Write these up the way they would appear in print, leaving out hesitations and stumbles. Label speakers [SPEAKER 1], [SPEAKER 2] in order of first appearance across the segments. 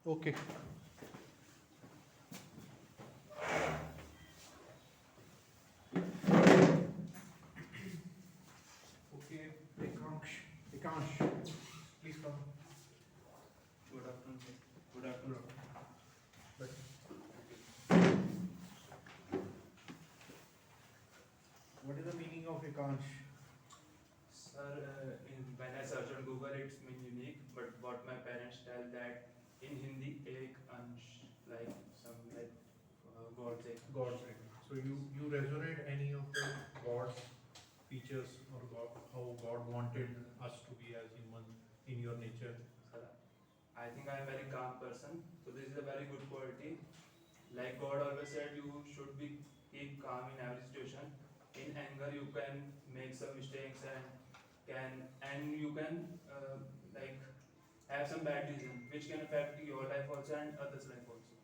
[SPEAKER 1] Okay. Okay, Ekansh, please come.
[SPEAKER 2] Good afternoon, sir. Good
[SPEAKER 1] Good
[SPEAKER 2] afternoon.
[SPEAKER 1] afternoon. But what is the meaning of Ekansh?
[SPEAKER 2] Sir, when I search on Google, it's mean unique, but what my parents tell that in Hindi, ek ansh, like some like God's ek.
[SPEAKER 1] God's name. So you resonate any of the God's features or how God wanted us to be as human in your nature?
[SPEAKER 2] Sir, I think I'm a very calm person, so this is a very good quality. Like God always said, you should be keep calm in every situation. In anger, you can make some mistakes and you can like have some bad decision which can affect your life also and others' life also.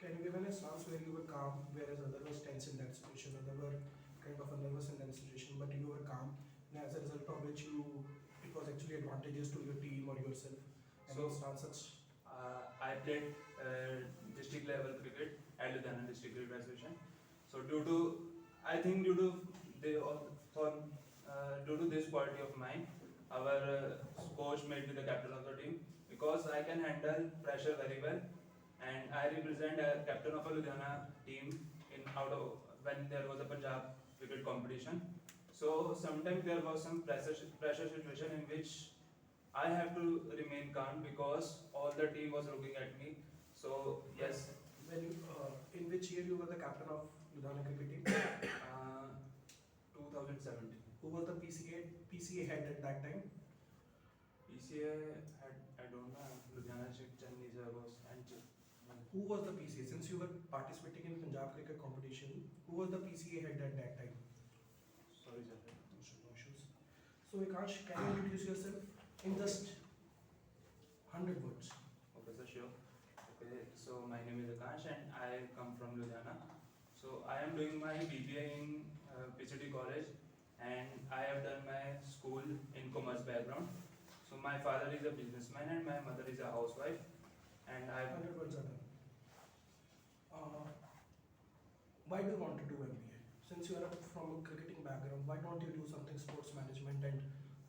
[SPEAKER 3] Can you give an instance where you were calm, whereas other was tense in that situation, other were kind of nervous in that situation, but you were calm, and as a result of which it was actually advantageous to your team or yourself. Any
[SPEAKER 2] So,
[SPEAKER 3] instance such?
[SPEAKER 2] I played district level cricket at Ludhiana District Cricket Association. So I think they all, for due to this quality of mine, our coach made me the captain of the team because I can handle pressure very well, and I represent a captain of a Ludhiana team in out of when there was a Punjab cricket competition. So sometimes there was some pressure situation in which I have to remain calm because all the team was looking at me. So yes,
[SPEAKER 3] When you, in which year you were the captain of Ludhiana cricket team?
[SPEAKER 2] uh, 2017
[SPEAKER 3] Who was the PCA head at that time?
[SPEAKER 2] PCA had I don't know Ludhiana Chinese was and
[SPEAKER 3] Who was the PCA? Since you were participating in Punjab cricket competition, who was the PCA head at that time?
[SPEAKER 2] sorry sir.
[SPEAKER 3] No issues. So Vikansh, can you introduce yourself in just 100 words?
[SPEAKER 2] Okay sir, sure. Okay, so my name is Akash and I come from Ludhiana. So I am doing my BBA in PCT college and I have done my school in commerce background. So my father is a businessman and my mother is a housewife and I
[SPEAKER 3] 100 words are done. Uh, why do you want to do MBA? Since you are from a cricketing background, why don't you do something sports management and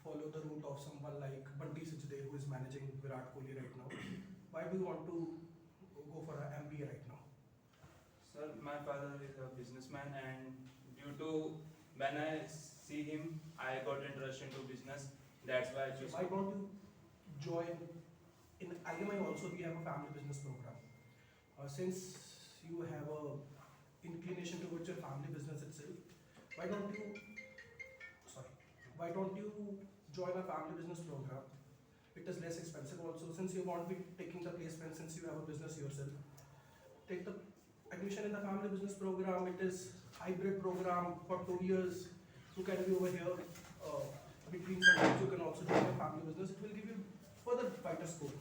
[SPEAKER 3] follow the route of someone like Bunty Sachdev who is managing Virat Kohli right now? Why do you want to go for an MBA right now?
[SPEAKER 2] Sir, my father is a businessman, and due to when I see him, I got interest into business. That's why I
[SPEAKER 3] So
[SPEAKER 2] chose.
[SPEAKER 3] why don't you join in IMI also we have a family business program. Since you have a inclination towards your family business itself, why don't you sorry why don't you join a family business program? It is less expensive also since you won't be taking the placement since you have a business yourself. Take the admission in the family business program. It is hybrid program for 2 years. You can be over here between sometimes you can also join a family business. It will give you further fighter scope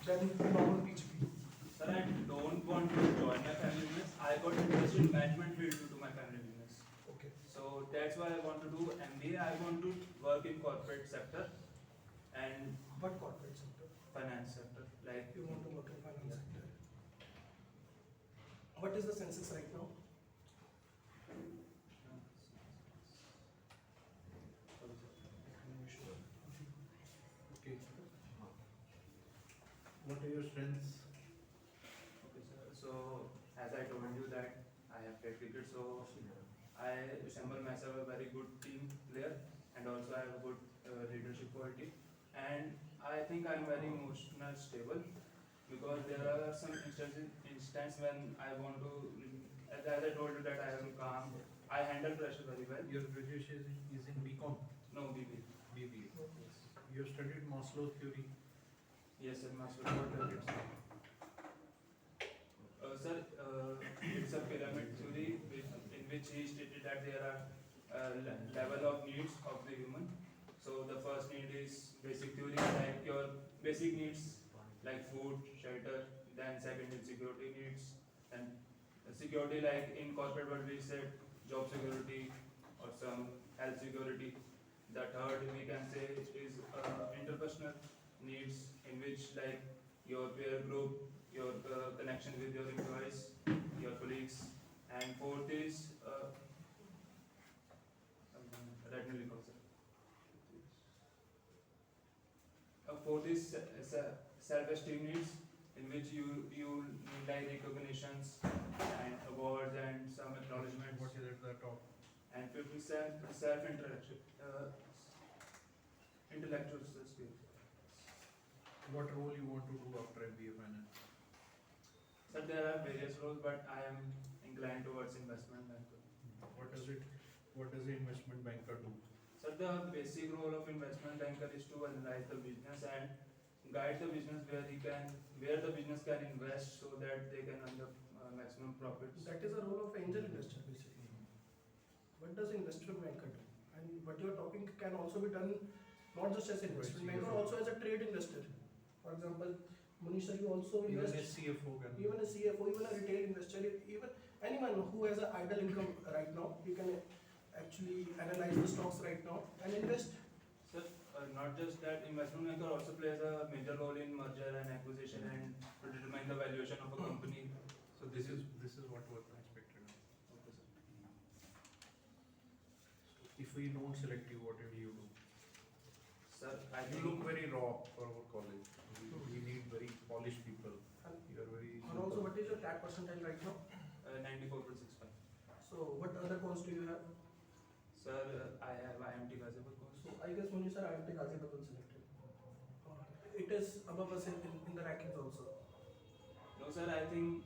[SPEAKER 3] than normal PGP.
[SPEAKER 2] Sir, I don't want to join my family business. I got interested in management field due to my family business.
[SPEAKER 3] Okay.
[SPEAKER 2] So that's why I want to do MBA. I want to work in corporate sector and
[SPEAKER 3] What corporate sector?
[SPEAKER 2] finance sector. Like
[SPEAKER 3] You want to work in finance sector. What is the census right now?
[SPEAKER 1] Okay. What are your strengths?
[SPEAKER 2] okay, sir. So as I told you that I have played cricket, so I resemble myself a very good team player and also I have a good leadership quality. And I think I'm very emotional stable because there are some instances when I want to, as I told you that I am calm, I handle pressure very well.
[SPEAKER 1] Your graduation is in BCom,
[SPEAKER 2] No BB.
[SPEAKER 1] BBA. You have studied Maslow's theory.
[SPEAKER 2] Yes, sir, Master.
[SPEAKER 1] What does it say?
[SPEAKER 2] Sir, it's a pyramid theory in which he stated that there are level of needs of the human. So the first need is basic theory, like your basic needs like food, shelter. Then second is security needs, and security like in corporate world we said job security or some health security. The third we can say is interpersonal needs in which like your peer group self-esteem needs, in which you need like recognitions and awards and some acknowledgements.
[SPEAKER 1] What is at the top?
[SPEAKER 2] And 50% intellectual skills.
[SPEAKER 1] What role you want to do after MBA finance?
[SPEAKER 2] So there are various roles, but I am inclined towards investment banker.
[SPEAKER 1] What does the investment banker do?
[SPEAKER 2] So the basic role of investment banker is to analyze the business and guide the business where the business can invest so that they can earn the maximum profits.
[SPEAKER 3] That is the role of angel investor basically. What does investment banker do? And what you are talking can also be done not just as investment banker, also as a trade investor. For example, Munish sir, you also
[SPEAKER 1] Even a
[SPEAKER 3] invest.
[SPEAKER 1] CFO can.
[SPEAKER 3] Even a CFO, even a retail investor, even anyone who has an idle income right now, he can actually analyze the stocks right now and invest.
[SPEAKER 2] So not just that, investment banker also plays a major role in merger and acquisition and to determine the valuation of a company.
[SPEAKER 1] So this is what was expected.
[SPEAKER 2] Okay, sir.
[SPEAKER 1] If we don't select you, what will you do?
[SPEAKER 2] Sir, I
[SPEAKER 1] You
[SPEAKER 2] think
[SPEAKER 1] look very raw for our college. We need very polished people. You are very.
[SPEAKER 3] And also, what is your CAT percentile right now?
[SPEAKER 2] 94.65.
[SPEAKER 3] So, what other course do you have?
[SPEAKER 2] Sir, I have IMT Ghaziabad course.
[SPEAKER 3] So, I guess Munish sir, IMT Ghaziabad was selected. It is above us in the rankings also.
[SPEAKER 2] No, sir, I think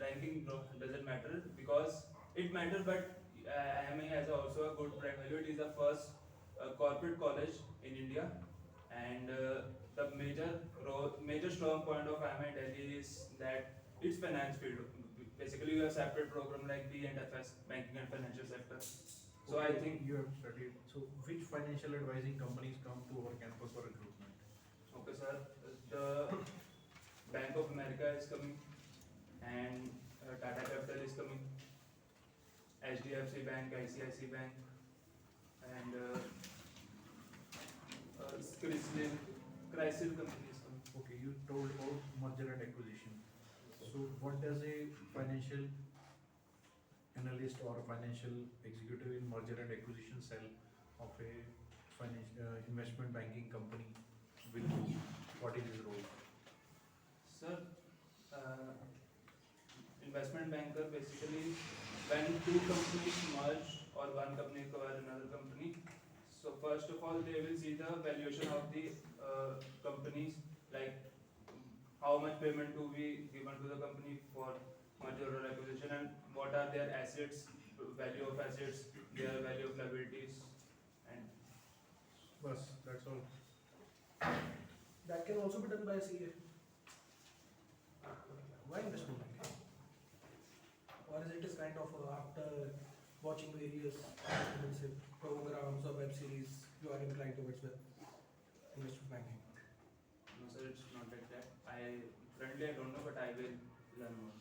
[SPEAKER 2] ranking doesn't matter because it matters, but IMA has also a good brand value. It is the first corporate college in India, and the major strong point of IMA Delhi is that it's finance field. Basically, you have separate program like B&FS, banking and financial sector. So I think
[SPEAKER 1] you have studied. So which financial advising companies come to our campus for recruitment?
[SPEAKER 2] okay, sir. The Bank of America is coming, and Tata Capital is coming, HDFC Bank, ICICI Bank, and Chrysler company is coming.
[SPEAKER 1] Okay, you told about merger and acquisition. So what does a financial analyst or a financial executive in merger and acquisition cell of a investment banking company will do? What is his role?
[SPEAKER 2] Sir, investment banker basically when two companies merge or one company acquire another company. So first of all, they will see the valuation of the companies, like how much payment to be given to the company for merger or acquisition, and what are their assets, value of assets, their value of liabilities, and
[SPEAKER 1] Bas, that's all.
[SPEAKER 3] That can also be done by a CA. Why investment banking? Or is it is kind of after watching various programs or web series, you are inclined towards the investment banking?
[SPEAKER 2] no sir, it's not like that. I don't know, but I will learn more.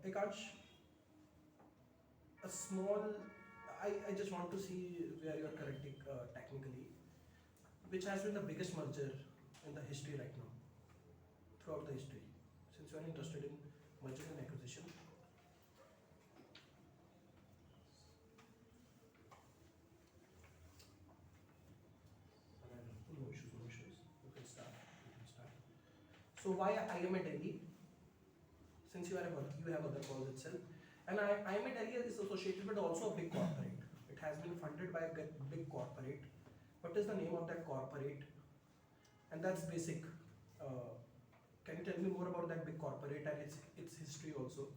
[SPEAKER 3] Ekansh, a small, I just want to see where you are correcting technically. Which has been the biggest merger in the history right now, throughout the history, since you are interested in merger and acquisition? No issues, no issues. You can start. So why IMA Delhi? Since you have other calls itself, and IMA Delhi is associated with also a big corporate. It has been funded by a big corporate. What is the name of that corporate? And that's basic. Can you tell me more about that big corporate and its history also?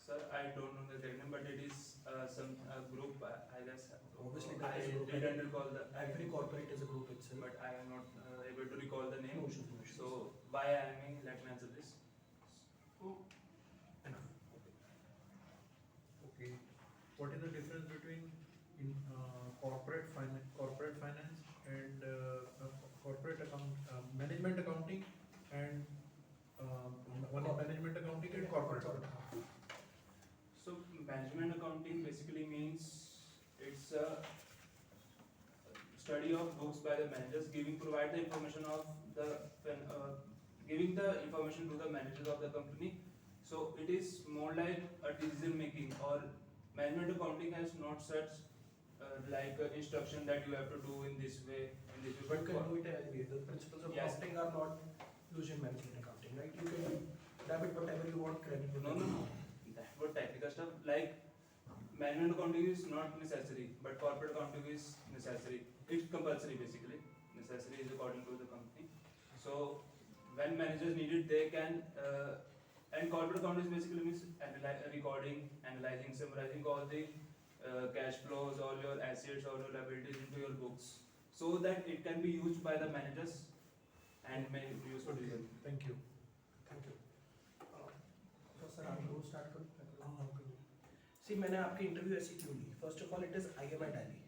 [SPEAKER 2] Sir, I don't know the exact name, but it is some group, I guess.
[SPEAKER 3] Obviously,
[SPEAKER 2] I
[SPEAKER 3] that is a group.
[SPEAKER 2] didn't recall the.
[SPEAKER 3] Every corporate is a group itself.
[SPEAKER 2] But I am not able to recall the name.
[SPEAKER 3] No issues, no issues.
[SPEAKER 2] So why I am let me answer this.
[SPEAKER 3] Enough.
[SPEAKER 1] Okay. What is the difference between corporate finance and management accounting and management accounting and corporate?
[SPEAKER 2] So management accounting basically means it's a study of books by the managers, provide the information of giving the information to the managers of the company. So it is more like a decision making, or management accounting has not such instruction that you have to do in this way, in this
[SPEAKER 3] You
[SPEAKER 2] will
[SPEAKER 3] can do it anyway. The principles of
[SPEAKER 2] Yes.
[SPEAKER 3] accounting are not illusion management accounting, right? You can debit whatever you want, credit
[SPEAKER 2] No,
[SPEAKER 3] whatever
[SPEAKER 2] no,
[SPEAKER 3] you
[SPEAKER 2] no.
[SPEAKER 3] want.
[SPEAKER 2] That what technical stuff like management accounting is not necessary, but corporate accounting is necessary. It's compulsory basically. Necessary is according to the company. So when managers need it, they can. And corporate accounting basically means recording, analyzing, summarizing all the cash flows, all your assets, all your liabilities into your books, so that it can be used by the managers and may be used for
[SPEAKER 1] Okay,
[SPEAKER 2] reason.
[SPEAKER 1] thank you.
[SPEAKER 3] Thank you. तो sir आप लोग start करो। सी मैंने आपकी interview ऐसी क्यों ली? First of all it is IMI Delhi।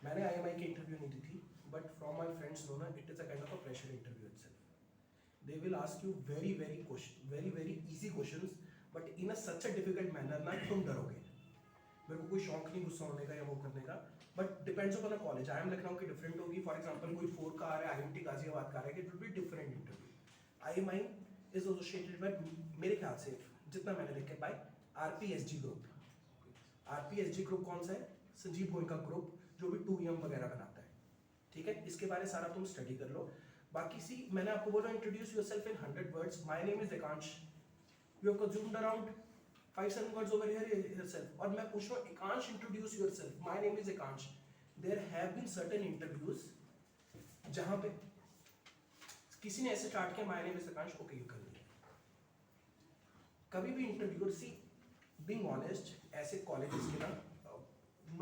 [SPEAKER 3] मैंने IMI की इंटरव्यू नहीं दी थी, but from my friends know ना it is a kind of a pressure interview itself. They will ask you very easy questions, but in a such a difficult manner ना तुम डरोगे। मेरे को कोई शौक नहीं गुस्सा होने का या वो करने का, but depends upon a college. I am Lucknow की डिफरेंट होगी, फॉर एग्जांपल कोई 4 का आ रहा है, IMT गाजियाबाद का आ रहा है, it will be different interview. IMI is associated by, मेरे ख्याल से जितना मैंने देखा, by RPSG group. RPSG group कौन सा है? संजीव गोयनका ग्रुप, जो भी 2M वगैरह बनाता है, ठीक है? इसके बारे सारा तुम स्टडी कर लो। बाकी सी मैंने आपको बोला introduce yourself in 100 words. My name is Ekansh, you have consumed around 5-7 words over here yourself. और मैं पूछ रहा हूं Ekansh introduce yourself, my name is Ekansh. There have been certain interviews जहां पे किसी ने ऐसे स्टार्ट किया, my name is Ekansh, okay you कर लिया। कभी भी इंटरव्यूअर, सी बीइंग ऑनेस्ट, ऐसे कॉलेजेस के ना,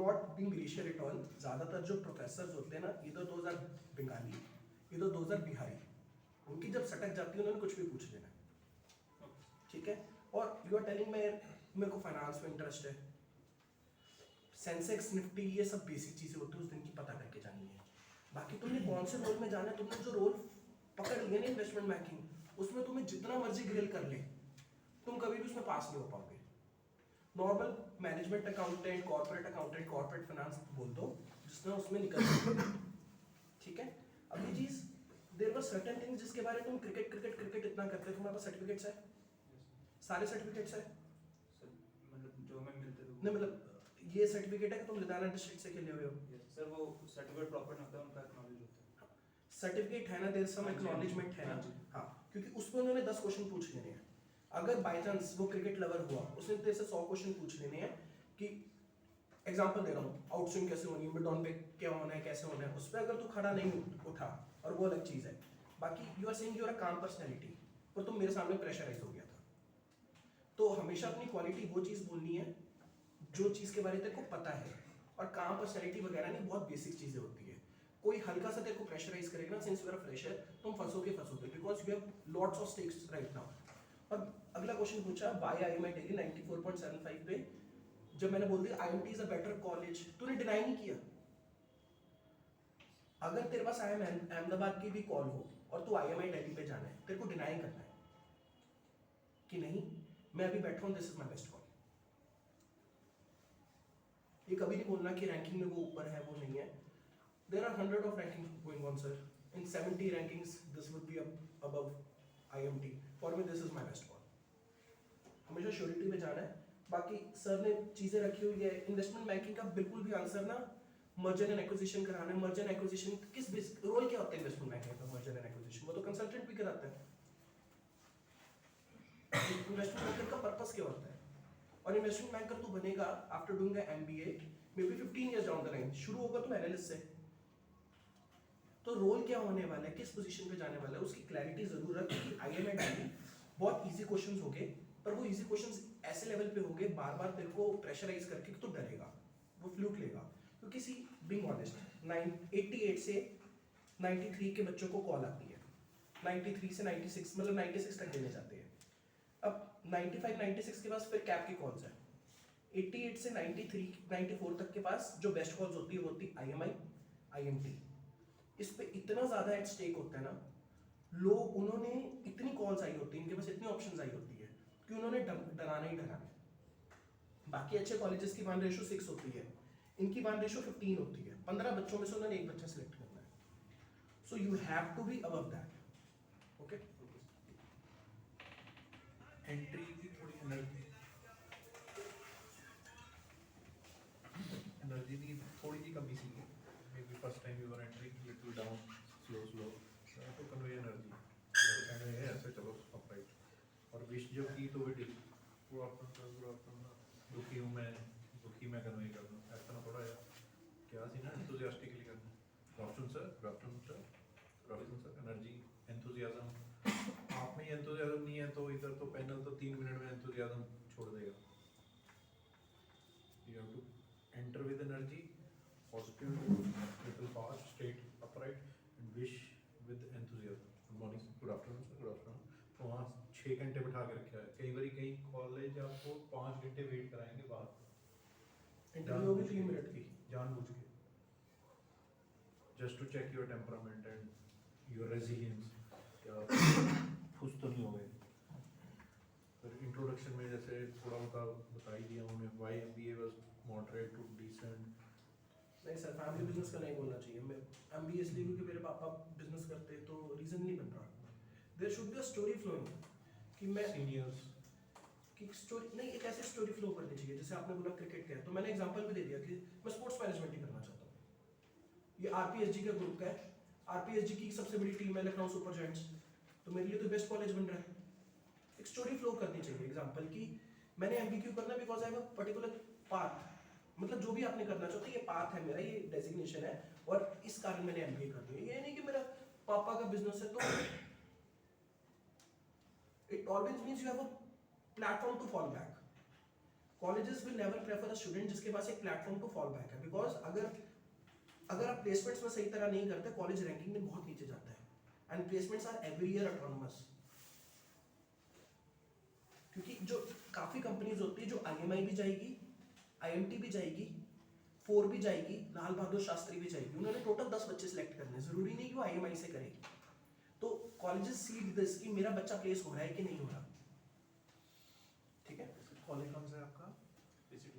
[SPEAKER 3] not being racial at all, ज्यादातर जो प्रोफेसर्स होते हैं ना, इधर दोज आर बंगाली, इधर दोज आर बिहारी। उनकी जब सटक जाती है उन्होंने कुछ भी पूछ लेना, ठीक है? और यू आर टेलिंग मेरे को फाइनेंस में इंटरेस्ट है, सेंसेक्स निफ्टी ये सब बेसिक चीजें होती है उस दिन की पता करके जानी है। बाकी तुमने कौन से रोल में जाना है, तुमने जो रोल पकड़ लिया ना इन्वेस्टमेंट बैंकिंग, उसमें तुम्हें जितना मर्जी ग्रिल कर ले, तुम कभी भी उसमें पास नहीं हो पाओगे। Normal management accountant, corporate finance बोल दो, जिसमें उसमें निकल सकते, ठीक है? अब ये चीज देयर वर सर्टेन थिंग्स जिसके बारे में तुम क्रिकेट इतना करते हो, तुम्हारे पास सर्टिफिकेट्स है, सारे सर्टिफिकेट्स है?
[SPEAKER 2] मतलब जो हमें मिलते थे
[SPEAKER 3] नहीं, मतलब ये सर्टिफिकेट है कि तुम लुधियाना डिस्ट्रिक्ट से खेले हुए हो?
[SPEAKER 2] सर वो सर्टिफिकेट प्रॉपर नहीं होता, उनका नॉलेज होता है।
[SPEAKER 3] सर्टिफिकेट है ना, देयर सम
[SPEAKER 2] हाँ जी,
[SPEAKER 3] एक्नॉलेजमेंट है ना?
[SPEAKER 2] हाँ जी।
[SPEAKER 3] हाँ, क्योंकि उसमें उन्होंने 10 क्वेश्चन पूछ लेने हैं। अगर बाय चांस वो क्रिकेट लवर हुआ, उसने तेरे से 100 क्वेश्चन पूछ लेने हैं कि एग्जांपल दे रहा हूँ, आउटस्विंग कैसे होनी है, मिड ऑन पे क्या होना है, कैसे होना है, उस पर अगर तू खड़ा नहीं उठा, और वो अलग चीज़ है। बाकी you are saying you are a calm personality, पर तुम मेरे सामने प्रेशराइज हो गया था। तो हमेशा अपनी क्वालिटी वो चीज़ बोलनी है जो चीज़ के बारे में तेरे को पता है, और काम पर्सनैलिटी वगैरह नहीं, बहुत बेसिक चीज़ें होती है। कोई हल्का सा तेरे को प्रेशराइज करेगा ना, since you are a fresher, तुम फंसोगे, because you have lots of stakes right now. और अगला क्वेश्चन पूछा बाय IMI Delhi 94.75 पे, जब मैंने बोल दिया IMT is a better college, तूने डिनाई नहीं किया। अगर तेरे पास IIM अहमदाबाद की भी कॉल हो और तू IMI Delhi पे जाना है, तेरे को डिनाई करना है कि नहीं मैं अभी बैठा हूं, this is my best call. ये कभी नहीं बोलना कि रैंकिंग में वो ऊपर है, वो नहीं है। There are 100 of ranking going on sir, in 70 rankings this would be above IMT, for me this is my best call. हमेशा श्योरिटी में जाना है। बाकी सर ने चीज़ें रखी हुई है, इन्वेस्टमेंट बैंकिंग का बिल्कुल भी आंसर ना मर्जर एंड एक्विजिशन कराना है। मर्जर एंड एक्विजिशन किस रोल क्या होता है इन्वेस्टमेंट बैंकिंग का? मर्जर एंड एक्विजिशन वो तो कंसल्टेंट भी कराता है। इन्वेस्टमेंट बैंकर का पर्पस क्या होता है? और इन्वेस्टमेंट बैंकर तू बनेगा after doing a MBA, may be 15 years down the line. शुरू होगा तो एनालिस्ट से, तो रोल क्या होने वाला है, किस पोजीशन पे जाने वाला है, उसकी क्लैरिटी जरूर रख। IMI Delhi बहुत इजी क्वेश्चंस होंगे, पर वो इजी क्वेश्चंस ऐसे लेवल पे होंगे, बार बार तेरे को प्रेशराइज करके तो डरेगा, वो फ्लूक लेगा। क्योंकि सी बीइंग ऑनेस्ट, 88 से 93 के बच्चों को कॉल आती है, 93 से 96 मतलब 96 तक देने जाते हैं। अब 95 96 के पास फिर कैप की कॉल्स है, 88 से 93 94 तक के पास जो बेस्ट कॉल्स होती है वो होती है IMI IMT। इस पे इतना ज़्यादा एट स्टेक होता है ना, लोग उन्होंने इतनी कॉल्स आई होती है, इनके पास इतनी ऑप्शंस आई होती है कि उन्होंने डराना ही डराना है। बाकी अच्छे कॉलेजेस की 1 रेशो 6 होती है, इनकी 1 रेशो 15 होती है। 15 बच्चों में से उन्होंने एक बच्चा सिलेक्ट करना है। So you have to be above that. Okay,
[SPEAKER 1] entry की थोड़ी एनर्जी की थोड़ी सी कमी सी, maybe first time you were entering little wish जब की तो भी गुड आफ्टरनून गुड आफ्टरनून दुखी मैं कन्वे कर दूँ ऐसा ना थोड़ा यार क्या सी ना एंथुसियास्टिकली करना good afternoon sir good afternoon sir good afternoon sir energy enthusiasm आप में एंथुसियाज्म नहीं है तो इधर तो पैनल तो 3 मिनट में एंथुसियाज्म छोड़ देगा you have to enter with energy positive little fast straight upright and wish with enthusiasm good morning good afternoon sir good afternoon तो वहाँ 6 घंटे बिठा के रखा है कई बार कई कॉलेज आपको 5 घंटे वेट कराएंगे बाहर
[SPEAKER 3] इंटरव्यू होगी 3 मिनट की
[SPEAKER 1] जानबूझ के just to check your temperament and your resilience क्या खुश तो नहीं हो गए फिर इंट्रोडक्शन में जैसे थोड़ा बहुत बता ही दिया उन्होंने why MBA was moderate to decent
[SPEAKER 3] नहीं सर फैमिली बिजनेस का नहीं बोलना चाहिए मैं MBA इसलिए क्योंकि मेरे पापा बिजनेस करते तो रीजन नहीं बन रहा there should be a story flowing कि मैं
[SPEAKER 1] seniors
[SPEAKER 3] कि स्टोरी नहीं एक ऐसे स्टोरी फ्लो करनी चाहिए जैसे आपने बोला क्रिकेट का है तो मैंने एग्जांपल भी दे दिया कि मैं स्पोर्ट्स मैनेजमेंट ही करना चाहता हूँ ये आरपीएसजी का ग्रुप का है आरपीएसजी की सबसे बड़ी टीम है लखनऊ सुपर जायंट्स तो मेरे लिए तो बेस्ट कॉलेज बन रहा है एक स्टोरी फ्लो करनी चाहिए एग्जांपल की मैंने एमबी क्यों करना because I have a particular path मतलब जो भी आपने करना चाहते ये पाथ है मेरा ये डेजिग्नेशन है और इस कारण मैंने एमबीए कर दिया ये नहीं कि मेरा पापा का बिजनेस है तो it always means you have a platform to fall back colleges will never prefer a student जिसके पास एक प्लेटफॉर्म टू फॉल बैक है बिकॉज अगर आप प्लेसमेंट्स में सही तरह नहीं करते कॉलेज रैंकिंग में बहुत नीचे जाता है and placements are every year autonomous क्योंकि जो काफी कंपनीज होती है जो आईएमआई भी जाएगी आईएमटी भी जाएगी 4 भी जाएगी लाल बहादुर शास्त्री भी जाएगी उन्होंने टोटल 10 बच्चे सिलेक्ट करने हैं जरूरी नहीं कि वो आईएमआई से करेगी तो कॉलेजेस सीड दिस कि मेरा बच्चा प्लेस हो रहा है कि नहीं हो रहा ठीक है
[SPEAKER 1] कॉलेज कौन सा है आपका
[SPEAKER 2] PCT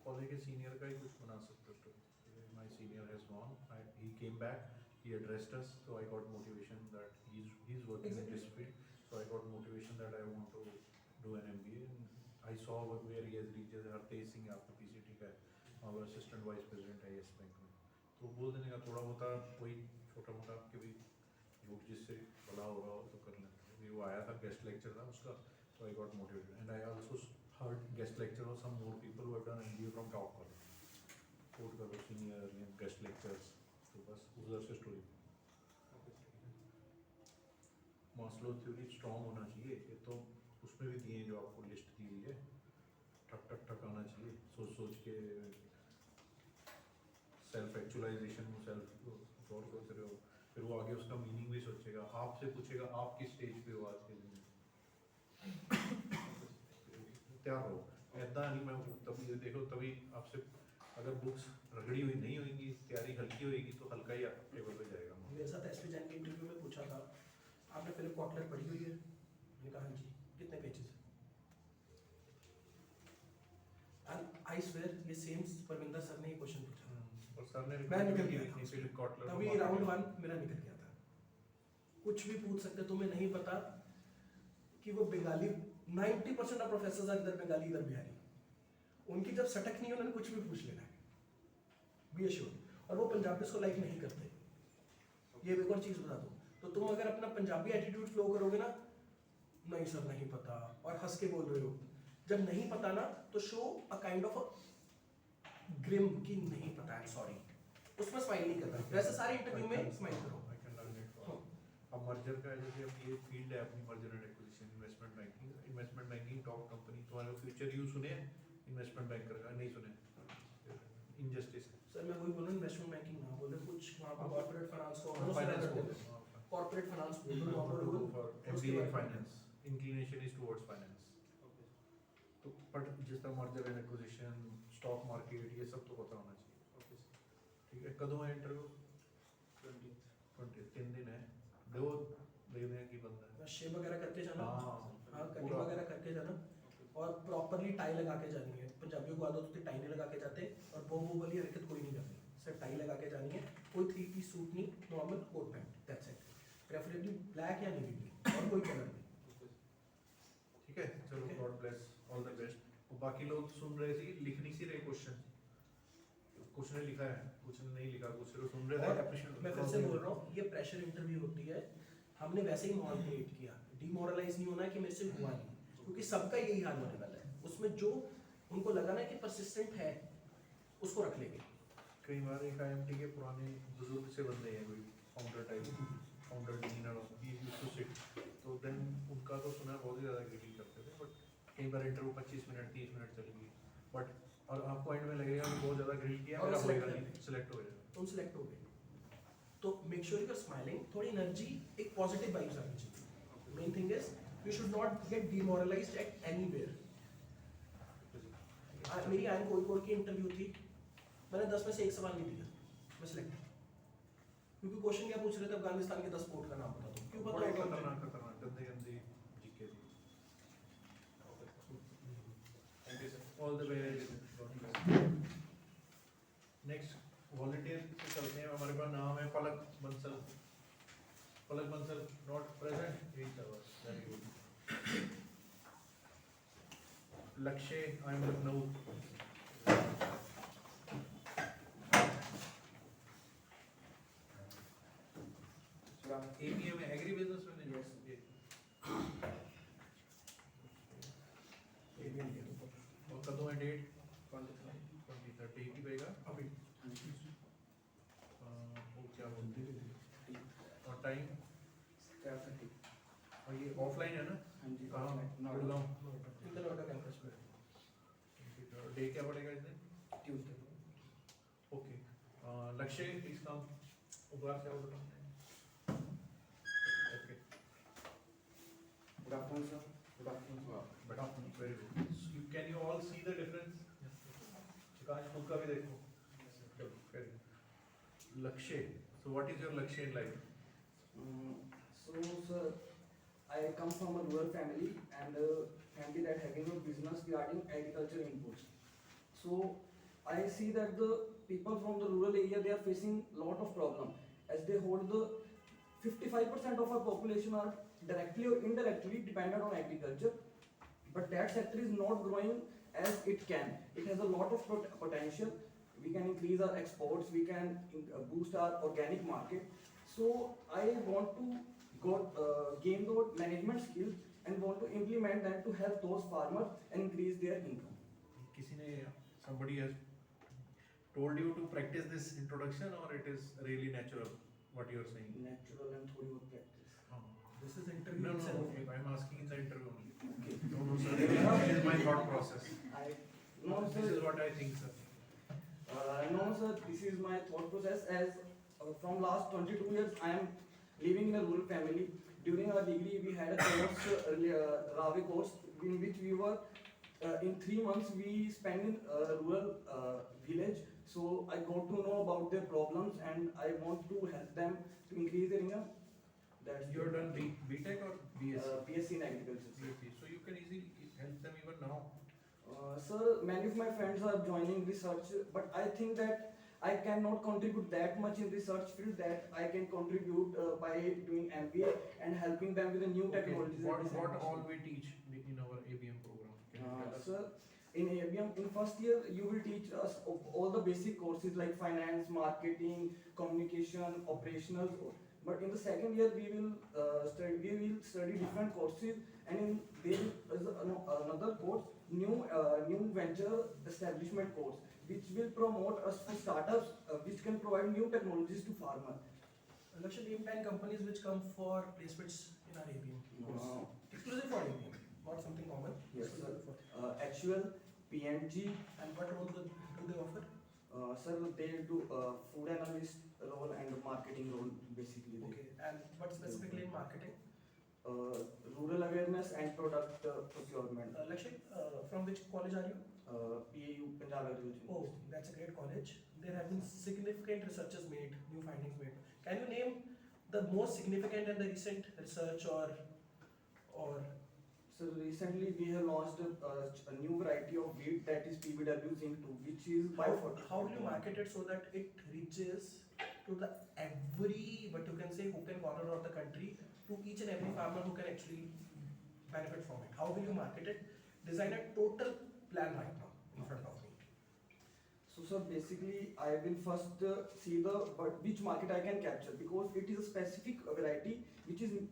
[SPEAKER 1] कॉलेज के सीनियर का ही कुछ बना सकते हो my senior has gone he came back he addressed us so I got motivation that he's working in this field so I got motivation that I want to do an MBA and I saw where he has reached Hartej Singh आपका PCT का है और assistant vice president है Yes Bank में तो बोल देने का थोड़ा बहुत कोई छोटा मोटा आपके भी झूठ जिससे भला हो रहा हो तो कर लेते वो आया था गेस्ट लेक्चर था उसका so I got motivated and I also heard guest lecture of some more people who have done MBA from top college quote करो सीनियर गेस्ट लेक्चर्स तो बस उधर से स्टोरी मास्लो थ्योरी स्ट्रॉन्ग होना चाहिए ये तो उसमें भी दिए हैं जो आपको लिस्ट दी हुई है ठक ठक ठक आना चाहिए सोच सोच के सेल्फ एक्चुअलाइजेशन में सेल्फ गौर करते रहो फिर वो आगे उसका मीनिंग भी सोचेगा आपसे पूछेगा आप किस स्टेज पे हो आज के दिन तैयार हो ऐसा नहीं मैं तभी देखो तभी आपसे अगर बुक्स रगड़ी हुई नहीं होगी तैयारी हल्की होगी तो हल्का ही टेबल पे जाएगा
[SPEAKER 3] मेरे साथ एसपी जैन के इंटरव्यू में पूछा था आपने फिलिप कॉटलर पढ़ी हुई है मैंने कहा हाँ जी कितने पेजेस एंड आई स्वेयर ये सेम परविंदर सर ने ये क्वेश्चन पूछा
[SPEAKER 1] और सर ने
[SPEAKER 3] मैं निकल गया
[SPEAKER 1] नहीं फिलिप कॉटलर
[SPEAKER 3] तभी राउंड 1 मेरा निकल गया था कुछ भी पूछ सकते तुम्हें नहीं पता कि वो बंगाली 90% ऑफ प्रोफेसर्स आर इधर बंगाली इधर बिहारी उनकी जब सटक नहीं है उन्होंने कुछ भी पूछ लेना है बी एश्योर्ड और वो पंजाबीज को लाइक नहीं करते ये एक और चीज बता दूं तो तुम अगर अपना पंजाबी एटीट्यूड फ्लो करोगे ना नहीं सर नहीं पता और हंस के बोल रहे हो जब नहीं पता ना तो show a kind of a grim कि नहीं पता है सॉरी उसमें स्माइल नहीं करना वैसे सारे इंटरव्यू में स्माइल करो
[SPEAKER 1] आई कैन लर्न इट अब मर्जर का जैसे अब ये फील्ड है अपनी merger and acquisition investment banking top company तुम्हारे फ्यूचर यू सुने इन्वेस्टमेंट बैंकर का नहीं सुने इनजस्टिस
[SPEAKER 3] सर मैं वही बोल रहा हूँ इन्वेस्टमेंट बैंकिंग ना बोले कुछ वहाँ पर कॉर्पोरेट फाइनेंस को
[SPEAKER 1] फाइनेंस
[SPEAKER 3] कॉर्पोरेट फाइनेंस बोल रहा हूँ
[SPEAKER 1] go for MBA finance inclination is towards finance तो बट जिस तरह merger and acquisition stock market ये सब तो पता होना चाहिए ठीक है कदों है इंटरव्यू 20 3 दिन है दो देखने की बंदा है
[SPEAKER 3] शेप वगैरह करके जाना
[SPEAKER 1] हाँ
[SPEAKER 3] हाँ कटिंग वगैरह करके जाना और प्रॉपरली टाई लगा के जानी है पंजाबियों को आदत होती टाई नहीं लगा के जाते और वो वाली हरकत कोई नहीं करती सिर्फ टाई लगा के जानी है कोई 3 पीस सूट नहीं normal coat pant that's it preferably black या नेवी ब्लू और कोई कलर नहीं
[SPEAKER 1] ठीक है चलो God bless all the best बाकी लोग सुन रहे थे लिख नहीं सी रहे क्वेश्चन कुछ ने लिखा है कुछ ने नहीं लिखा कुछ सिर्फ सुन रहे थे
[SPEAKER 3] और मैं फिर से बोल रहा हूँ ये प्रेशर इंटरव्यू होती है हमने वैसे ही माहौल क्रिएट किया, डिमोरलाइज नहीं होना कि मेरे से हुआ नहीं, क्योंकि सबका यही हाल होने वाला है। उसमें जो उनको लगा ना कि परसिस्टेंट है उसको रख लेंगे।
[SPEAKER 1] कई बार एक IMT के पुराने बुजुर्ग से बंदे हैं, कोई फाउंडर टाइप, फाउंडर डीन और ही यूज्ड टू सिट, तो देन उनका तो सुना बहुत ही ज़्यादा ग्रिलिंग करते थे, बट कई बार इंटरव्यू 25 मिनट 30 मिनट चल गई, बट और आपको एंड में लगेगा कि बहुत ज़्यादा ग्रिल किया,
[SPEAKER 3] और
[SPEAKER 1] मेरा
[SPEAKER 3] select
[SPEAKER 1] होएगा
[SPEAKER 3] कर
[SPEAKER 1] नहीं, सिलेक्ट हो जाएगा।
[SPEAKER 3] तुम सिलेक्ट हो गए, तो make sure you are smiling, थोड़ी एनर्जी, एक पॉजिटिव वाइब्स आनी चाहिए। Main thing is you should not get demoralised at anywhere. मेरी आयन कोई की इंटरव्यू थी, मैंने 10 में से एक सवाल नहीं दिया, मैं सिलेक्ट, क्योंकि क्वेश्चन क्या पूछ रहे थे, अफगानिस्तान के 10 पोर्ट का नाम बता दो, क्यों
[SPEAKER 1] बड़े
[SPEAKER 3] पता
[SPEAKER 1] खतरनाक खतरनाक गंदे गंदे जीके थे।
[SPEAKER 2] Thank you, sir.
[SPEAKER 1] All the way. Next volunteer से चलते हैं, हमारे पास नाम है Palak Bansal. Palak Bansal not present, very good. Lakshya, I am Lucknow. ABM में एग्री बिजनेस में
[SPEAKER 2] Yes.
[SPEAKER 1] और कदों है डेट
[SPEAKER 2] 23.
[SPEAKER 1] 2030 की रहेगा
[SPEAKER 3] अभी
[SPEAKER 1] वो क्या बोलते हैं और टाइम,
[SPEAKER 2] 4:30.
[SPEAKER 1] और ये ऑफलाइन है ना?
[SPEAKER 2] हाँ जी.
[SPEAKER 1] कहाँ?
[SPEAKER 2] Not
[SPEAKER 1] Gurgaon.
[SPEAKER 3] Inter Noida campus में।
[SPEAKER 1] डे क्या पड़ेगा इस दिन?
[SPEAKER 2] Tuesday.
[SPEAKER 1] ओके। लक्ष्य इसका उबार क्या होगा? Okay,
[SPEAKER 2] Good afternoon, sir. Good afternoon.
[SPEAKER 1] बेटा very good. Can you all see the difference? शिकायत खुद का भी देखो। चलो वेरी गुड। लक्ष्य, सो व्हाट इज योर लक्ष्य in life?
[SPEAKER 4] So, sir, I come from a rural family and a family that having a business regarding agriculture inputs. So, I see that the people from the rural area, they are facing lot of problem as they hold the 55% of our population are directly or indirectly dependent on agriculture, but that sector is not growing as it can. It has a lot of potential. We can increase our exports, we can boost our organic market. So I want to gain those management skills and want to implement them to help those farmers and increase their income.
[SPEAKER 1] किसी ने somebody has told you to practice this introduction or it is really natural what you are saying?
[SPEAKER 4] Natural and thodi bahut practice.
[SPEAKER 3] This is
[SPEAKER 1] No,
[SPEAKER 3] interview
[SPEAKER 1] no,
[SPEAKER 3] itself.
[SPEAKER 1] no, I am asking in the interview only.
[SPEAKER 4] Okay.
[SPEAKER 1] No, no, sir, this is my thought process.
[SPEAKER 4] No,
[SPEAKER 1] This
[SPEAKER 4] sir.
[SPEAKER 1] is what I think, sir.
[SPEAKER 4] No, sir. This is my thought process. As from last 22 years, I am living in a rural family. During our degree, we had a course, Rave course, in which we were in 3 months we spent in a rural village. So I got to know about their problems and I want to help them to increase their income. That's
[SPEAKER 1] You have done BTech or BSc?
[SPEAKER 4] BSc in agriculture.
[SPEAKER 1] BSc. So you can easily help them even now.
[SPEAKER 4] Sir, many of my friends are joining research, but I think that I cannot contribute that much in research field that I can contribute by doing MBA and helping them with the new
[SPEAKER 1] Okay.
[SPEAKER 4] technologies.
[SPEAKER 1] What all we teach in our ABM program? Can you tell us?
[SPEAKER 4] Sir, in ABM, in first year, you will teach us all the basic courses like finance, marketing, communication, operational. But in the second year, we will study different courses, and in there is another course, new venture establishment course, which will promote us for startups, which can provide new technologies to farmers.
[SPEAKER 3] Lakshya, name 10 companies which come for placements in our ABM course. Exclusive for ABM, not something common.
[SPEAKER 4] Yes, sir.
[SPEAKER 3] Exclusive for.
[SPEAKER 4] Actual, PNG,
[SPEAKER 3] And what role do they offer?
[SPEAKER 4] sir, they do food analyst role and marketing role basically.
[SPEAKER 3] Okay, and what specifically in marketing?
[SPEAKER 4] Rural awareness and product procurement.
[SPEAKER 3] Lakshya, from which college are you?
[SPEAKER 4] PAU, Punjab Agriculture.
[SPEAKER 3] Oh, that's a great college. There have been significant researches made, new findings made. Can you name the most significant and the recent research or
[SPEAKER 4] So recently we have launched a new variety of wheat that is PBW Zinc 2, which is by
[SPEAKER 3] how will you market it so that it reaches to the every, what you can say, hook and corner of the country, to each and every farmer who can actually benefit from it? How will you market it? Design a total plan right now in front of me.
[SPEAKER 4] So sir, basically I will first see which market I can capture, because it is a specific variety which which is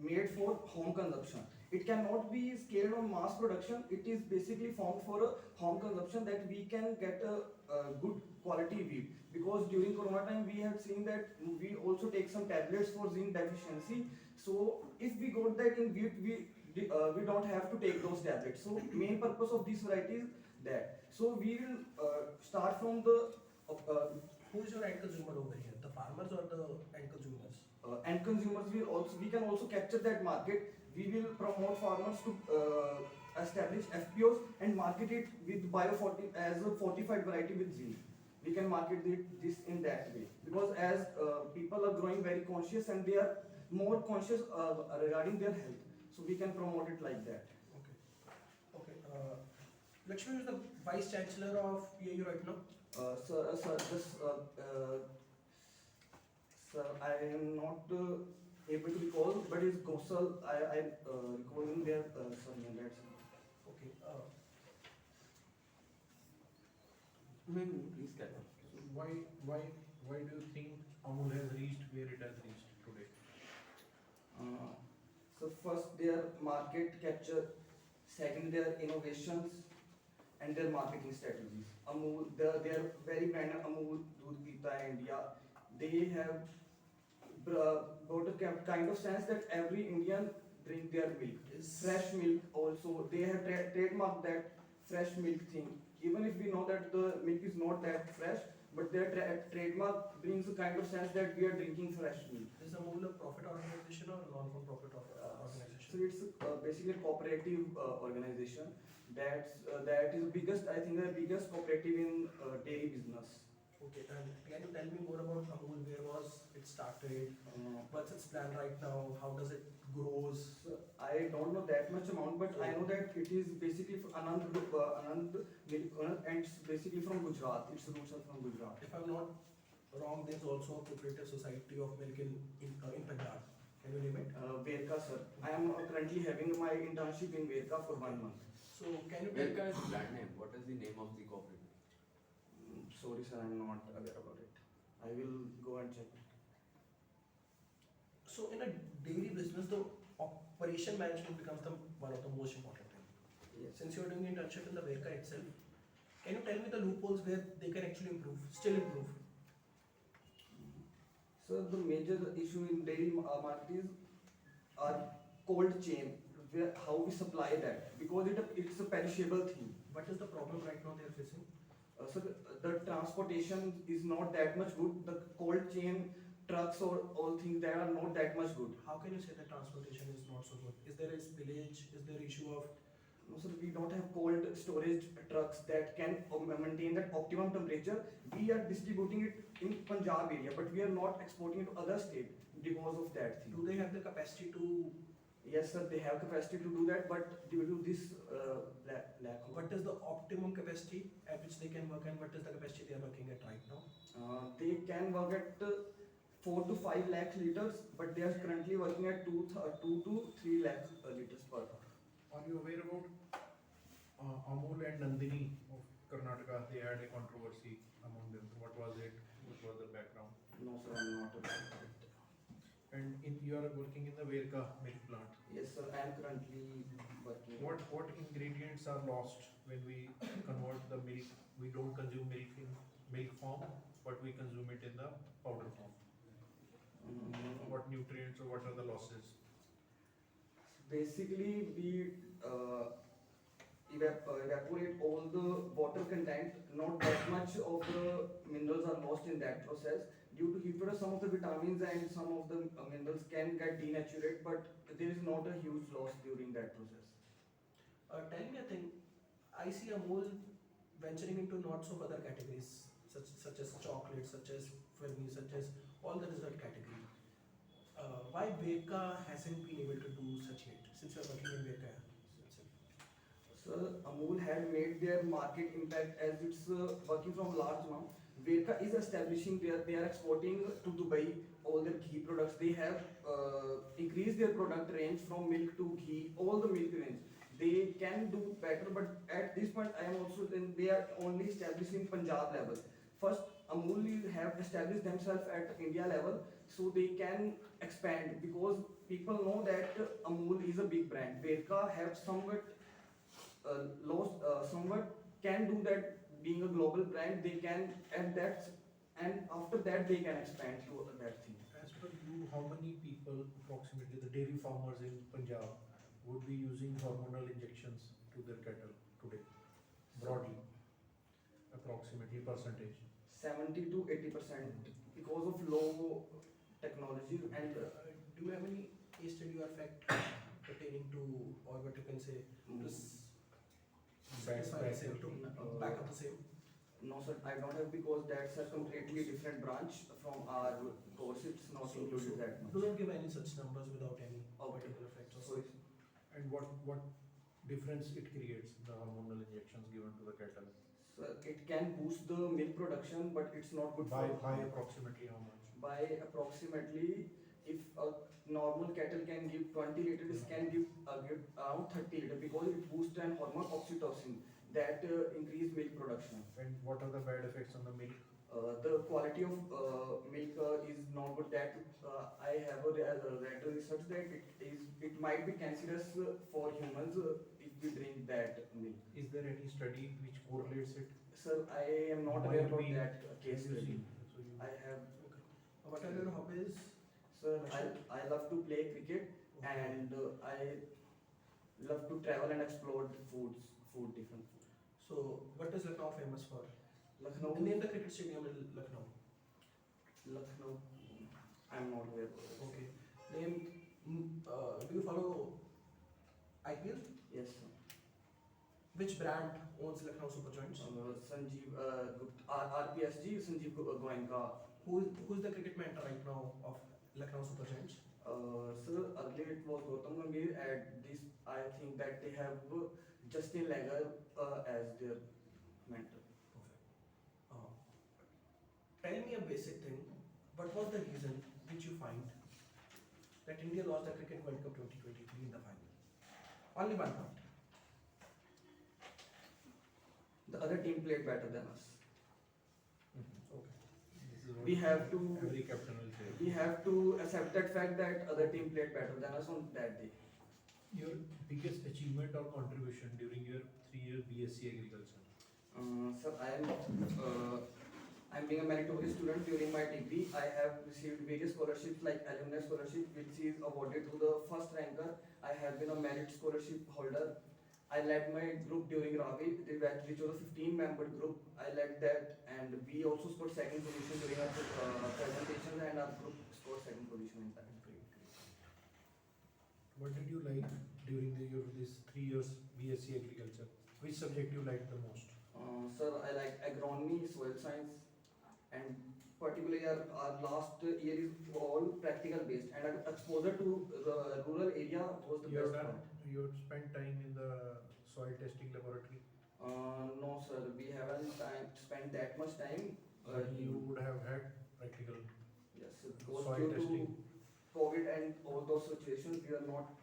[SPEAKER 4] made for home consumption. It cannot be scaled on mass production. It is basically formed for a home consumption that we can get a good quality wheat. Because during Corona time we have seen that we also take some tablets for zinc deficiency. So if we got that in wheat, we don't have to take those tablets. So main purpose of this variety is that. So we will start from the
[SPEAKER 3] Who is your end consumer over here? The farmers or the end consumers?
[SPEAKER 4] end consumers. We can also capture that market. We will promote farmers to establish FPOs and market it with as a fortified variety with zinc. We can market this in that way, because as people are growing very conscious and they are more conscious regarding their health, so we can promote it like that.
[SPEAKER 3] Okay. Okay. Lakshmi is the vice chancellor of PIU right now.
[SPEAKER 4] Sir, I am not able to recall, but it's Gosal. I recalling their surname. That's
[SPEAKER 3] Okay.
[SPEAKER 5] Please carry on.
[SPEAKER 1] Why do you think Amul has reached where it has reached today?
[SPEAKER 4] so first their market capture, second their innovations, and their marketing strategies. Amul, their very brand Amul Doodh Pita India, they have got a kind of sense that every Indian drink their milk. Fresh milk also, they have trademarked that fresh milk thing. Even if we know that the milk is not that fresh, but their trademark brings a kind of sense that we are drinking fresh milk.
[SPEAKER 3] Is Amul a profit organization or a non-for-profit organization?
[SPEAKER 4] So it's basically a cooperative organization. That is biggest, I think, the biggest cooperative in dairy business.
[SPEAKER 3] Okay, and can you tell me more about Amul? Where was it started? What's its plan right now? How does it grows?
[SPEAKER 4] So I don't know that much amount, but I know that it is basically Anand milk, and it's basically from Gujarat. Its roots are from Gujarat.
[SPEAKER 3] If I'm not wrong, there's also a cooperative society of milk in Punjab. Can you name it?
[SPEAKER 4] Verka, sir. I am currently having my internship in Verka for 1 month.
[SPEAKER 3] So can you tell
[SPEAKER 5] Verka is the brand name. What is the name of the cooperative?
[SPEAKER 4] Sorry, sir, I'm not aware about it. I will go and check it.
[SPEAKER 3] So in a dairy business, the operation management becomes one of the most important thing.
[SPEAKER 4] Yes.
[SPEAKER 3] Since you're doing internship in the Verka itself, can you tell me the loopholes where they can actually improve, still improve?
[SPEAKER 4] So the major issue in dairy market is our cold chain, where how we supply that, because it's a perishable thing.
[SPEAKER 3] What is the problem right now they are facing?
[SPEAKER 4] So the transportation is not that much good. The cold chain trucks or all things that are not that much good.
[SPEAKER 3] How can you say that transportation is not so good? Is there a spillage? Is there issue of
[SPEAKER 4] No, sir, we don't have cold storage trucks that can maintain that optimum temperature. We are distributing it in Punjab area, but we are not exporting it to other state because of that thing.
[SPEAKER 3] do they have the capacity to
[SPEAKER 4] Yes, sir, they have capacity to do that, but due to this lack of.
[SPEAKER 3] what is the optimum capacity at which they can work and what is the capacity they are working at right now?
[SPEAKER 4] They can work at 4 to 5 lakh liters, but they are currently working at 2 to 3 lakh liters per hour.
[SPEAKER 1] Are you aware about Amul and Nandini of Karnataka? They had a controversy among them. What was it? What was the background?
[SPEAKER 4] No, sir, I'm not aware of it.
[SPEAKER 1] And you are working in the Verka milk plant.
[SPEAKER 4] Yes, sir, I am currently working.
[SPEAKER 1] What ingredients are lost when we convert the milk? We don't consume milk in milk form, but we consume it in the powder form. What nutrients or what are the losses?
[SPEAKER 4] Basically, we evaporate all the water content. Not that much of the minerals are lost in that process. Due to heat product, some of the vitamins and some of the minerals can get denatured, but there is not a huge loss during that process.
[SPEAKER 3] Tell me a thing. I see Amul venturing into lots of other categories, such as chocolate, such as Fermi, such as all the dessert category. Why Verka hasn't been able to do such yet, since you're working in Verka itself?
[SPEAKER 4] So Amul had made their market impact as it's working from large amount. Verka is establishing they are exporting to Dubai all their ghee products. They have increased their product range from milk to ghee, all the milk range. They can do better, but at this point I am also they are only establishing Punjab level. First, Amul have established themselves at India level. so they can expand, because people know that Amul is a big brand. Vedka have somewhat lost, somewhat can do that. Being a global brand, they can add that, and after that they can expand to that thing.
[SPEAKER 1] As per you, how many people approximately, the dairy farmers in Punjab, would be using hormonal injections to their cattle today? Broadly, approximately percentage.
[SPEAKER 4] 70 to 80% because of low technology and
[SPEAKER 3] Do you have any case study or fact pertaining to, or what you can say, to satisfy the same, to back up the same?
[SPEAKER 4] no sir, I don't have, because that's a completely different branch from our course. It's not
[SPEAKER 3] So-
[SPEAKER 4] included that
[SPEAKER 3] Do
[SPEAKER 4] much.
[SPEAKER 3] not give any such numbers without any
[SPEAKER 4] Okay.
[SPEAKER 3] particular facts or
[SPEAKER 4] So
[SPEAKER 1] And what difference it creates, the hormonal injections given to the cattle?
[SPEAKER 4] so it can boost the milk production, but it's not good
[SPEAKER 1] By
[SPEAKER 4] for
[SPEAKER 1] approximately how much?
[SPEAKER 4] by approximately, if a normal cattle can give 20 liters, it can give around 30 liters, because it boosts an hormone oxytocin that increase milk production.
[SPEAKER 1] And what are the bad effects on the milk?
[SPEAKER 4] The quality of milk is not good. That I have read research that it might be cancerous for humans if we drink that milk.
[SPEAKER 1] Is there any study which correlates it?
[SPEAKER 4] Sir, I am not aware
[SPEAKER 1] Might
[SPEAKER 4] about
[SPEAKER 1] be-
[SPEAKER 4] that case
[SPEAKER 1] Have you
[SPEAKER 4] study.
[SPEAKER 1] seen? So you-
[SPEAKER 4] I have,
[SPEAKER 3] What are your hobbies?
[SPEAKER 4] sir, I love to play cricket, and I love to travel and explore the food different food.
[SPEAKER 3] So, what is Lucknow famous for?
[SPEAKER 4] Lucknow,
[SPEAKER 3] Name the cricket stadium in Lucknow.
[SPEAKER 4] Lucknow, I'm not aware of it.
[SPEAKER 3] Okay. Name. Do you follow IPL?
[SPEAKER 4] Yes, sir.
[SPEAKER 3] Which brand owns Lucknow Super Giants?
[SPEAKER 4] Sanjeev Gupta, RPSG, Sanjeev Goenka.
[SPEAKER 3] Who's the cricket mentor right now of Lucknow Super Giants?
[SPEAKER 4] Sir, earlier it was Gautam Gambhir. At this, I think that they have Justin Langer as their mentor.
[SPEAKER 3] Uh, Tell me a basic thing. What was the reason which you find that India lost the Cricket World Cup 2023 in the final? Only one point.
[SPEAKER 4] The other team played better than us.
[SPEAKER 3] Okay.
[SPEAKER 1] This is what
[SPEAKER 4] We have to
[SPEAKER 1] every captain will say.
[SPEAKER 4] we have to accept that fact that other team played better than us on that day.
[SPEAKER 1] Your biggest achievement or contribution during your 3-year BSc Agriculture?
[SPEAKER 4] Sir, I'm being a meritorious student during my degree. I have received various scholarships like alumni scholarship, which is awarded to the first ranker. I have been a merit scholarship holder. I led my group during Ravi, which was a 15-member group. I led that, and we also scored second position during our presentation, and our group scored second position in that.
[SPEAKER 1] What did you like during this 3 years BSc Agriculture? Which subject you liked the most?
[SPEAKER 4] Sir, I like agronomy, soil science, and particularly our last year is all practical based, and our exposure to the rural area was the
[SPEAKER 1] You have
[SPEAKER 4] best
[SPEAKER 1] done,
[SPEAKER 4] part.
[SPEAKER 1] you have spent time in the soil testing laboratory?
[SPEAKER 4] No, sir, we haven't spent that much time.
[SPEAKER 1] But you would have had practical
[SPEAKER 4] Yes, sir, because
[SPEAKER 1] soil
[SPEAKER 4] due
[SPEAKER 1] testing.
[SPEAKER 4] to COVID and all those situations, we are not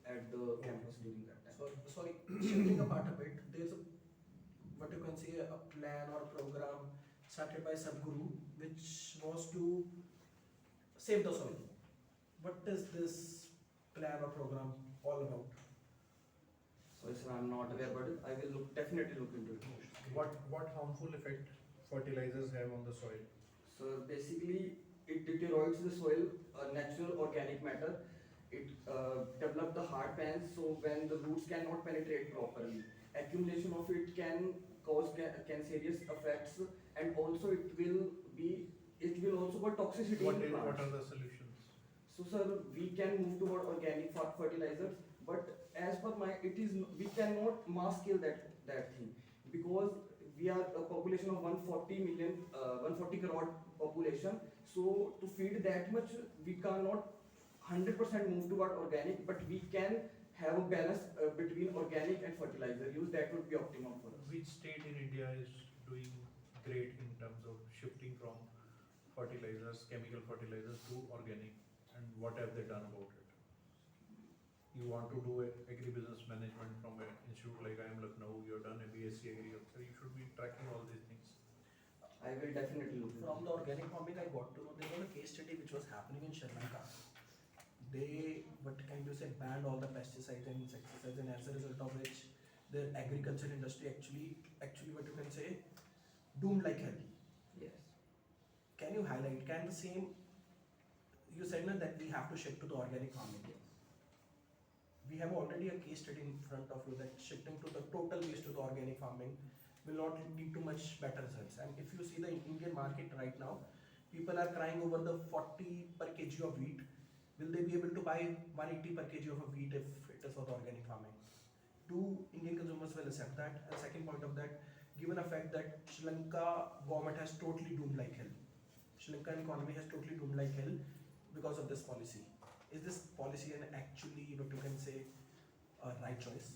[SPEAKER 4] at the campus during that time.
[SPEAKER 3] So, sorry, shifting apart a bit, there's a, what you can say, a plan or program started by Sadhguru, which was to save the soil. What is this plan or program all about?
[SPEAKER 4] So, sir, I'm not aware about it. I will definitely look into it.
[SPEAKER 1] What harmful effect fertilizers have on the soil?
[SPEAKER 4] So basically, it deteriorates the soil, natural organic matter. It develops the hard pans, so when the roots cannot penetrate properly, accumulation of it can cause cancerous effects, and also it will also cause toxicity in plants.
[SPEAKER 1] What are the solutions?
[SPEAKER 4] So sir, we can move toward organic fertilizers, but as per my, we cannot mass scale that thing, because we are a population of 140 crore population. So to feed that much, we cannot 100% move toward organic, but we can have a balance between organic and fertilizer use. That would be optimum for us.
[SPEAKER 1] Which state in India is doing great in terms of shifting from fertilizers, chemical fertilizers to organic, and what have they done about it? You want to do agribusiness management from an institute like IIM Lucknow, you have done a BSc Agriculture, you should be tracking all these things.
[SPEAKER 4] I will definitely look into
[SPEAKER 3] From the organic farming, I got to know there was a case study which was happening in Sri Lanka. They, what kind you say, banned all the pesticides and insecticides, and as a result of which, the agriculture industry actually, what you can say, doomed like hell.
[SPEAKER 4] Yes.
[SPEAKER 3] Can you highlight? Can the same? You said na, that we have to shift to the organic farming. We have already a case study in front of you that shifting to the total waste to the organic farming will not lead to much better results. And if you see the Indian market right now, people are crying over the 40 per kg of wheat. Will they be able to buy 180 per kg of a wheat if it is for the organic farming? Do Indian consumers will accept that? And second point of that, given the fact that Sri Lanka government has totally doomed like hell. Sri Lankan economy has totally doomed like hell because of this policy. Is this policy an actually, what you can say, a right choice?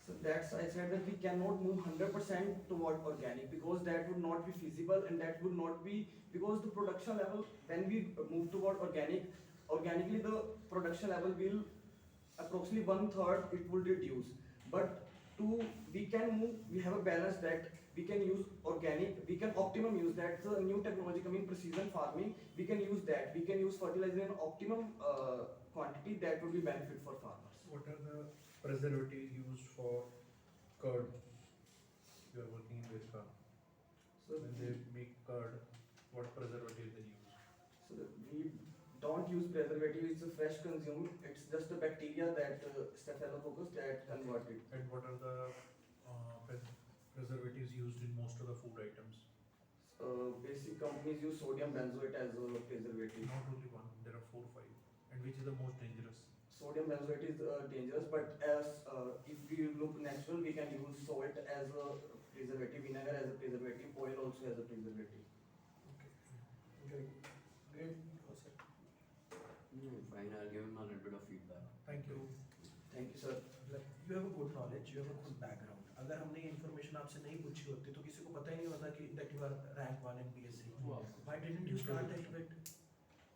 [SPEAKER 4] So that's I said that we cannot move 100% toward organic because that would not be feasible and that would not be because the production level when we move toward organically the production level will approximately 1/3 it will reduce. But we can move, we have a balance that we can use organic, we can optimum use that the new technology coming precision farming, we can use that, we can use fertilizer in optimum quantity that would be benefit for farmers.
[SPEAKER 1] What are the preservatives used for curd? You are working in Vishka.
[SPEAKER 4] So
[SPEAKER 1] When they make curd, what preservative they use?
[SPEAKER 4] So we don't use preservative, it's a fresh consume, it's just the bacteria that Staphylococcus that convert it.
[SPEAKER 1] And what are the preservatives used in most of the food items?
[SPEAKER 4] Basic companies use sodium benzoate as a preservative.
[SPEAKER 1] Not only one, there are 4 5. And which is the most dangerous?
[SPEAKER 4] Sodium benzoate is dangerous, but as if we look natural, we can use salt as a preservative, vinegar as a preservative, oil also as a preservative.
[SPEAKER 3] Great. Great. Oh, sir.
[SPEAKER 5] Fine, I'll give him a little bit of feedback.
[SPEAKER 1] Thank you.
[SPEAKER 4] Thank you, sir.
[SPEAKER 3] You have a good knowledge, you have a good background. अगर हमने ये information आपसे नहीं पूछी होती तो किसी को पता ही नहीं होता कि that you are rank 1 in BSc. Why didn't you start it with?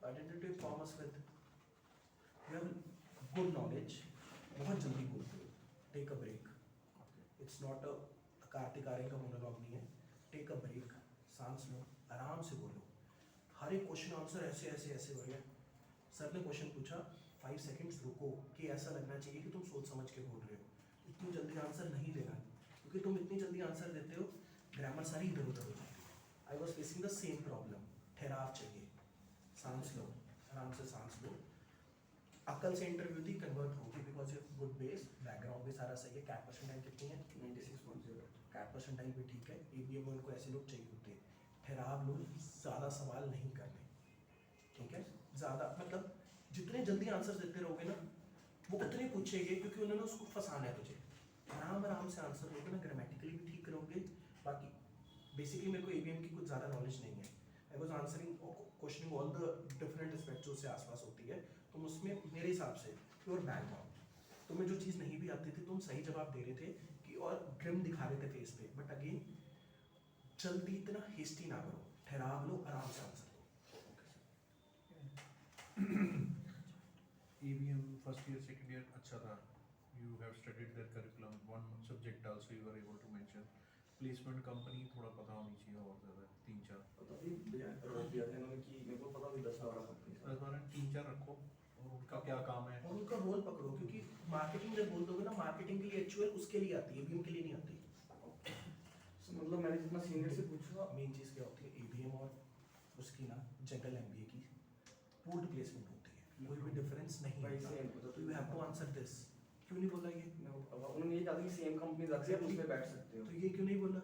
[SPEAKER 3] Why didn't you inform us with? You have good knowledge. बहुत जल्दी बोलते हो. Take a break. It's not a Kartik Aaryan का मोनोलॉग नहीं है. Take a break. सांस लो. आराम से बोलो. हर एक क्वेश्चन आंसर ऐसे ऐसे ऐसे हो गया. सर ने क्वेश्चन पूछा 5 सेकंड्स रुको कि ऐसा लगना चाहिए कि तुम सोच समझ के बोल रहे हो. इतनी जल्दी आंसर नहीं देना क्योंकि तुम इतनी जल्दी आंसर देते हो ग्रामर सारी इधर उधर हो जाती है. I was facing the same problem. ठहराव चाहिए. सांस लो. आराम से सांस लो. अकल से इंटरव्यू दी कन्वर्ट होगी because you good base background भी सारा सही है. कैप परसेंटाइल कितनी है?
[SPEAKER 4] 96.0.
[SPEAKER 3] कैप परसेंटाइल भी ठीक है. ABM में उनको ऐसे लोग चाहिए होते हैं. ठहराव लो. ज़्यादा सवाल नहीं करने. ठीक है. ज़्यादा मतलब जितने जल्दी आंसर देते रहोगे ना वो उतने पूछेंगे क्योंकि उन्होंने उसको फंसाना है तुझे. आराम आराम से आंसर दोगे ना ग्रामेटिकली भी ठीक रहोगे. बाकी बेसिकली मेरे को ABM की कुछ ज़्यादा नॉलेज नहीं है. I was answering questioning all the different aspects जो उससे आसपास होती है. तुम उसमें मेरे हिसाब से प्योर बैकग्राउंड तुम्हें जो चीज़ नहीं भी आती थी तुम सही जवाब दे रहे थे कि और ग्रिम दिखा रहे थे फेस पे. बट अगेन जल्दी इतना हेस्टी ना करो. ठहराव लो. आराम से आंसर दो.
[SPEAKER 1] ABM first year, second year अच्छा था. You have studied their curriculum. One subject also you were able to mention. Placement company थोड़ा पता होनी चाहिए और ज़्यादा 3-4.
[SPEAKER 4] पता भी रोक दिया था इन्होंने कि मेरे को पता भी 10-12 कंपनी.
[SPEAKER 1] इस बार 3-4 रखो और उनका क्या काम है.
[SPEAKER 3] और उनका रोल पकड़ो क्योंकि मार्केटिंग जब बोल दोगे ना मार्केटिंग के लिए एक्चुअल उसके लिए आती है. ABM के लिए नहीं आती.
[SPEAKER 4] So, मतलब मैंने जितना सीनियर से पूछा
[SPEAKER 3] मेन चीज़ क्या होती है ABM और उसकी ना जनरल MBA की पूल्ड प्लेसमेंट होती है. कोई भी डिफरेंस नहीं
[SPEAKER 4] भाई
[SPEAKER 3] होता.
[SPEAKER 4] सेम
[SPEAKER 3] तो you have to answer this. क्यों नहीं बोला ये?
[SPEAKER 4] उन्होंने ये कहा था कि सेम कंपनी रखती है तुम उसमें बैठ सकते हो.
[SPEAKER 3] तो ये क्यों नहीं बोला?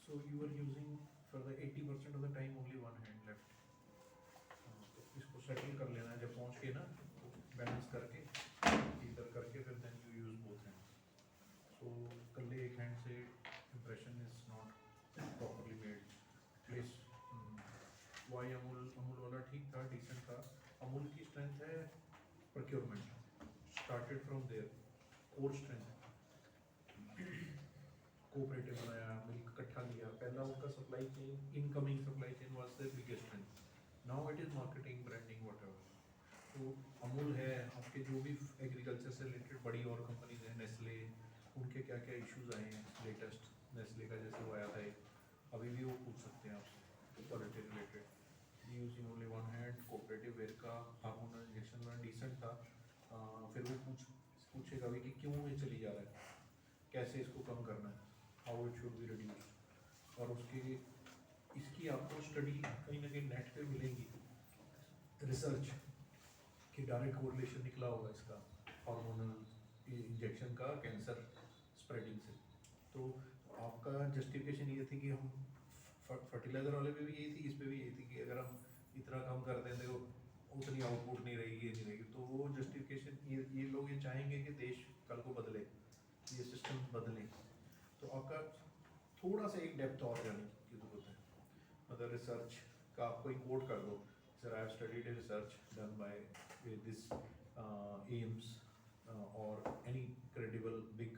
[SPEAKER 1] So you were using for the 80% of the time only one hand left. तो इसको सेटल कर लेना है जब पहुंच के ना बैलेंस करके इधर करके फिर then you use both hands. So कल्ले एक हैंड से impression is not properly made. Please why Amul वाला ठीक था, decent था. अमूल की strength है procurement. Started from there. Core strength. Cooperative बनाया, मिल्क इकट्ठा लिया. पहला उनका supply chain, incoming supply chain was their biggest strength. Now it is marketing, branding, whatever. तो अमूल है, आपके जो भी एग्रीकल्चर से रिलेटेड बड़ी और कंपनीज हैं, नेस्ले, उनके क्या क्या इश्यूज आए हैं लेटेस्ट. नेस्ले का जैसे वो आया था एक अभी भी वो पूछ सकते हैं आपसे quality related. Using only one hand cooperative where का हार्मोनल इंजेक्शन में डिसेंट था। फिर वो पूछेगा भी कि क्यों ये चली जा रहा है, कैसे इसको कम करना है, how it should be reduce. और उसके इसकी आपको स्टडी कहीं ना कहीं नेट पे मिलेंगी, रिसर्च कि डायरेक्ट कोरिलेशन निकला होगा इसका हार्मोनल इंजेक्शन का कैंसर स्प्रेडिंग से। तो आपका जस्टिफिकेशन ये थी कि हम फर्टिलाइजर वाले पे भी यही थी, इस पे भी यही थी कि अगर हम इतना कम कर दें तो उतनी आउटपुट नहीं रहेगी, ये नहीं रहेगी। तो वो जस्टिफिकेशन ये लोग ये चाहेंगे कि देश कल को बदले, ये सिस्टम बदले। तो आपका थोड़ा सा एक डेप्थ और जाने की जरूरत है। मतलब रिसर्च का आपको एक कोड कर दो, sir I have studied a research done by this AIIMS और any credible big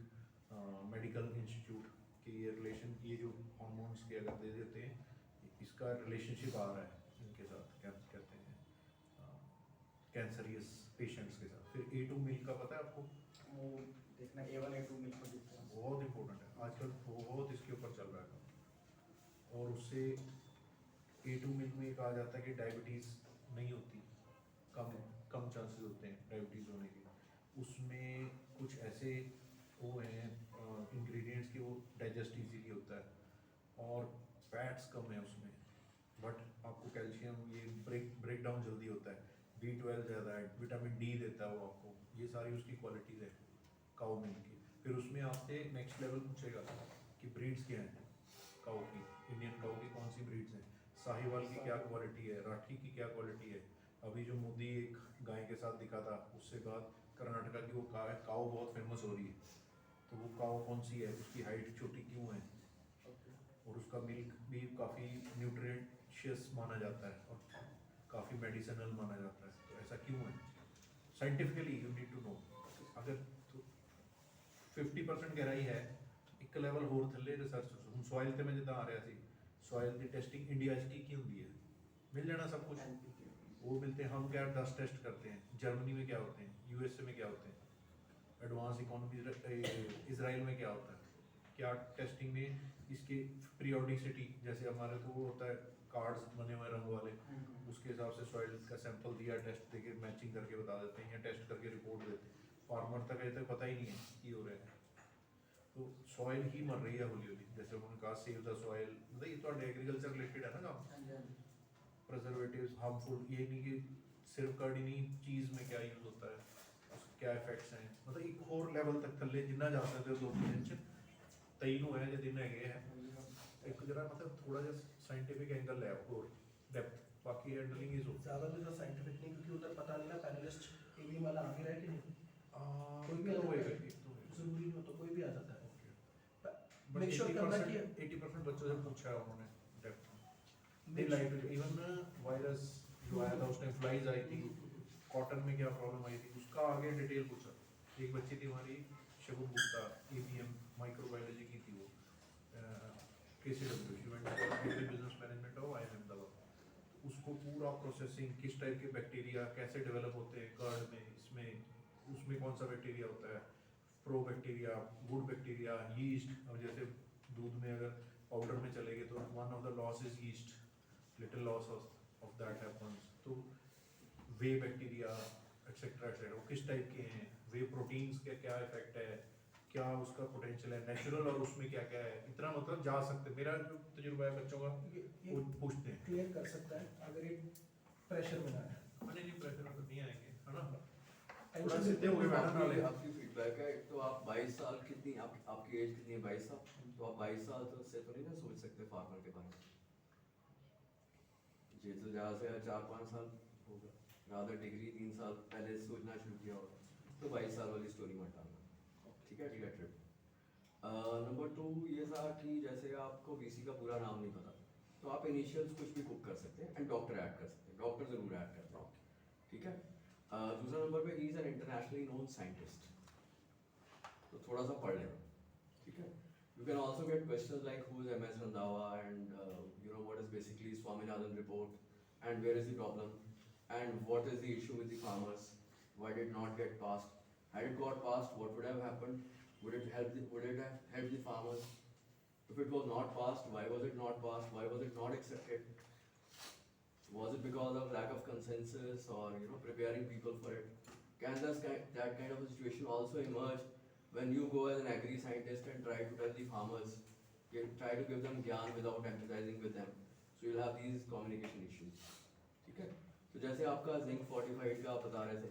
[SPEAKER 1] medical institute कि ये रिलेशन, ये जो हॉर्मोन्स के अगर दे देते हैं, इसका रिलेशनशिप आ रहा है इनके साथ, क्या कहते हैं कैंसरियस पेशेंट्स के साथ। फिर A2 मिल्क का पता है आपको?
[SPEAKER 4] वो देखना A1 A2 मिल्क का डिफरेंस
[SPEAKER 1] बहुत इंपॉर्टेंट है आजकल, बहुत इसके ऊपर चल रहा है काम। और उससे A2 मिल्क में कहा जाता है कि डायबिटीज़ नहीं होती, कम चांसेस होते हैं डायबिटीज़ होने के। उसमें कुछ ऐसे वो हैं इंग्रेडिएंट्स के, वो डाइजेस्ट इजीली होता है और फैट्स कम है उसमें, बट आपको कैल्शियम ये ब्रेक डाउन जल्दी होता है, B12 ज़्यादा है, विटामिन D देता है वो आपको। ये सारी उसकी क्वालिटीज़ है काऊ मिल्क की। फिर उसमें आपसे नेक्स्ट लेवल पूछेगा कि ब्रीड्स क्या हैं काऊ की, इंडियन काऊ की कौन सी ब्रीड्स हैं, साहिवाल की क्या क्वालिटी है, राठी की क्या क्वालिटी है। अभी जो मोदी एक गाय के साथ दिखा था, उससे बाद कर्नाटका की वो काऊ बहुत फेमस हो रही है। तो वो काऊ कौन सी है, उसकी हाइट छोटी क्यों है, और उसका मिल्क भी काफ़ी न्यूट्रिशियस माना जाता है और काफ़ी मेडिसिनल माना जाता है। तो ऐसा क्यों है, scientifically you need to know. अगर तो 50% गहराई है, एक लेवल होर थल्ले रिसर्च हम सॉइल ते मैं जिदा आ रहा सी, सॉइल की टेस्टिंग इंडिया च की होंगी है, मिल जाना सब कुछ वो मिलते हैं। हम क्या 10 टेस्ट करते हैं, जर्मनी में क्या होते हैं, USA में क्या होते हैं, एडवांस इकोनॉमी इसराइल में क्या होता है, क्या टेस्टिंग में इसके पीरियोडिसिटी, जैसे हमारे को वो होता है कार्ड्स बने हुए रंग वाले, उसके हिसाब से सॉइल का सैंपल दिया, टेस्ट देके मैचिंग करके बता देते हैं या टेस्ट करके रिपोर्ट देते हैं। फार्मर तक अभी तक पता ही नहीं है कि हो रहा है। तो सॉइल ही मर रही है हौली हौली, जैसे उन्होंने कहा सेव द सॉइल, मतलब ये तो एग्रीकल्चर रिलेटेड है ना काम। प्रिजर्वेटिव्स हार्मफुल, ये नहीं कि सिर्फ कर्ड ही नहीं, चीज़ में क्या यूज़ होता है, उसके क्या इफेक्ट्स हैं, मतलब एक और लेवल तक थल्ले जिन्ना जा सकते हो 2-3 दिन तीन हुए जो दिन है एक जरा मतलब थोड़ा जा साइंटिफिक एंगल है और डेप्थ, बाकी हैंडलिंग इज
[SPEAKER 3] ज़्यादा भी तो साइंटिफिक नहीं, क्योंकि उधर पता नहीं ना पैनलिस्ट ABM वाला आगे रहे कि नहीं,
[SPEAKER 1] कोई भी होएगा,
[SPEAKER 3] जरूरी नहीं हो तो कोई भी आ जाता है।
[SPEAKER 1] बट
[SPEAKER 3] Make sure करना कि
[SPEAKER 1] 80% बच्चों से पूछा है उन्होंने depth. They like to even virus जो आया था उस टाइम, फ्लाइज आई थी, कॉटन में क्या प्रॉब्लम आई थी, उसका आगे डिटेल पूछा। एक बच्ची थी हमारी शगुन गुप्ता, ABM माइक्रोबायोलॉजी की थी वो, KCW, she went to business management of IIM दवा। उसको पूरा प्रोसेसिंग, किस टाइप के बैक्टीरिया कैसे डेवलप होते हैं कर्ड में, इसमें उसमें कौन सा बैक्टीरिया होता है, pro bacteria, good bacteria, yeast. अब जैसे दूध में अगर पाउडर में चले गए तो one of the loss is yeast, little loss of that happens. तो वे बैक्टीरिया एक्सेट्रा एक्सेट्रा वो किस टाइप के हैं, वे प्रोटीन्स के क्या इफेक्ट है, क्या उसका पोटेंशियल है नेचुरल, और उसमें क्या क्या है, इतना मतलब जा सकते। मेरा जो तजुर्बा है बच्चों का
[SPEAKER 3] ये
[SPEAKER 1] वो पूछते हैं।
[SPEAKER 3] क्लियर कर सकता है अगर ये प्रेशर में ना है।
[SPEAKER 1] नहीं नहीं प्रेशर में तो नहीं आएंगे, है ना। थोड़ा
[SPEAKER 3] टेंशन
[SPEAKER 1] सीधे हो गए मैडम नाले।
[SPEAKER 5] आपकी फीडबैक है, एक तो आप 22 साल कितनी आपकी एज कितनी है, 22 साल, तो आप 22 साल तो से तो नहीं ना सोच सकते फार्मर के बारे में। ये तो ज़्यादा से ज़्यादा 4-5 साल होगा, ज़्यादा डिग्री 3 साल पहले सोचना शुरू किया होगा, तो 22 साल वाली स्टोरी मत डालना, ठीक है ट्रिप। नंबर 2 ये था कि जैसे आपको VC का पूरा नाम नहीं पता, तो आप इनिशियल्स कुछ भी कुक कर सकते हैं एंड डॉक्टर ऐड कर सकते हैं, डॉक्टर ज़रूर ऐड करते हैं, ठीक है। दूसरा नंबर पे he is an internationally known scientist, तो थोड़ा सा पढ़ लेना, ठीक है। You can also get question like who is MS Randhawa and you know what is basically Swaminathan report and where is the problem and what is the issue with the farmers, why did not get passed, had it got passed what would have happened, would it have helped the farmers, If it was not passed, why was it not passed? Why was it not accepted? Was it because of lack of consensus or preparing people for it? Can that kind of a situation also emerge when you go as an agri scientist and try to tell the farmers, try to give them gyan without empathizing with them? So you'll have these communication issues. ठीक है? तो जैसे आपका zinc fortified का आप बता रहे थे,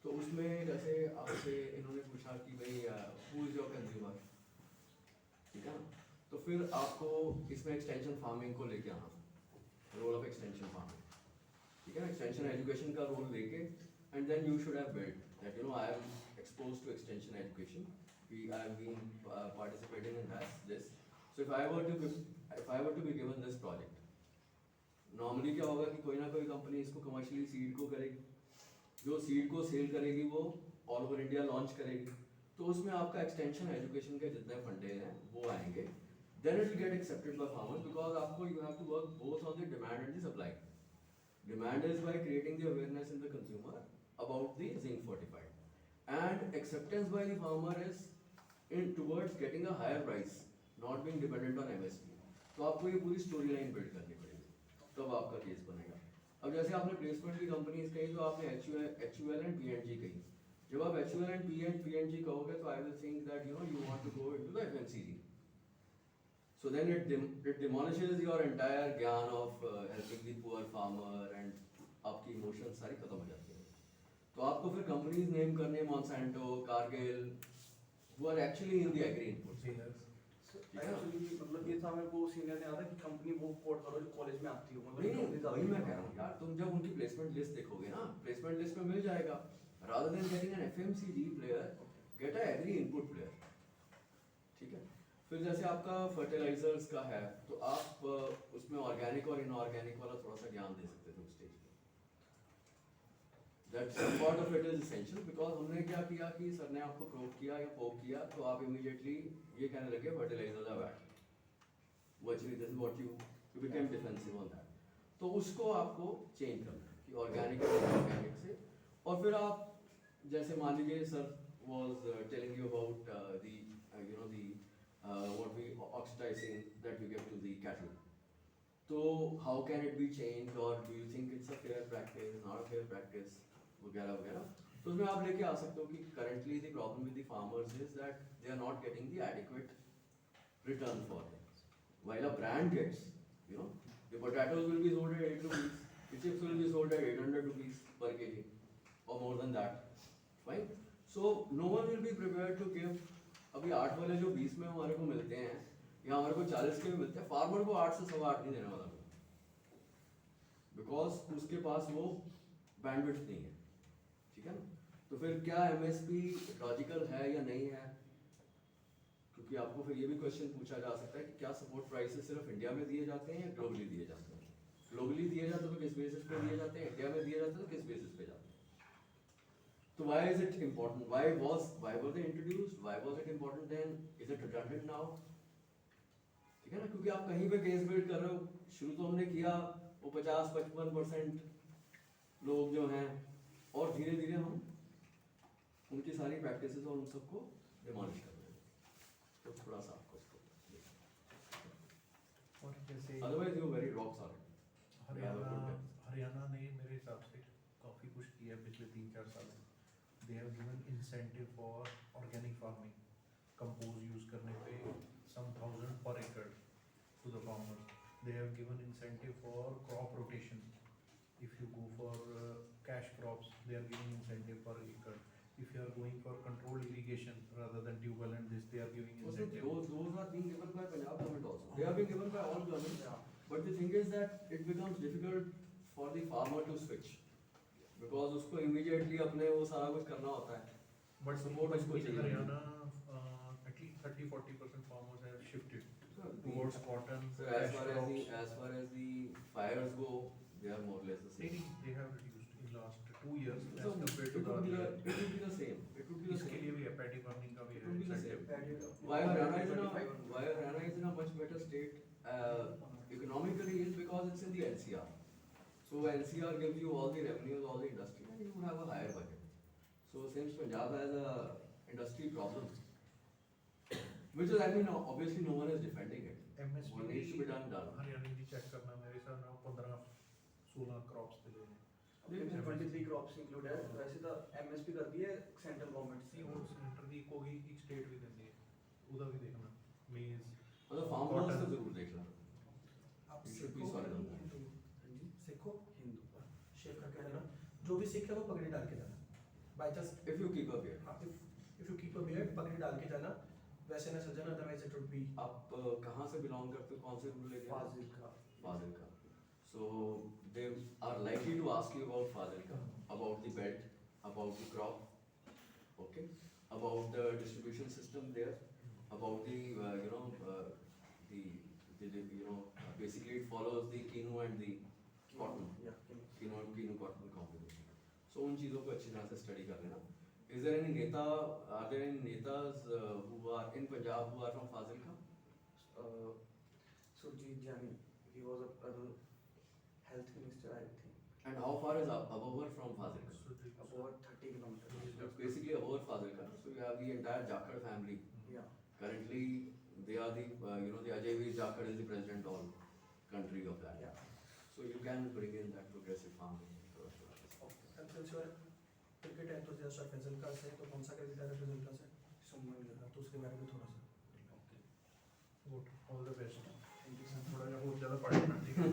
[SPEAKER 5] तो उसमें जैसे आपसे इन्होंने पूछा कि भाई हु इज योर कंज्यूमर, ठीक है ना? तो फिर आपको इसमें एक्सटेंशन फार्मिंग को लेके आना, रोल ऑफ एक्सटेंशन फार्मिंग, ठीक है ना? एक्सटेंशन एजुकेशन का रोल लेके, and then you should have built that I am exposed to extension education. I have been participating in this. So if I were to be given this project, normally क्या होगा कि कोई ना कोई company इसको commercially seed को करेगी, जो सीड को सेल करेगी वो ऑल ओवर इंडिया लॉन्च करेगी, तो उसमें आपका एक्सटेंशन एजुकेशन के जितने फंडे हैं वो आएंगे. Then it will get accepted by farmers because आपको you have to work both on the demand and the supply. Demand is by creating the awareness in the consumer about the zinc fortified. And acceptance by the farmer is towards getting a higher price, not being dependent on MSP. तो आपको ये पूरी story line build करनी पड़ेगी, तब आपका case बनेगा. अब जैसे आपने प्लेसमेंट की कंपनीज कही, तो आपने HUL एंड PNG कही. जब आप HUL एंड PNG कहोगे तो I will think that you want to go into the FMCG. So then it demolishes your entire ज्ञान of helping the poor farmer and आपकी इमोशंस सारी खत्म हो जाती है. तो आपको फिर कंपनीज नेम करने, Monsanto, Kargil, who are actually in the agri inputs.
[SPEAKER 4] Actually मतलब ये था, मेरे को सीनियर ने कहा कि कंपनी वो कोड करो जो कॉलेज में आती हो.
[SPEAKER 5] नहीं, वही मैं कह रहा हूँ यार, तुम जब उनकी प्लेसमेंट लिस्ट देखोगे ना, प्लेसमेंट लिस्ट में मिल जाएगा. rather than getting an FMCG player, get a agri input player. ठीक है? फिर जैसे आपका फर्टिलाइजर्स का है, तो आप उसमें ऑर्गेनिक और इनऑर्गेनिक वाला थोड़ा सा ज्ञान दे सकते थे उस स्टेज पे. That some part of it is essential because हमने क्या किया कि सर ने आपको प्रोव किया या पोक किया, तो आप इमीडिएटली ये कहने लगे fertilizers are bad. Virtually this is what you became defensive on that. तो उसको आपको चेंज करना है कि ऑर्गेनिक और इनऑर्गेनिक से. और फिर आप जैसे मान लीजिए sir was telling you about the what we oxidizing that we give to the cattle. So how can it be changed, or do you think it's a fair practice, not a fair practice, वगैरह वगैरह. तो उसमें आप लेके आ सकते हो कि currently the problem with the farmers is that they are not getting the adequate return for them. While a brand gets, the potatoes will be sold at 8 rupees, the chips will be sold at 800 rupees per kg or more than that. Fine. So no one will be prepared to give. अभी 8 वाले जो 20 में हमारे को मिलते हैं या हमारे को 40 के भी मिलते हैं, फार्मर को 8 से 8.25 नहीं देने वाला, बिकॉज उसके पास वो बैंडविड्थ नहीं है. ठीक है ना? तो फिर क्या MSP लॉजिकल है या नहीं है? क्योंकि आपको फिर ये भी क्वेश्चन पूछा जा सकता है कि क्या सपोर्ट प्राइसेस सिर्फ इंडिया में दिए जाते हैं या ग्लोबली दिए जाते हैं? ग्लोबली दिए जाते हैं तो किस बेसिस पे दिए जाते हैं, इंडिया में दिए जाते हैं तो किस बेसिस पे जाते हैं? So why is it important? Why were they introduced? Why was it important then? Is it redundant now? ठीक है ना? क्योंकि आप कहीं पे केस बिल्ड कर रहे हो. शुरू तो हमने किया वो 50-55% लोग जो हैं, और धीरे धीरे हम उनकी सारी प्रैक्टिसेस और उन सबको डिमोलिश कर रहे हैं. तो थोड़ा सा आपको इसको
[SPEAKER 1] और जैसे
[SPEAKER 5] otherwise you very rock solid.
[SPEAKER 1] Haryana ने मेरे हिसाब से काफ़ी कुछ किया पिछले 3-4 साल में. They have given incentive for organic farming, compost use करने पे some thousand per acre to the farmers. They have given incentive for crop rotation. If you go for cash crops, they are giving incentive per acre. If you are going for controlled irrigation rather than tube well and this, they are giving incentive.
[SPEAKER 5] Those are being given by Punjab government also. They are being given by all governments. But the thing is that it becomes difficult for the farmer to switch. Because उसको immediately अपने वो सारा कुछ करना होता है.
[SPEAKER 1] But
[SPEAKER 5] support उसको
[SPEAKER 1] in
[SPEAKER 5] चाहिए.
[SPEAKER 1] Haryana, at least 30-40% farmers have shifted towards cotton.
[SPEAKER 5] So
[SPEAKER 1] cash crops.
[SPEAKER 5] as far as the fires go, they are more or less the same.
[SPEAKER 1] They have reduced in last 2 years
[SPEAKER 5] So
[SPEAKER 1] as compared to
[SPEAKER 5] it
[SPEAKER 1] the
[SPEAKER 5] would be
[SPEAKER 1] earlier.
[SPEAKER 5] the same. It would be the
[SPEAKER 1] इसके
[SPEAKER 5] same.
[SPEAKER 1] लिए भी है paddy farming का भी
[SPEAKER 5] It
[SPEAKER 1] है
[SPEAKER 5] would be the
[SPEAKER 1] incentive.
[SPEAKER 5] same. Why Haryana is in a much better state economically is because it's in the NCR. So NCR gives you all the revenues, all the industry, and you have a higher budget. So since Punjab has a industry problem, Which is, I mean, obviously no one is defending it.
[SPEAKER 1] MSP
[SPEAKER 5] What needs to be done, done.
[SPEAKER 1] Haryana ji check करना मेरे हिसाब ਨਾਲ 15-16 crops ਦੇ लिए
[SPEAKER 4] आपके में 23 crops include है वैसे तो एमएसपी करती है सेंट्रल
[SPEAKER 1] ਸੀ
[SPEAKER 4] गवर्नमेंट
[SPEAKER 1] ਉਹ ਸੈਂਟਰ ਦੀ ਕੋਈ ਇੱਕ ਸਟੇਟ ਵੀ ਦਿੰਦੀ ਹੈ ਉਹਦਾ ਵੀ ਦੇਖਣਾ ਮੇਜ਼
[SPEAKER 5] मतलब फार्मर्स से जरूर देखना.
[SPEAKER 3] आप
[SPEAKER 5] You should be
[SPEAKER 3] सिखो
[SPEAKER 5] solid on
[SPEAKER 3] कि
[SPEAKER 5] that.
[SPEAKER 3] हिंदू? सिखो
[SPEAKER 4] हिंदू
[SPEAKER 3] शेफ करके जाना जो भी सीख है वो पगड़ी डाल के जाना by chance
[SPEAKER 5] If you keep up here.
[SPEAKER 3] If you keep a beard पगड़ी डाल के जाना वैसे ना सजना अदरवाइज इट वुड बी
[SPEAKER 5] आप कहाँ से बिलोंग करते हो, कौन से रूल एरिया?
[SPEAKER 4] फाजिल का
[SPEAKER 5] Fazilka. So they are likely to ask you about Fazilka, about the belt, about the crop, okay, about the distribution system there, about the basically it follows the quinoa and the cotton,
[SPEAKER 4] या
[SPEAKER 5] quinoa cotton combination. So उन चीज़ों को अच्छी तरह से study कर लेना. Is there any neta? Are there any netas who are in Punjab who are from Fazilka?
[SPEAKER 4] Surjit जानी he was a health minister I think
[SPEAKER 5] And how far is Abhor from Fazilka?
[SPEAKER 4] about 30 kilometers
[SPEAKER 5] It's basically Abhor Fazilka. So you have the entire Jakhar family.
[SPEAKER 4] yeah
[SPEAKER 5] Currently, they are the the Ajay Veer Jakhar is the president of country of that.
[SPEAKER 4] yeah
[SPEAKER 5] So you can bring in that progressive farming.
[SPEAKER 3] And since you are cricket enthusiast और फैजल का से तो कौन सा cricketer है फैजल का से
[SPEAKER 4] सुमन गिल
[SPEAKER 3] तो उसके बारे में थोड़ा सा
[SPEAKER 1] good all the best
[SPEAKER 4] thank you sir
[SPEAKER 1] ਥੋੜਾ ਜਿਹਾ ਹੋਰ ਜ਼ਿਆਦਾ ਪੜ੍ਹਨਾ ਠੀਕ ਹੈ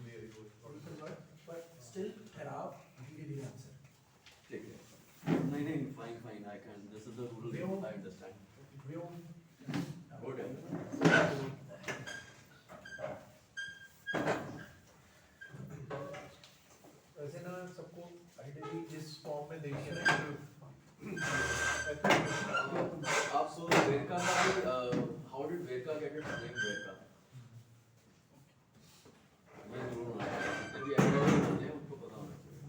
[SPEAKER 1] ਵੈਰੀ ਗੁੱਡ
[SPEAKER 3] but still ठहराव धीरे धीरे answer
[SPEAKER 5] Take it. No, fine. I can. This is the
[SPEAKER 1] We
[SPEAKER 5] rural.
[SPEAKER 1] all-
[SPEAKER 5] I understand.
[SPEAKER 1] View
[SPEAKER 5] Good.
[SPEAKER 1] वैसे ना सबको आइडियली जिस फॉर्म में देखिए ना
[SPEAKER 5] आप so Verka का भी, how did Verka get its name Verka? मैं जरूर ना यदि ऐसा होते हैं उनको पता होना चाहिए.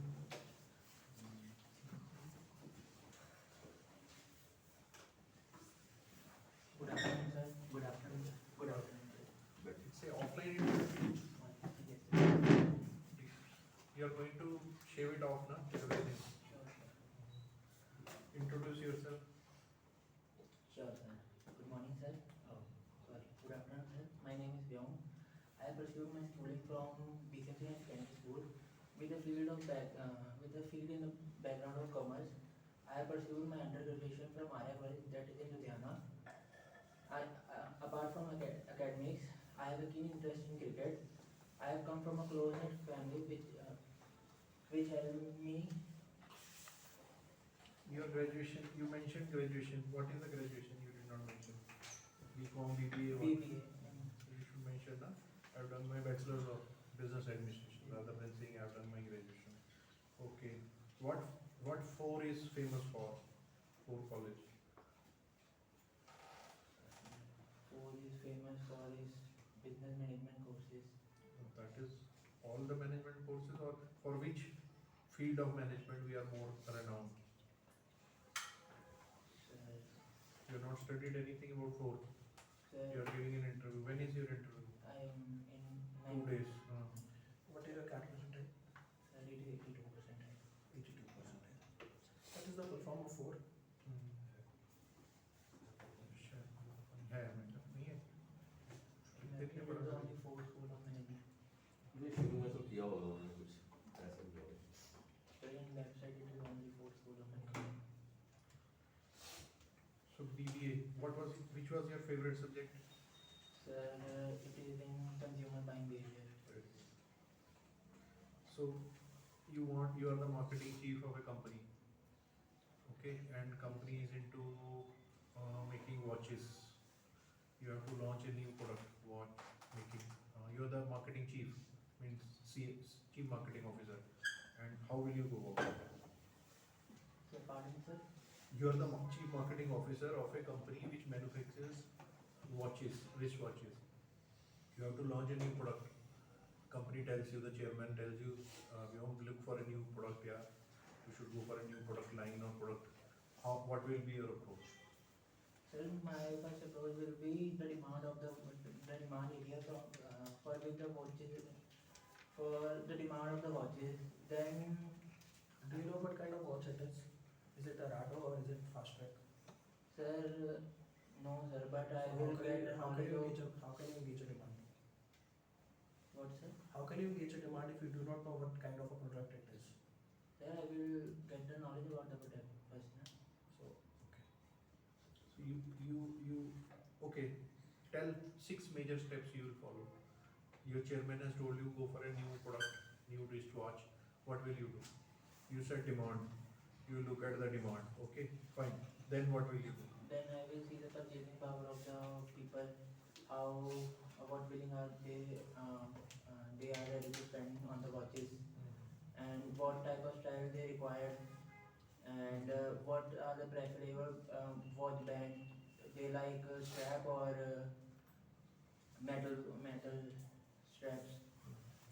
[SPEAKER 6] Good afternoon, sir.
[SPEAKER 4] Good afternoon good afternoon
[SPEAKER 5] But
[SPEAKER 1] से offline interview
[SPEAKER 6] Yes.
[SPEAKER 1] you are going to shave it off na everything introduce yourself
[SPEAKER 6] Sure, sir. Good morning, sir. Sorry. Good afternoon, sir. My name is Vyom. I pursued my schooling from BCMC and Secondary School with a field in the background of commerce. I pursued my undergraduation from Arya College, that is in Ludhiana. Apart from academics, I have a keen interest in cricket. I have come from a close-knit family which helped me.
[SPEAKER 1] your graduation you mentioned graduation what is the graduation you did not mention BCom BBA what?
[SPEAKER 6] BBA.
[SPEAKER 1] You should mention na I've done my bachelor's of business administration rather than saying I've done my graduation okay what four is famous for four college
[SPEAKER 6] Four is famous for his business management courses.
[SPEAKER 1] that is all the management courses or for which field of management we are more renowned you have not studied anything about four
[SPEAKER 6] Sir,
[SPEAKER 1] you are giving an interview when is your interview
[SPEAKER 6] I am in
[SPEAKER 1] 2 days
[SPEAKER 3] what is your cat percentage
[SPEAKER 6] Sir, it is 82%.
[SPEAKER 3] 82% what is the full form of 4
[SPEAKER 1] है मतलब नहीं है
[SPEAKER 6] There is only 4 school of management.
[SPEAKER 5] ये शुरू में तो किया होगा उन्होंने कुछ ऐसा किया होगा.
[SPEAKER 6] Sir, in website it is only 4 school of management.
[SPEAKER 1] so BBA which was your favorite subject
[SPEAKER 6] Sir, it is in consumer buying behavior.
[SPEAKER 1] so you are the marketing chief of a company okay and company is into making watches you have to launch a new product watch making you are the marketing chief means chief marketing officer and how will you go about it
[SPEAKER 6] So, pardon, sir?
[SPEAKER 1] you are the chief marketing officer of a company which manufactures watches wristwatches you have to launch a new product company tells you the chairman tells you we want to look for a new product yeah you should go for a new product line or product what will be your approach
[SPEAKER 6] Sir, my first approach will be the demand of the demand area for which the watches, for the demand of the watches. Then,
[SPEAKER 3] do you know what kind of watch it is it a Rado or is it fast track
[SPEAKER 6] sir, No, sir, but I
[SPEAKER 3] How
[SPEAKER 6] will
[SPEAKER 3] can
[SPEAKER 6] get
[SPEAKER 3] you, how can
[SPEAKER 6] knowledge
[SPEAKER 3] you
[SPEAKER 6] of
[SPEAKER 3] gauge a, how can you gauge a demand?
[SPEAKER 6] what, sir?
[SPEAKER 3] How can you gauge a demand if you do not know what kind of a product it is?
[SPEAKER 6] Sir, I will get the knowledge about the product first. Na?
[SPEAKER 3] So, okay.
[SPEAKER 1] So okay, tell 6 major steps you will follow. Your chairman has told you go for a new product, new wristwatch. What will you do? You set demand. You look at the demand. Okay, fine. Then what will you do?
[SPEAKER 6] Then I will see the purchasing power of the people, how, what billing are they are ready to spend on the watches, and what type of style they require, and what are the preferable watch band they like, strap or metal straps,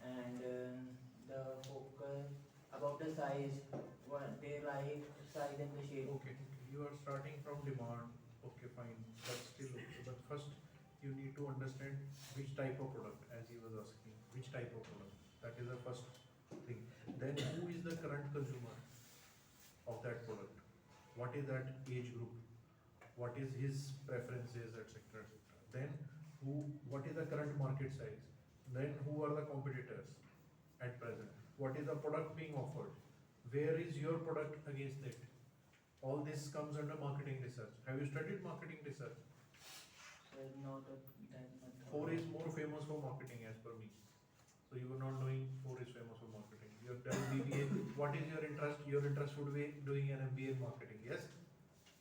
[SPEAKER 6] and the focus about the size, what they like, size and the shape.
[SPEAKER 1] Okay, you are starting from demand. Okay, fine. That's still okay. But first, you need to understand which type of product, as he was asking. Which type of product? That is the first thing. Then, who is the current consumer of that product? What is that age group? What is his preferences, etc., etc. Then, what is the current market size? Then, who are the competitors at present? What is the product being offered? Where is your product against it? All this comes under marketing research. Have you studied marketing research?
[SPEAKER 6] So not that much.
[SPEAKER 1] Four is more famous for marketing as per me. So you are not knowing Four is famous for marketing. You have done BBA. What is your interest? Your interest would be doing an MBA in marketing. Yes?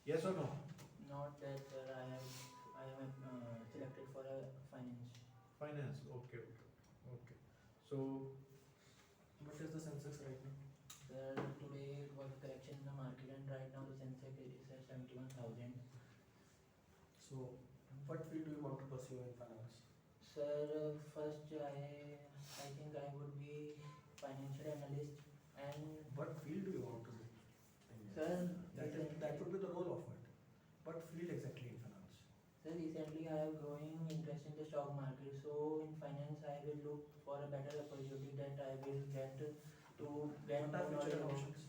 [SPEAKER 1] Yes or no?
[SPEAKER 6] Not that, sir. I am selected for a finance.
[SPEAKER 1] Finance. Okay. Okay. Okay. So
[SPEAKER 3] What is the census right now?
[SPEAKER 6] Sir, today it was a correction in the market, and right now the Sensex is at 71,000.
[SPEAKER 3] So, what field do you want to pursue in finance?
[SPEAKER 6] Sir, first I think I would be financial analyst, and
[SPEAKER 3] What field do you want to do?
[SPEAKER 6] sir,
[SPEAKER 3] That would be the role of it. What field exactly in finance?
[SPEAKER 6] sir, recently I have growing interest in the stock market. So in finance, I will look for a better opportunity that I will get to get
[SPEAKER 3] What are
[SPEAKER 6] more
[SPEAKER 3] future
[SPEAKER 6] knowledge.
[SPEAKER 3] options?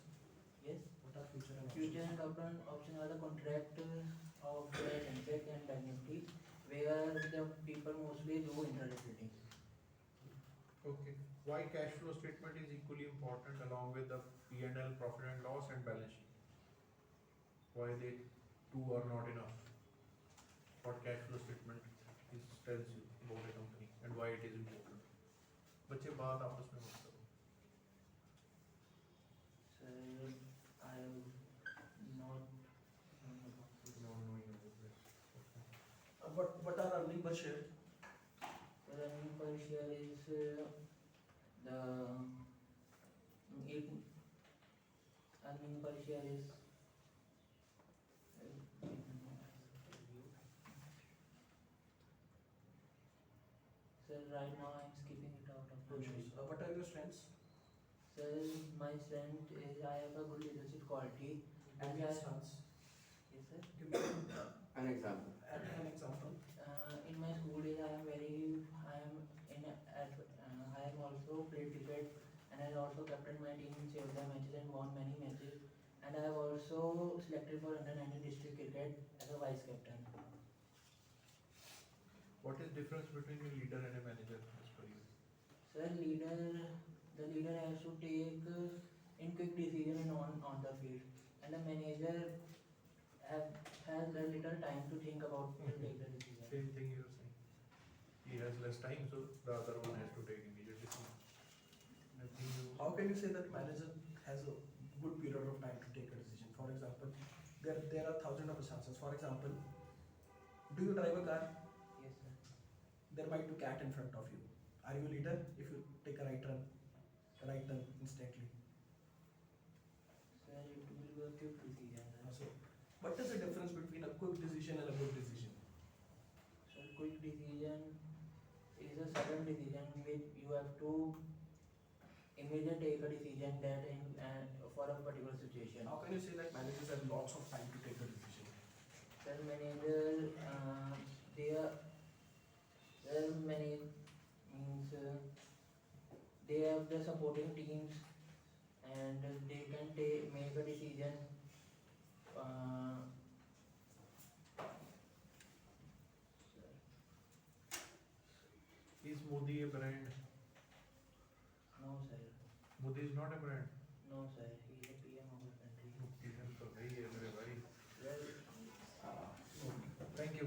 [SPEAKER 6] Yes,
[SPEAKER 3] What are future and
[SPEAKER 6] future
[SPEAKER 3] options?
[SPEAKER 6] and option are the contract of Sensex and Bank Nifty, where the people mostly do internet trading.
[SPEAKER 1] okay. Why cash flow statement is equally important along with the P&L, profit and loss, and balance sheet? Why they two are not enough? What cash flow statement tells you about a company and why it is important? बच्चे बात आपस में मत करो.
[SPEAKER 6] Sir, I am not.
[SPEAKER 1] No knowing about this. Okay.
[SPEAKER 3] What are earning per share?
[SPEAKER 6] The earning per share is the it earning per share is sir, right now I'm skipping it out of my mind.
[SPEAKER 3] What are your strengths?
[SPEAKER 6] Sir, my strength is I have a good leadership quality.
[SPEAKER 3] Give me a stance.
[SPEAKER 6] Yes, sir.
[SPEAKER 3] Give me
[SPEAKER 5] An example.
[SPEAKER 3] an example.
[SPEAKER 6] In my school days, I have also played cricket, and I also captained my team in several matches and won many matches. And I have also selected for under-19 district cricket as a vice captain.
[SPEAKER 1] What is difference between a leader and a manager as per you?
[SPEAKER 6] Sir, the leader has to take in quick decision on the field, and the manager has a little time to think about to take the decision.
[SPEAKER 1] Same thing you are saying. He has less time, so the other one has to take immediate decision. I think you.
[SPEAKER 3] How can you say that manager has a good period of time to take a decision? For example, there are thousands of instances. For example, do you drive a car?
[SPEAKER 6] Yes, sir.
[SPEAKER 3] There might be a cat in front of you. Are you a leader if you take a right turn instantly?
[SPEAKER 6] Sir, it will be a quick decision.
[SPEAKER 3] So, what is the difference between a quick decision and a good decision?
[SPEAKER 6] So, quick decision is a sudden decision which you have to immediately take a decision that for a particular situation.
[SPEAKER 3] How can you say that managers have lots of time to take a decision?
[SPEAKER 6] Sir, manager, they have the supporting teams, and they can make a decision
[SPEAKER 1] Modi a brand?
[SPEAKER 6] No, sir.
[SPEAKER 1] Modi is not a brand.
[SPEAKER 6] No, sir. He is a PM of the country.
[SPEAKER 1] PM तो है ही है मेरे भाई.
[SPEAKER 6] Well,
[SPEAKER 1] Thank you.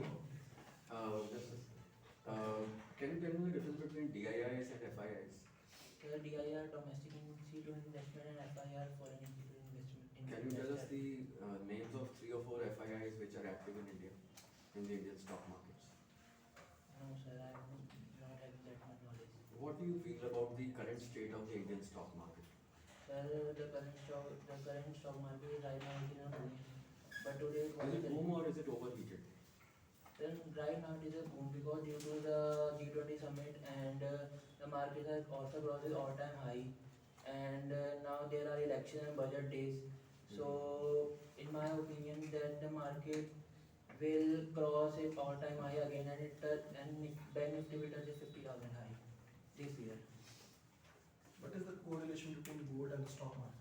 [SPEAKER 5] Can you tell me the difference between DIIs and FIIs?
[SPEAKER 6] sir, DIR domestic institute investment and FIR foreign institute investment.
[SPEAKER 5] Can you tell us the names of 3 or 4 FIIs which are active in India, in the Indian stock markets?
[SPEAKER 6] No, sir. I am not having that much knowledge.
[SPEAKER 5] What do you feel about the current state of the Indian stock market?
[SPEAKER 6] Sir, the current stock market is right now in a boom. But today,
[SPEAKER 5] Is it boom or is it overheated?
[SPEAKER 6] then right now it is a boom because due to the G20 summit and the market has also crossed its all-time high, and now there are election and budget days. So in my opinion that the market will cross its all-time high again, and Bank Nifty will touch a 50,000 high this year.
[SPEAKER 3] What is the correlation between gold and the stock market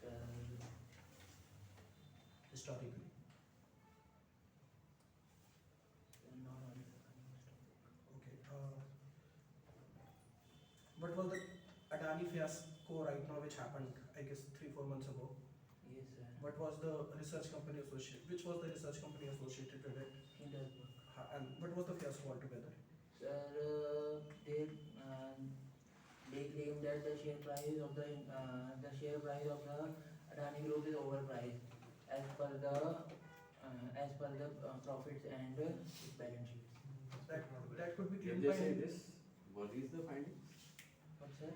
[SPEAKER 6] So,
[SPEAKER 3] historically?
[SPEAKER 6] no,
[SPEAKER 3] Okay. What was the Adani fiasco right now, which happened, I guess, 3-4 months ago?
[SPEAKER 6] yes, sir.
[SPEAKER 3] What was the research company associated? Which was the research company associated with it?
[SPEAKER 6] Hindenburg.
[SPEAKER 3] And what was the fiasco altogether?
[SPEAKER 6] Sir, they claim that the share price of the Adani Group is overpriced as per the profits and balance sheets.
[SPEAKER 3] That could be
[SPEAKER 5] Did
[SPEAKER 3] claimed
[SPEAKER 5] they
[SPEAKER 3] by
[SPEAKER 5] say this? Were these the findings?
[SPEAKER 6] But sir,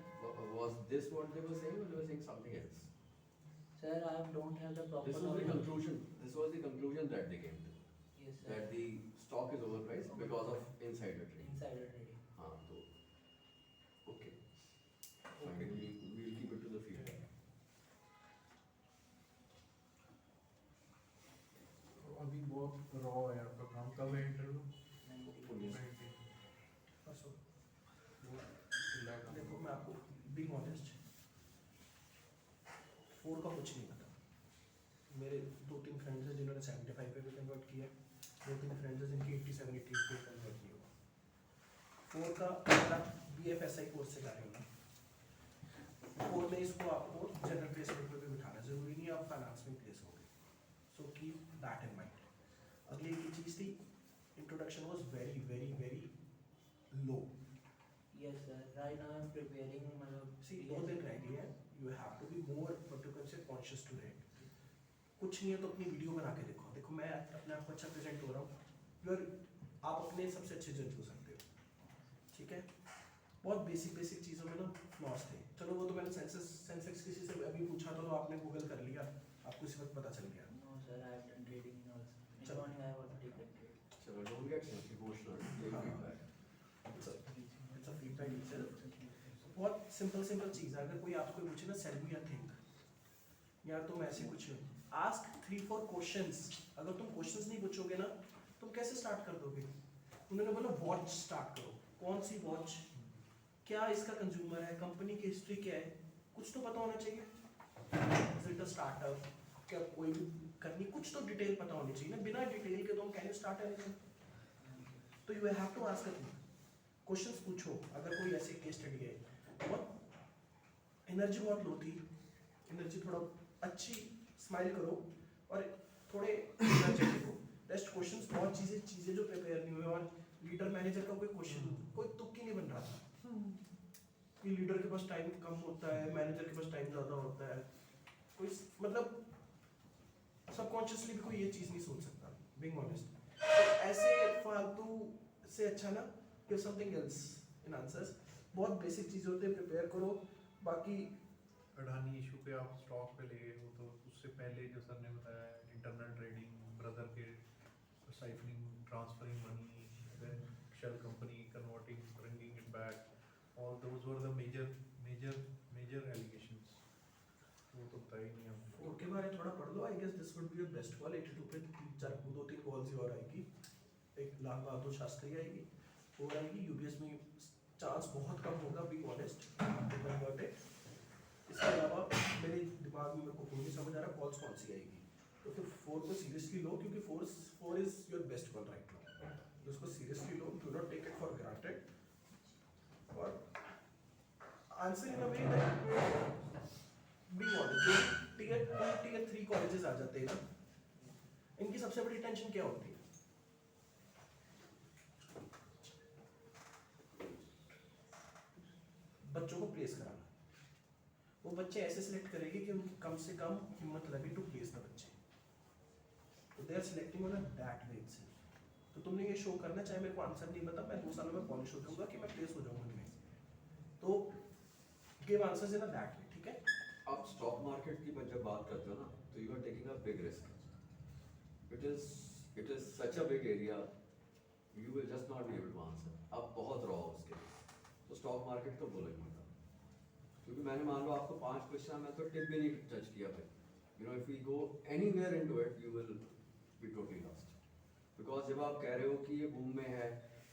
[SPEAKER 5] Was this what they were saying or they were saying something else?
[SPEAKER 6] sir, I don't have the proper
[SPEAKER 5] This was the
[SPEAKER 6] knowledge.
[SPEAKER 5] conclusion. This was the conclusion that they came to.
[SPEAKER 6] Yes, sir.
[SPEAKER 5] That the stock is overpriced because of insider trading.
[SPEAKER 6] Insider trading.
[SPEAKER 5] हाँ तो okay. Fine, we'll keep it to the feedback.
[SPEAKER 1] अभी बहुत raw है आपका काम. कब है interview?
[SPEAKER 6] 90.
[SPEAKER 3] परसों.
[SPEAKER 1] चिल्ला का.
[SPEAKER 3] देखो मैं आपको being honest, 4 का कुछ नहीं पता. मेरे 2-3 फ्रेंड्स हैं जिन्होंने 75 पे भी कन्वर्ट किया, 2-3 फ्रेंड्स हैं जिनकी 87-88 पे कन्वर्ट किया. 4 का मेरा BFSI कोर्स से कर रही हूँ मैं. 4 में इसको आपको जनरल प्लेसमेंट पे भी बिठाना जरूरी नहीं है, आप फाइनेंस में प्लेस होगे. So keep that in mind. अगली एक चीज़ थी, introduction was very very very low.
[SPEAKER 6] Yes, sir. Right now I'm preparing.
[SPEAKER 3] See, 2 दिन रह गए हैं. You have to be more what you can say conscious to it. कुछ नहीं है तो अपनी वीडियो बना के देखो. देखो मैं अपने आप को अच्छा प्रेजेंट हो रहा हूँ. आप अपने सबसे अच्छे जज हो सकते हो. ठीक है. बहुत बेसिक चीज़ों में ना फ्लॉस थे. चलो वो तो मैंने सेंसेक्स किसी से अभी पूछा था तो आपने गूगल कर लिया, आपको इसी वक्त पता चल गया.
[SPEAKER 6] No, sir. I have done trading in also. In
[SPEAKER 3] Sir.
[SPEAKER 6] morning I have also taken trade.
[SPEAKER 5] So don't get emotional. Take
[SPEAKER 3] हाँ.
[SPEAKER 5] feedback.
[SPEAKER 3] It's a feedback itself. बहुत सिंपल चीज़ है. अगर कोई आपको पूछे ना सेल मी या थिंक, या तुम ऐसे कुछ आस्क 3-4 क्वेश्चंस. अगर तुम क्वेश्चंस नहीं पूछोगे ना, तुम कैसे स्टार्ट कर दोगे? उन्होंने बोला वॉच स्टार्ट करो. कौन सी वॉच, क्या इसका कंज्यूमर है, कंपनी की हिस्ट्री क्या है, कुछ तो पता होना चाहिए. इज इट अ स्टार्टअप, क्या कोई भी करनी, कुछ तो डिटेल पता होनी चाहिए ना. बिना डिटेल के तुम कैन यू स्टार्ट एनीथिंग? तो you have to ask questions. पूछो. अगर कोई ऐसी केस स्टडी है, बहुत एनर्जी बहुत लो थी, एनर्जी थोड़ा अच्छी, स्माइल करो और थोड़े एनर्जेटिक हो. रेस्ट क्वेश्चंस बहुत चीज़ें जो प्रिपेयर नहीं हुए. और लीडर मैनेजर का कोई क्वेश्चन कोई तुक्की नहीं बन रहा था कि लीडर के पास टाइम कम होता है, मैनेजर के पास टाइम ज़्यादा होता है. कोई मतलब सबकॉन्शियसली भी कोई ये चीज़ नहीं सोच सकता. बीइंग ऑनेस्ट, ऐसे फालतू से अच्छा ना give something else in answers. बहुत बेसिक चीज़ होते हैं, प्रिपेयर करो. बाकी
[SPEAKER 1] अडानी इशू पे आप स्टॉक पे ले गए हो, तो उससे पहले जो सर ने बताया इंटरनल ट्रेडिंग, ब्रदर के siphoning, transferring money, then shell company converting, bringing it back, all those were the major allegations. वो तो पता ही नहीं हमको.
[SPEAKER 3] 4 के बारे में थोड़ा पढ़ लो. I guess this would be your best call. 82 पे 2-3 कॉल्स और आएगी. एक लाल बहादुर शास्त्री आएगी, और आएगी. यूबीएस में चांस बहुत कम होगा, बी ऑनेस्ट. इसके अलावा मेरे दिमाग में मेरे को कोई नहीं समझ आ रहा कॉल्स कौन सी आएगी. तो फिर 4 को सीरियसली लो, क्योंकि 4 is your best call right now. तो उसको सीरियसली लो, do not take it for granted और answer in a way that be honest. Tier 3 colleges आ जाते हैं ना, इनकी सबसे बड़ी टेंशन क्या होती है? बच्चों को प्लेस कराना। वो बच्चे ऐसे सिलेक्ट करेंगे कि उनकी कम से कम हिम्मत लगे टू प्लेस द बच्चे, तो they are selecting on that way itself. तो तुमने ये शो करना, चाहे मेरे को आंसर नहीं पता, मैं 2 सालों में पॉलिश हो जाऊंगा कि मैं प्लेस हो जाऊंगा इनमें, तो give answers in a that way, ठीक है?
[SPEAKER 5] आप स्टॉक मार्केट की जब बात करते हो ना, तो you are taking a big risk. It is such a big area, you will just not be able to answer. आप बहुत रॉ हो उसके लिए, तो स्टॉक मार्केट तो बोलो ही मत, क्योंकि मैंने मान लो आपको 5 क्वेश्चन में तो टिप भी नहीं टच किया भाई। You know if we go anywhere into it you will be totally lost, because जब आप कह रहे हो कि ये बूम में है,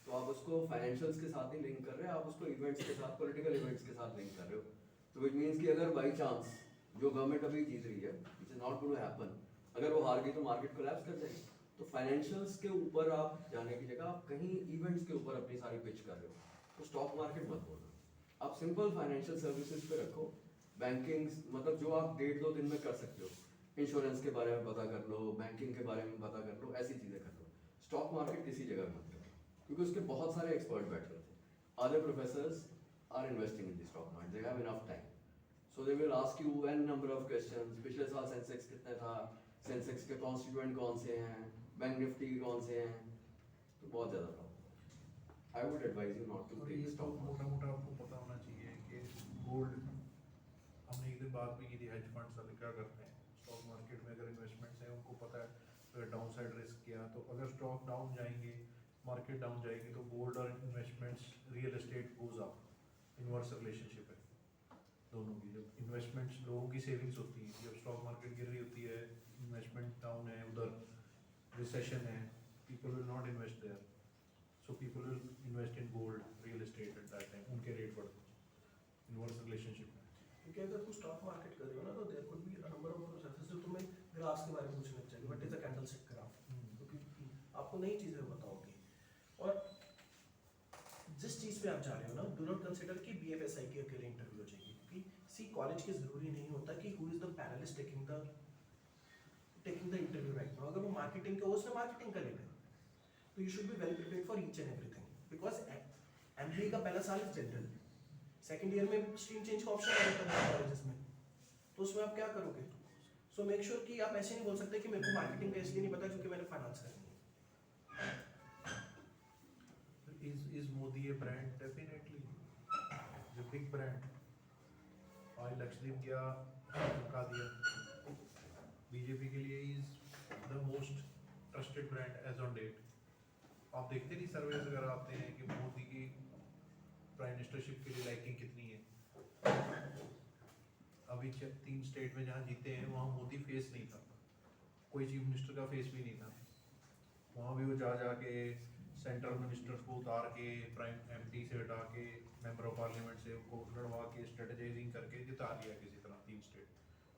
[SPEAKER 5] तो आप उसको फाइनेंशियल्स के साथ ही लिंक कर रहे हो, आप उसको इवेंट्स के साथ, पॉलिटिकल इवेंट्स के साथ लिंक कर रहे हो। तो विच मीन्स कि अगर बाई चांस जो गवर्नमेंट अभी जीत रही है, which is not going to happen, अगर वो हार गई तो मार्केट कोलैप्स कर जाएगी। तो फाइनेंशियल्स के ऊपर आप जाने की जगह आप कहीं इवेंट्स के ऊपर अपनी सारी पिच कर रहे हो, तो स्टॉक मार्केट मत बोलो, आप सिंपल फाइनेंशियल सर्विसेज पे रखो। बैंकिंग मतलब जो आप 1.5-2 दिन में कर सकते हो, इंश्योरेंस के बारे में पता कर लो, बैंकिंग के बारे में पता कर लो, ऐसी चीज़ें कर लो। स्टॉक मार्केट किसी जगह मत करो, क्योंकि उसके बहुत सारे एक्सपर्ट बैठे होते हैं। Other professors are investing in the stock market, they have enough time, so they will ask you an number of questions. पिछले साल सेंसेक्स कितने था, सेंसेक्स के कॉन्स्टिट्यूएंट कौन से हैं, बैंक निफ्टी कौन से हैं, तो बहुत ज़्यादा problem. I would advise you not to
[SPEAKER 1] और
[SPEAKER 5] टेक
[SPEAKER 1] ये तो
[SPEAKER 5] स्टॉक मार्केट।
[SPEAKER 1] मोटा मोटा आपको पता होना चाहिए कि गोल्ड, हमने एक दिन बात भी की थी, हेज फंड्स वाले क्या करते हैं स्टॉक मार्केट में, अगर इन्वेस्टमेंट्स हैं उनको पता है तो डाउन साइड रिस्क किया, तो अगर स्टॉक डाउन जाएंगे, मार्केट डाउन जाएगी, तो गोल्ड और investments, real estate goes up, inverse relationship है दोनों की। जब इन्वेस्टमेंट्स लोगों की सेविंग्स होती है, जब स्टॉक मार्केट गिर रही होती है, इन्वेस्टमेंट डाउन है, उधर रिसेशन है, people will not invest their, so people will invest in gold, real estate at that time, उनके रेट बढ़ते हैं, इनवर्स रिलेशनशिप है।
[SPEAKER 3] क्योंकि अगर तुम स्टॉक मार्केट कर रहे हो ना, तो there could be a number of processes जो तुम्हें ग्राफ्स के बारे में पूछने चाहिए, what is a candlestick graph, क्योंकि आपको नई चीजें बताओगे। और जिस चीज पे आप जा रहे हो ना, डू नॉट कंसीडर कि बीएफएसआई की अकेले इंटरव्यू हो जाएगी, क्योंकि सी कॉलेज के जरूरी नहीं होता कि who is the panelist taking the interview right now. अगर वो मार्केटिंग का, उसने मार्केटिंग का लेना है, तो you should be well prepared for each and everything, because MBA का पहला साल इज जनरल, सेकेंड ईयर में स्ट्रीम चेंज का ऑप्शन आ जाता है कॉलेजेस में, तो उसमें आप क्या करोगे? सो मेक श्योर कि आप ऐसे नहीं बोल सकते कि मेरे को मार्केटिंग का इसलिए नहीं पता क्योंकि मैंने फाइनेंस करनी है।
[SPEAKER 1] Is Modi a brand? Definitely, the big brand. आज लक्षद्वीप गया, धक्का दिया, बीजेपी के लिए is the most trusted brand as on date. आप देखते नहीं सर्वे वगैरह आते हैं कि मोदी की प्राइम मिनिस्टरशिप के लिए लाइकिंग कितनी है। अभी 3 स्टेट में जहाँ जीते हैं वहाँ मोदी फेस नहीं था, कोई चीफ मिनिस्टर का फेस भी नहीं था, वहाँ भी वो जा के सेंट्रल मिनिस्टर्स को उतार के, प्राइम एमपी से हटा के, मेंबर ऑफ पार्लियामेंट से उनको लड़वा के, स्ट्रेटेजाइजिंग करके जिता लिया किसी तरह 3 स्टेट।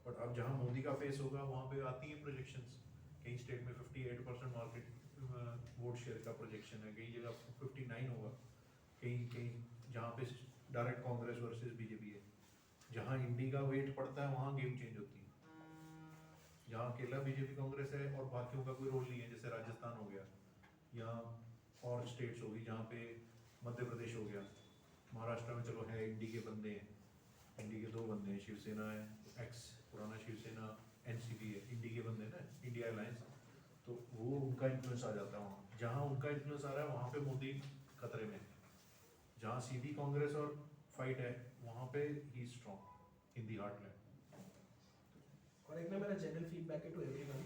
[SPEAKER 1] बट अब जहाँ मोदी का फेस होगा वहाँ पे आती हैं प्रोजेक्शंस, कई स्टेट में 58% मार्केट वोट शेयर का प्रोजेक्शन है, कई जगह 59 होगा, कहीं जहाँ पे डायरेक्ट कांग्रेस वर्सेस बीजेपी है। जहाँ इंडी का वेट पड़ता है वहाँ गेम चेंज होती है। जहाँ अकेला बीजेपी कांग्रेस है और बाकियों का कोई रोल नहीं है, जैसे राजस्थान हो गया या और स्टेट्स होगी, जहाँ पे मध्य प्रदेश हो गया, महाराष्ट्र में चलो है इंडी के बंदे हैं, इंडी के 2 बंदे हैं, शिवसेना है, एक्स पुराना शिवसेना, एनसीपी है, इंडी के बंदे ना, इंडिया अलायंस, तो वो उनका इन्फ्लुएंस आ जाता है वहाँ। जहाँ उनका इन्फ्लुएंस आ रहा है वहाँ पे मोदी खतरे में है। जहाँ सीधी कांग्रेस और फाइट है वहाँ पे ही स्ट्रॉन्ग इन दी हार्टलैंड।
[SPEAKER 3] और एक ना मेरा जनरल फीडबैक है टू एवरीवन,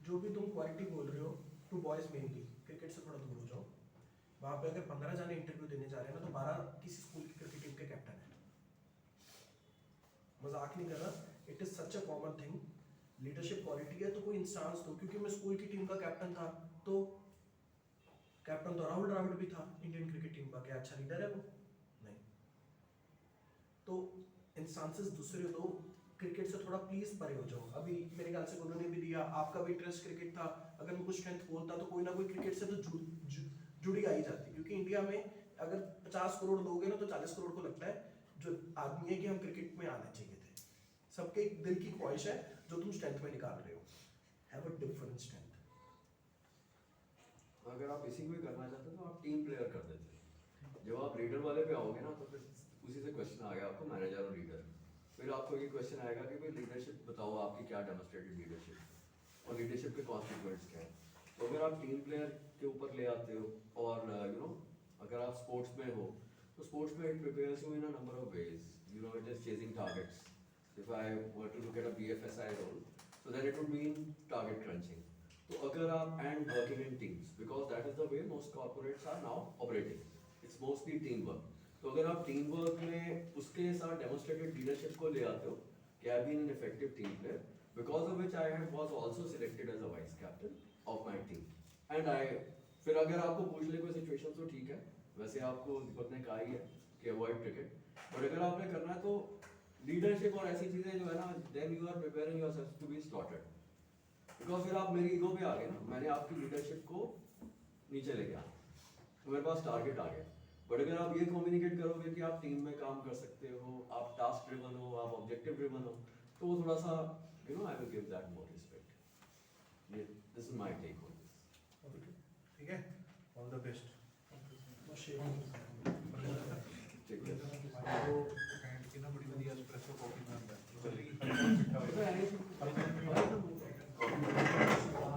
[SPEAKER 3] जो भी तुम क्वालिटी बोल रहे हो, टू बॉयज मेनली, क्रिकेट से थोड़ा दूर हो जाओ। वहाँ पे अगर 15 जाने इंटरव्यू देने जा रहे हैं ना, तो 12 किसी स्कूल की क्रिकेट टीम के कैप्टन है। मजाक नहीं कर रहा, it is such a common thing. Leadership quality है तो कोई इंस्टांस दो, क्योंकि मैं स्कूल की टीम का कैप्टन था, तो कैप्टन तो राहुल द्रविड़ भी था इंडियन क्रिकेट टीम का, क्या अच्छा लीडर है वो? नहीं। तो इंस्टांसेस दूसरे दो, क्रिकेट से थोड़ा प्लीज परे हो जाओ। अभी मेरे ख्याल से उन्होंने भी दिया, आपका भी इंटरेस्ट क्रिकेट था, अगर मैं कुछ स्ट्रेंथ बोलता तो कोई ना कोई क्रिकेट से तो जुड़ी आई जाती है, क्योंकि इंडिया में अगर 50 करोड़ लोग हैं ना तो 40 करोड़ को लगता है जो आदमी है कि हम क्रिकेट में आने चाहिए थे। सबके एक दिल की ख्वाहिश है जो तुम स्ट्रेंथ में निकाल रहे हो, हैव अ डिफरेंट स्ट्रेंथ।
[SPEAKER 5] अगर आप इसी को ही करना चाहते हो तो आप टीम प्लेयर कर देते। जब आप लीडर वाले पे आओगे ना तो फिर उसी से क्वेश्चन आ गया आपको मैनेजर और लीडर। फिर आपको ये क्वेश्चन आएगा कि भाई लीडरशिप बताओ, आपकी क्या डेमोन्स्ट्रेटेड लीडरशिप और लीडरशिप के कॉन्स्टिट्यूएंट्स क्या है। तो अगर आप टीम प्लेयर के ऊपर ले आते हो और अगर आप स्पोर्ट्स में हो तो स्पोर्ट्स में it prepares you in a number of ways. It is chasing targets. If I were to look at a BFSI role so then it would mean target crunching. तो अगर आप and working in teams because that is the way most corporates are now operating. It's mostly teamwork. तो अगर आप team work में उसके साथ demonstrated leadership को ले आते हो कि I been an effective team player because of which I was also selected as a vice captain of my team and I फिर अगर आपको पूछ ले कोई सिचुएशन तो ठीक है, वैसे आपको दीपक ने कहा ही है कि अवॉइड क्रिकेट, बट अगर आपने करना है तो लीडरशिप और ऐसी चीजें जो है ना then you are preparing yourself to be slotted because फिर आप मेरी ईगो पे आ गए ना, मैंने आपकी लीडरशिप को नीचे ले गया तो मेरे पास टारगेट आ गया। बट अगर आप ये कम्युनिकेट करोगे कि आप टीम में काम कर सकते हो, आप टास्क ड्रिवन हो, आप ऑब्जेक्टिव ड्रिवन हो, तो वो थोड़ा सा I will give that more respect. ये this is my take on this.
[SPEAKER 1] ठीक है, ऑल द बेस्ट।
[SPEAKER 5] ठीक है।
[SPEAKER 1] आपको एंड की ना बड़ी बढ़िया एस्प्रेसो कॉफी में आता है।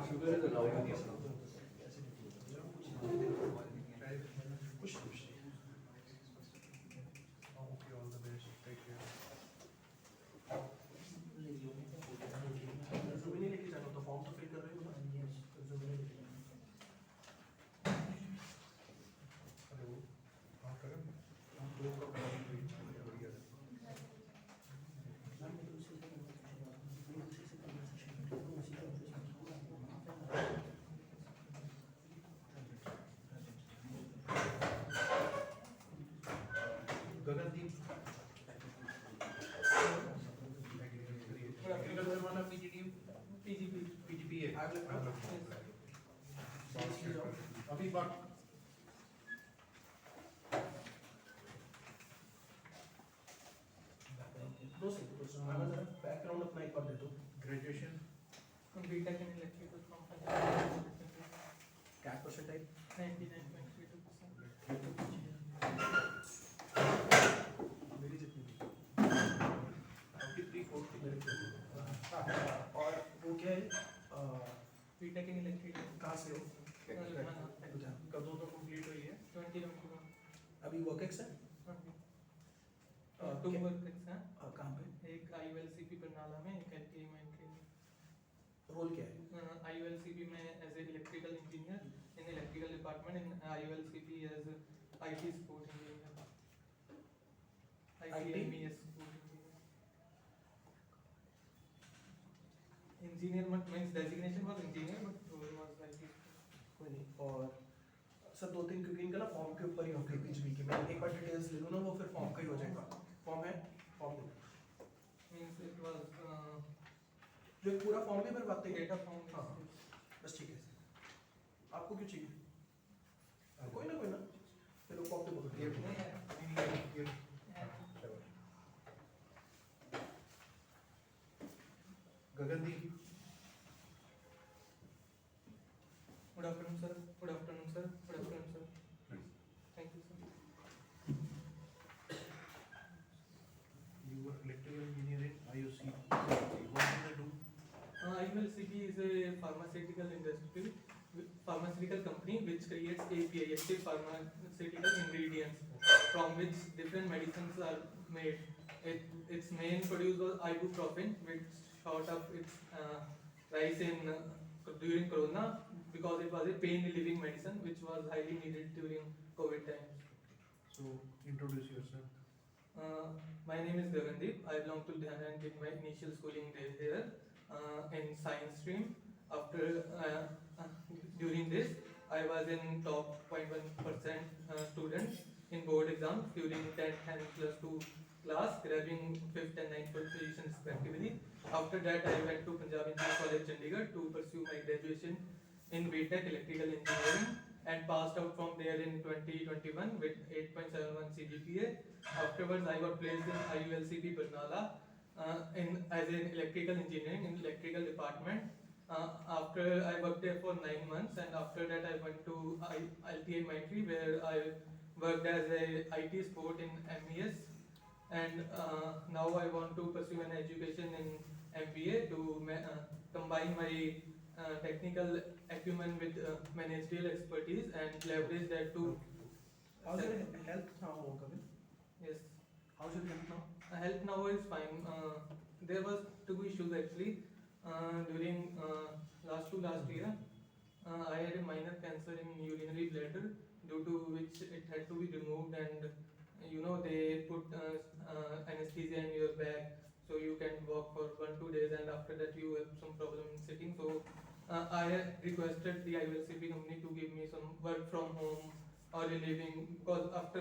[SPEAKER 5] Sugar is allowed in this.
[SPEAKER 1] Okay, all the best, take care.
[SPEAKER 3] Resume नहीं लेके जाना तो फॉर्म तो फिल कर रहे हो ना, रिज्यूमे नहीं लेके जाना।
[SPEAKER 1] अरे वो हाँ करें हम दो का बढ़िया है। गगनदीप एग्रीकल्चर वाला PGP है। अभी बात
[SPEAKER 3] बैकग्राउंड अपना एक बार दे दो।
[SPEAKER 1] Graduation
[SPEAKER 6] BTech in electrical from Punjab.
[SPEAKER 3] क्या परसेंटाइल?
[SPEAKER 6] 99.32%.
[SPEAKER 3] मेरी जितनी भी।
[SPEAKER 1] 43-40
[SPEAKER 3] और वो क्या है?
[SPEAKER 6] BTech in electrical.
[SPEAKER 3] कहाँ से हो?
[SPEAKER 6] Ludhiana.
[SPEAKER 1] कब दोनों कंप्लीट हुई है?
[SPEAKER 6] 2021.
[SPEAKER 3] अभी वर्कएक्स है?
[SPEAKER 6] टू
[SPEAKER 3] क्या-
[SPEAKER 6] वर्क हैं,
[SPEAKER 3] कहाँ पे?
[SPEAKER 6] एक IULCP बरनाला में, एक LTI माइंट्री में।
[SPEAKER 3] रोल क्या है?
[SPEAKER 6] IULCP में as a electrical engineer in electrical department, in IULCP as IT support engineer, ITMES support engineer. Engineer means designation was engineer but role was IT।
[SPEAKER 3] कोई नहीं। और सर 2-3 क्योंकि इनका ना फॉर्म के ऊपर ही होंगे PGP के, मैं एक बार डिटेल्स ले लूँ ना वो फिर फॉर्म का ही हो जाएगा। फॉर्म है? फॉर्म दे दो।
[SPEAKER 6] मींस इट वाज
[SPEAKER 3] जो एक पूरा फॉर्म भी भरवाते हैं?
[SPEAKER 6] Data form.
[SPEAKER 3] हाँ बस ठीक है। आपको क्यों चाहिए? कोई ना फिर वो फॉर्म तो बोलो।
[SPEAKER 1] ये Gagandeep
[SPEAKER 6] good afternoon sir, good afternoon sir, good afternoon sir. Thank you sir.
[SPEAKER 1] you were electrical engineer in IOC. What do they do?
[SPEAKER 6] IULCP is a pharmaceutical company which creates API, active pharmaceutical ingredients, from which different medicines are made. Its main produce was ibuprofen, which shot up its rise in during Corona because it was a pain relieving medicine which was highly needed during COVID times.
[SPEAKER 1] So introduce yourself.
[SPEAKER 6] My name is Gagandeep. I belong to Ludhiana and did my initial schooling days here in science stream. After during this, I was in top 0.1% student in board exams during 10th and +2 class, grabbing 5th and 9th position respectively. After that, I went to Punjab Engineering College, Chandigarh, to pursue my graduation
[SPEAKER 7] in BTech Electrical Engineering and passed out from there in 2021 with 8.71 CGPA. Afterwards, I got placed in IULCP Barnala as an electrical engineering in electrical department. After I worked there for 9 months, and after that I went to ITI Maitri, where I worked as a IT support in MES, and now I want to pursue an education in MBA to combine my technical acumen with managerial expertise and leverage that to.
[SPEAKER 3] How's your health now, Kavin?
[SPEAKER 7] Yes.
[SPEAKER 3] How's your health now?
[SPEAKER 7] Health now is fine. There was two issues actually during last year. I had a minor cancer in urinary bladder, due to which it had to be removed, and they put anesthesia in your back, so you can walk for 1-2 days, and after that you have some problem in sitting. So I requested the ILCP company to give me some work from home or a living, because after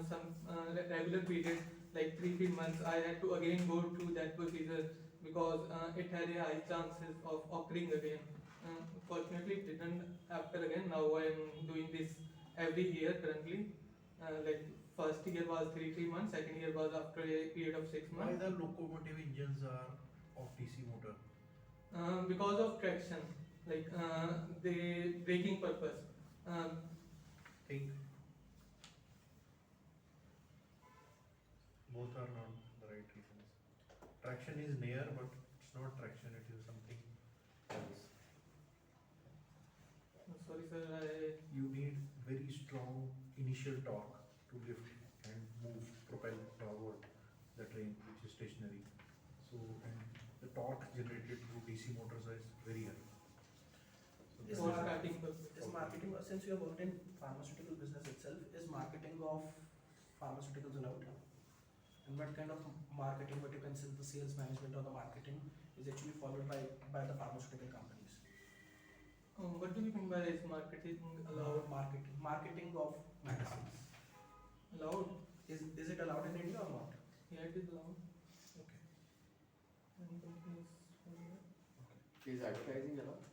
[SPEAKER 7] some regular period, like 3 months, I had to again go through that procedure, because it had a high chances of occurring again. Fortunately, it didn't happen again. Now I am doing this every year currently. Like first year was 3 months, second year was after a period of 6
[SPEAKER 1] Why
[SPEAKER 7] months.
[SPEAKER 1] the locomotive engines are of DC motor?
[SPEAKER 7] Because of traction, like the braking purpose.
[SPEAKER 1] Think both are not the right reasons. Traction is near, but it's not traction, it is something else.
[SPEAKER 7] Sorry, sir.
[SPEAKER 1] You need very strong initial torque to lift and move, propel forward the train, which is stationary. So, and the torque generated through DC motors is very high. So
[SPEAKER 3] Is
[SPEAKER 1] that
[SPEAKER 7] For
[SPEAKER 1] is-
[SPEAKER 7] starting purpose.
[SPEAKER 3] Is marketing, since you have worked in pharmaceutical business itself, is marketing of pharmaceuticals allowed? And what kind of marketing, what you consider the sales management or the marketing is actually followed by the pharmaceutical companies?
[SPEAKER 7] What do you mean by is marketing allowed?
[SPEAKER 3] Marketing of medicines.
[SPEAKER 7] Allowed?
[SPEAKER 3] Is it allowed in India or not?
[SPEAKER 7] Yeah, it is allowed.
[SPEAKER 3] Okay.
[SPEAKER 7] And companies.
[SPEAKER 5] Is advertising allowed?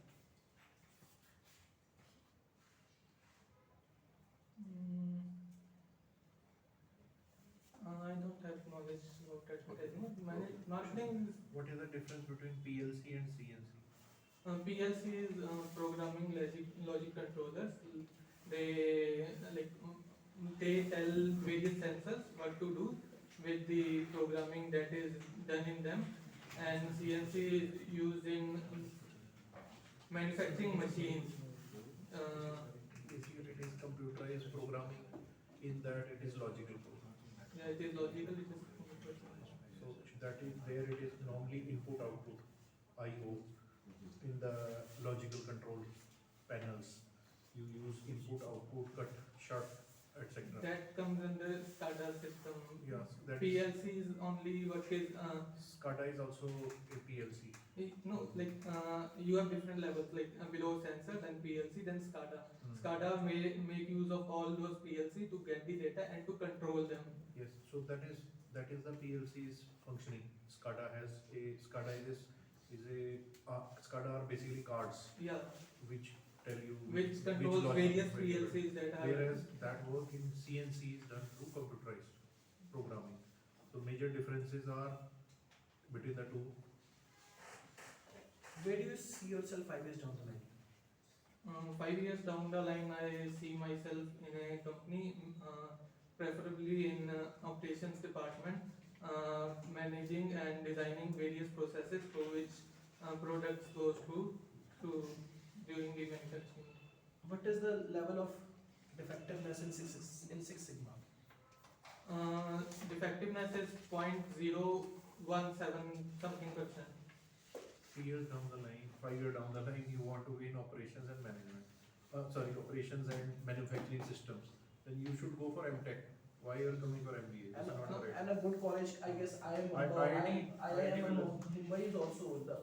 [SPEAKER 7] I don't have knowledge about advertising. Marketing is
[SPEAKER 1] What is the difference between PLC and CNC?
[SPEAKER 7] PLC is programming logic controllers. They they tell various sensors what to do with the programming that is done in them, and CNC is used in manufacturing machines.
[SPEAKER 1] Basically, it is computerized programming, in that it is logical programming.
[SPEAKER 7] Yeah, it is logical. It is
[SPEAKER 1] So that is there, it is normally input output I/O. In the logical control panels, you use input output cut short, etc.
[SPEAKER 7] that comes under SCADA system.
[SPEAKER 1] Yes, that is,
[SPEAKER 7] PLC is only what is
[SPEAKER 1] SCADA is also a PLC.
[SPEAKER 7] no, like you have different levels, like below sensor, then PLC, then SCADA. SCADA may make use of all those PLC to get the data and to control them.
[SPEAKER 1] Yes, so that is the PLC's functioning. SCADA are basically cards
[SPEAKER 7] Yeah,
[SPEAKER 1] which tell you
[SPEAKER 7] which controls
[SPEAKER 1] logic
[SPEAKER 7] various
[SPEAKER 1] to execute.
[SPEAKER 7] PLCs that are.
[SPEAKER 1] Whereas that work in CNC is done through computerized programming. So major differences are between the two.
[SPEAKER 3] Where do you see yourself 5 years down the line?
[SPEAKER 7] 5 years down the line, I see myself in a company, preferably in operations department, managing and designing various processes through which products goes through during the manufacturing.
[SPEAKER 3] What is the level of defectiveness in Six Sigma?
[SPEAKER 7] Defectiveness is 0.017 something %.
[SPEAKER 1] 3 years down the line, 5 years down the line, you want to be in operations and management. Operations and manufacturing systems. Then you should go for MTech. Why you are coming for MBA? This is not the right.
[SPEAKER 3] And a good college, I guess
[SPEAKER 1] IIT
[SPEAKER 3] IIM Mumbai is also the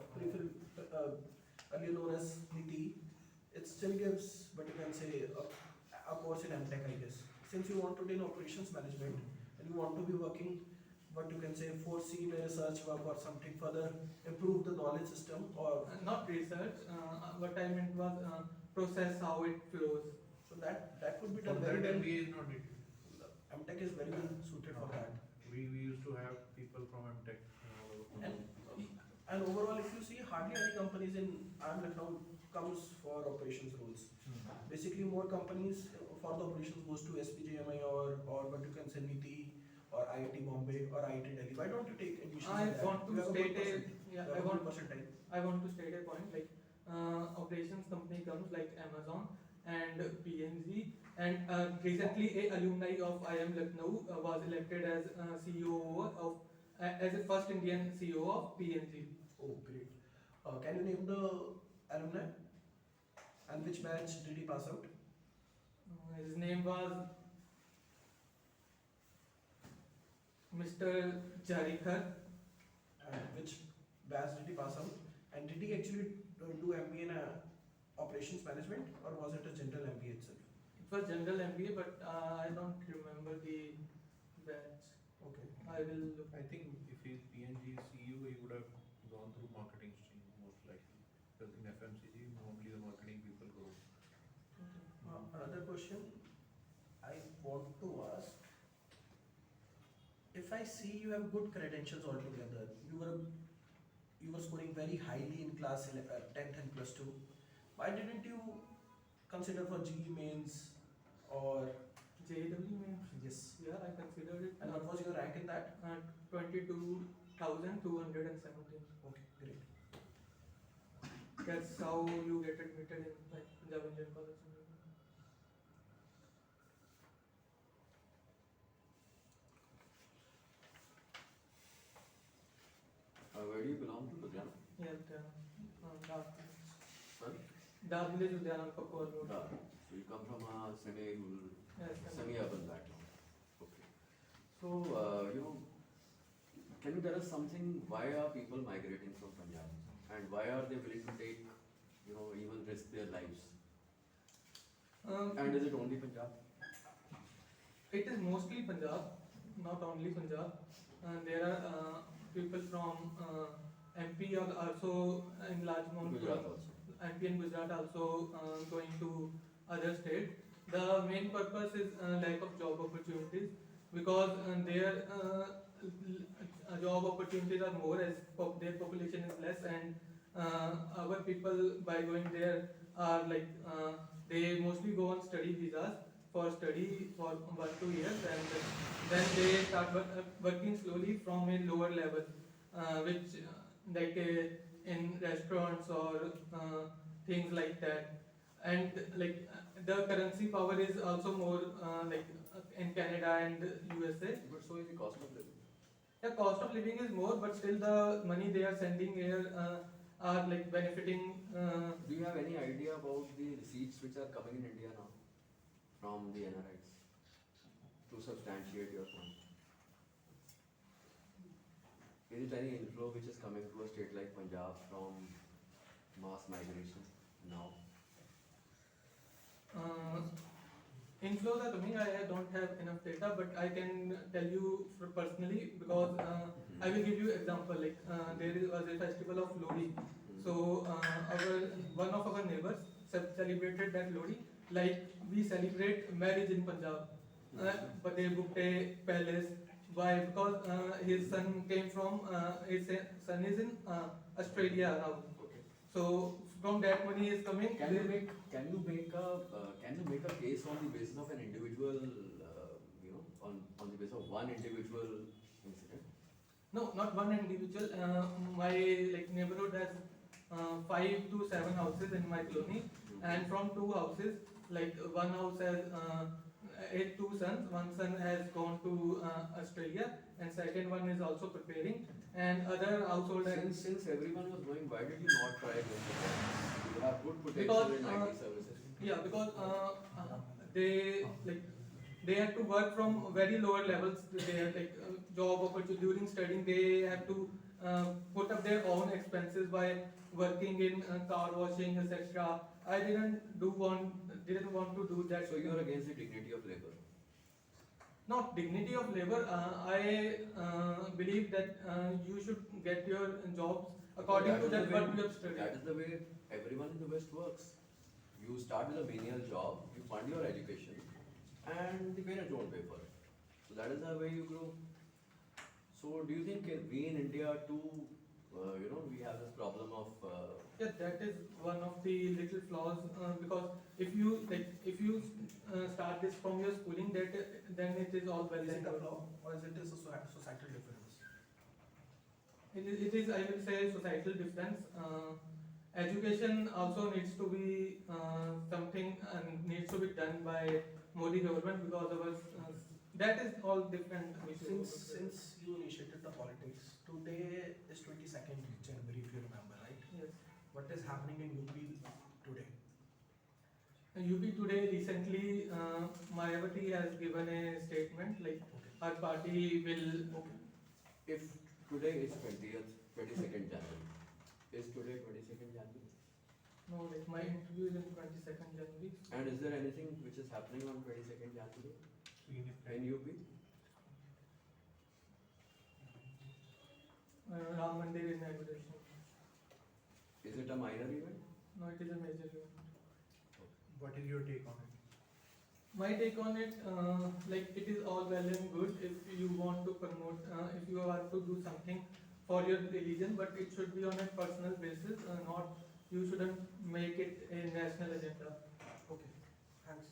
[SPEAKER 3] earlier known as NITI. It still gives, but you can say, a course in MTech, I guess. Since you want to do in operations management and you want to be working what you can say, foreseen research work or something further improve the knowledge system, or
[SPEAKER 7] Not research. What I meant was process how it flows.
[SPEAKER 3] so that could be
[SPEAKER 1] For
[SPEAKER 3] done
[SPEAKER 1] that
[SPEAKER 3] very well.
[SPEAKER 1] MBA is not needed.
[SPEAKER 3] MTech is very well suited for that.
[SPEAKER 1] We used to have people from MTech all over.
[SPEAKER 3] And overall, if you see, hardly any companies in IIM Lucknow comes for operations roles. Basically, more companies for the operations goes to SPJMI or what you can say NITI or IIT Bombay or IIT Delhi. Why don't you take admission?
[SPEAKER 7] I
[SPEAKER 3] in that?
[SPEAKER 7] want
[SPEAKER 3] You
[SPEAKER 7] to
[SPEAKER 3] have a
[SPEAKER 7] state
[SPEAKER 3] good
[SPEAKER 7] a
[SPEAKER 3] percent-
[SPEAKER 7] yeah.
[SPEAKER 3] you have
[SPEAKER 7] I
[SPEAKER 3] a
[SPEAKER 7] want
[SPEAKER 3] good percentile.
[SPEAKER 7] I want to state a point like operations company comes like Amazon and PNG, and recently a alumni of IIM Lucknow was elected as CEO of as a first Indian CEO of PNG.
[SPEAKER 3] Oh, great. Can you name the alumni? And which batch did he pass out?
[SPEAKER 7] His name was Mr. Jarikar.
[SPEAKER 3] And which batch did he pass out? And did he actually do MBA in operations management, or was it a general MBA itself?
[SPEAKER 7] It was general MBA, but I don't remember the batch.
[SPEAKER 3] Okay.
[SPEAKER 7] I will look.
[SPEAKER 1] I think if he's PNG CEO, he would have gone through marketing stream most likely. Because in FMCG, normally the marketing people go.
[SPEAKER 3] Another question I want to ask. If I see you have good credentials altogether, you were scoring very highly in class 10th and plus 2. Why didn't you consider for GE mains or
[SPEAKER 7] JW means
[SPEAKER 3] yes?
[SPEAKER 7] yeah, I considered it.
[SPEAKER 3] And what was your rank in that?
[SPEAKER 7] 22,217.
[SPEAKER 3] Okay, great.
[SPEAKER 7] That's how you get admitted in like Punjab Indian College.
[SPEAKER 5] Where do you belong to, Ludhiana?
[SPEAKER 7] Yeah, Dark
[SPEAKER 5] Sorry?
[SPEAKER 7] Village, Ludhiana, Kapur Road.
[SPEAKER 5] So you come from a semi-rural,
[SPEAKER 7] Yes,
[SPEAKER 5] semi-urban background. Okay. So, can you tell us something? Why are people migrating from Punjab? And why are they willing to take, even risk their lives? And is it only Punjab?
[SPEAKER 7] It is mostly Punjab, not only Punjab. There are people from MP are also in large amount.
[SPEAKER 5] Gujarat also.
[SPEAKER 7] MP and Gujarat also going to other states. The main purpose is lack of job opportunities, because their job opportunities are more as their population is less, and our people by going there are like they mostly go on study visas for study for 1-2 years, and then they start working slowly from a lower level, which like in restaurants or things like that. And like the currency power is also more like in Canada and USA.
[SPEAKER 5] But so is the cost of living.
[SPEAKER 7] The cost of living is more, but still the money they are sending here are like benefiting.
[SPEAKER 5] Do you have any idea about the receipts which are coming in India now from the NRIs to substantiate your point? Is it any inflow which is coming to a state like Punjab from mass migration now?
[SPEAKER 7] Inflows are coming. I don't have enough data, but I can tell you personally, because I will give you example. Like there was a festival of Lodi. So one of our neighbors celebrated that Lodi like we celebrate marriage in Punjab. But they booked a palace. Why? Because his son came from his son is in Australia now. So from that money is coming.
[SPEAKER 5] Can you make a case on the basis of an individual, on the basis of one individual incident?
[SPEAKER 7] No, not one individual. My like neighborhood has 5 to 7 houses in my colony, and from 2 houses, like one house has 2 sons. One son has gone to Australia, and second one is also preparing. And other household has
[SPEAKER 5] Since everyone was going, why did you not try going to that? You have good potential
[SPEAKER 7] Because,
[SPEAKER 5] in IT services.
[SPEAKER 7] yeah, because they have to work from very lower levels. They have like job opportunity during studying. They have to put up their own expenses by working in car washing, etc. I didn't want to do that.
[SPEAKER 5] So you are against the dignity of labor.
[SPEAKER 7] not dignity of labor. I believe that you should get your jobs according to that what you have studied.
[SPEAKER 5] That is the way everyone in the West works. You start with a menial job, you fund your education, and the parents don't pay for it. So that is the way you grow. So do you think we in India too, we have this problem of
[SPEAKER 7] Yeah, that is one of the little flaws because if you start this from your schooling, then it is all well
[SPEAKER 3] Is
[SPEAKER 7] and
[SPEAKER 3] it a
[SPEAKER 7] good.
[SPEAKER 3] flaw or is it a societal difference?
[SPEAKER 7] It is, I will say, societal difference. Education also needs to be something and needs to be done by Modi government because of us. That is all different.
[SPEAKER 3] Since you initiated the politics, today is 22nd January, if you remember, right?
[SPEAKER 7] Yes.
[SPEAKER 3] What is happening in UP today?
[SPEAKER 7] UP today recently, Mayawati has given a statement like our party will.
[SPEAKER 5] if today is 22nd January. Is today 22nd January?
[SPEAKER 7] No, like my interview is in 22nd January.
[SPEAKER 5] And is there anything which is happening on 22nd January in UP?
[SPEAKER 7] Ram Mandir inauguration.
[SPEAKER 5] Is it a minor event?
[SPEAKER 7] No, it is a major event.
[SPEAKER 1] What is your take on it?
[SPEAKER 7] My take on it, like it is all well and good if you want to promote, if you want to do something for your religion, but it should be on a personal basis, not you shouldn't make it a national agenda.
[SPEAKER 3] Okay, thanks.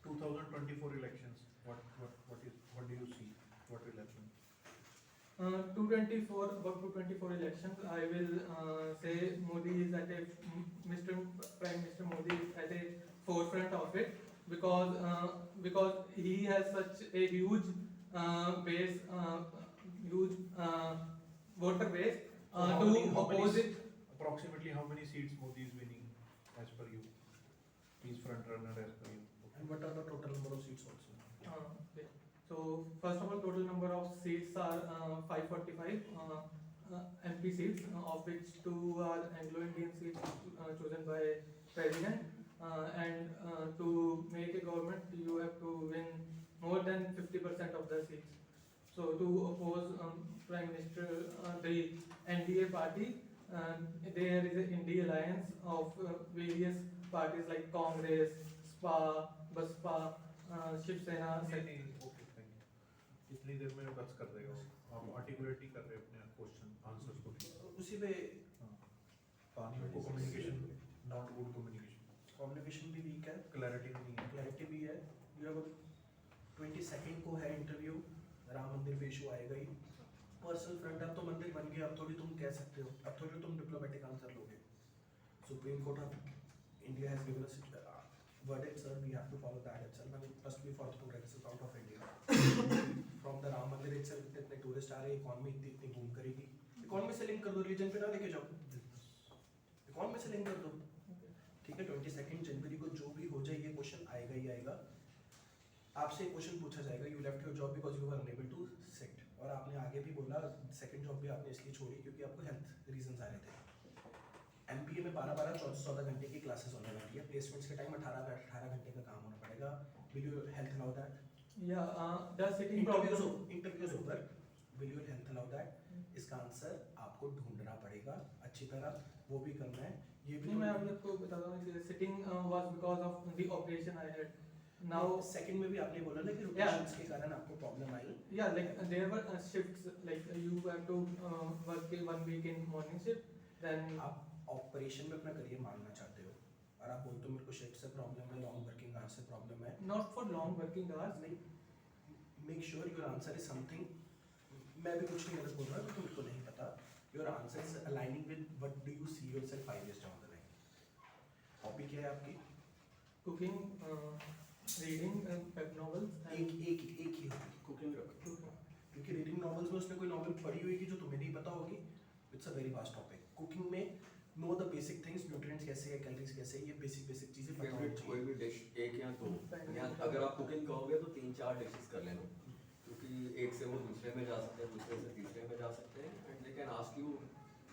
[SPEAKER 1] 2024 elections, what do you see? What will happen?
[SPEAKER 7] 224 elections, I will say Modi is at a, Prime Minister Modi is at a forefront of it because he has such a huge base, huge voter base
[SPEAKER 1] So how
[SPEAKER 7] to
[SPEAKER 1] many
[SPEAKER 7] oppose it.
[SPEAKER 1] Approximately how many seats Modi is winning as per you? He's front runner as per you.
[SPEAKER 3] And what are the total number of seats also?
[SPEAKER 7] Okay. So first of all, total number of seats are 545 MP seats, of which 2 are Anglo-Indian seats chosen by President. And to make a government, you have to win more than 50% of the seats. So to oppose Prime Minister, the NDA party, there is an India alliance of various parties like Congress, SPA, BASPA, Shiv Sena.
[SPEAKER 1] Okay thank you इतनी देर में बस कर देगा वो आप articulate ही कर रहे हैं अपने क्वेश्चन आंसर्स को
[SPEAKER 3] उसी पे
[SPEAKER 1] पानी को communication not good communication
[SPEAKER 3] communication भी वीक है,
[SPEAKER 1] क्लैरिटी नहीं है
[SPEAKER 3] क्लैरिटी भी है. You have 22nd को है इंटरव्यू, राम मंदिर पे इशू आएगा ही. पर्सनल फ्रंट अब तो मंदिर बन गया, अब थोड़ी तुम कह सकते हो, अब थोड़ी तुम डिप्लोमेटिक आंसर लोगे. Supreme court of India has given us verdict, sir, we have to follow that itself, and it must be for the progressive out of India. From the Ram Mandir itself, इतने tourist आ रहे हैं, economy इतनी boom करेगी. Economy से link कर दो, religion पे ना लेके जाओ, इकोनॉमी से लिंक कर दो. ठीक है, 22nd जनवरी को जो भी हो जाए ये क्वेश्चन आएगा ही आएगा. आपसे क्वेश्चन पूछा जाएगा, you left your job because you were unable to sit, और आपने आगे भी बोला सेकंड जॉब भी आपने इसलिए छोड़ी क्योंकि आपको हेल्थ रीजंस आ रहे थे. एमपीए में 12-12, 14 घंटे की क्लासेस होने वाली है. प्लेसमेंट्स के टाइम 18 घंटे का काम होना पड़ेगा. Will you health allow that?
[SPEAKER 7] The sitting problem.
[SPEAKER 3] Interviews over, will you health allow that? इसका आंसर आपको ढूंढना पड़ेगा अच्छी तरह, वो भी करना है. ये भी
[SPEAKER 7] नहीं, मैं अभी आपको बता दूं, sitting was because of the operation I had. Now,
[SPEAKER 3] second में भी आपने बोला ना कि रोटेशंस के कारण आपको problem I.
[SPEAKER 7] yeah, like there were shifts, like you have to work 1 week in morning shift, then
[SPEAKER 3] आप ऑपरेशन में अपना करियर मारना चाहते हो और आप बोलते हो मेरे को शिफ्ट से प्रॉब्लम है, लॉन्ग वर्किंग आवर्स से प्रॉब्लम है.
[SPEAKER 7] not for long working hours.
[SPEAKER 3] नहीं, make sure your answer is something. मैं भी कुछ नहीं गलत बोल रहा हूँ क्योंकि मेरे को नहीं पता. Your answer is aligning with what do you see yourself 5 years down the line. Hobby क्या है आपकी?
[SPEAKER 7] Cooking, reading web novels, and
[SPEAKER 3] एक ही हॉबी, कुकिंग रखो.
[SPEAKER 7] cooking.
[SPEAKER 3] क्योंकि रीडिंग नॉवेल्स में उसने कोई नॉवेल पढ़ी होगी जो तुम्हें नहीं पता होगी. It's a very vast topic. Cooking में know the basic things, nutrients कैसे है, कैलोरीज कैसे है, ये बेसिक चीजें पता होनी
[SPEAKER 5] फेवरेट कोई
[SPEAKER 3] चाहिए.
[SPEAKER 5] भी डिश एक या दो, या अगर आप कुकिंग कहोगे तो 3-4 डिशेस कर लेना, क्योंकि एक से वो दूसरे में जा सकते हैं, दूसरे से तीसरे में जा सकते हैं. And they can ask you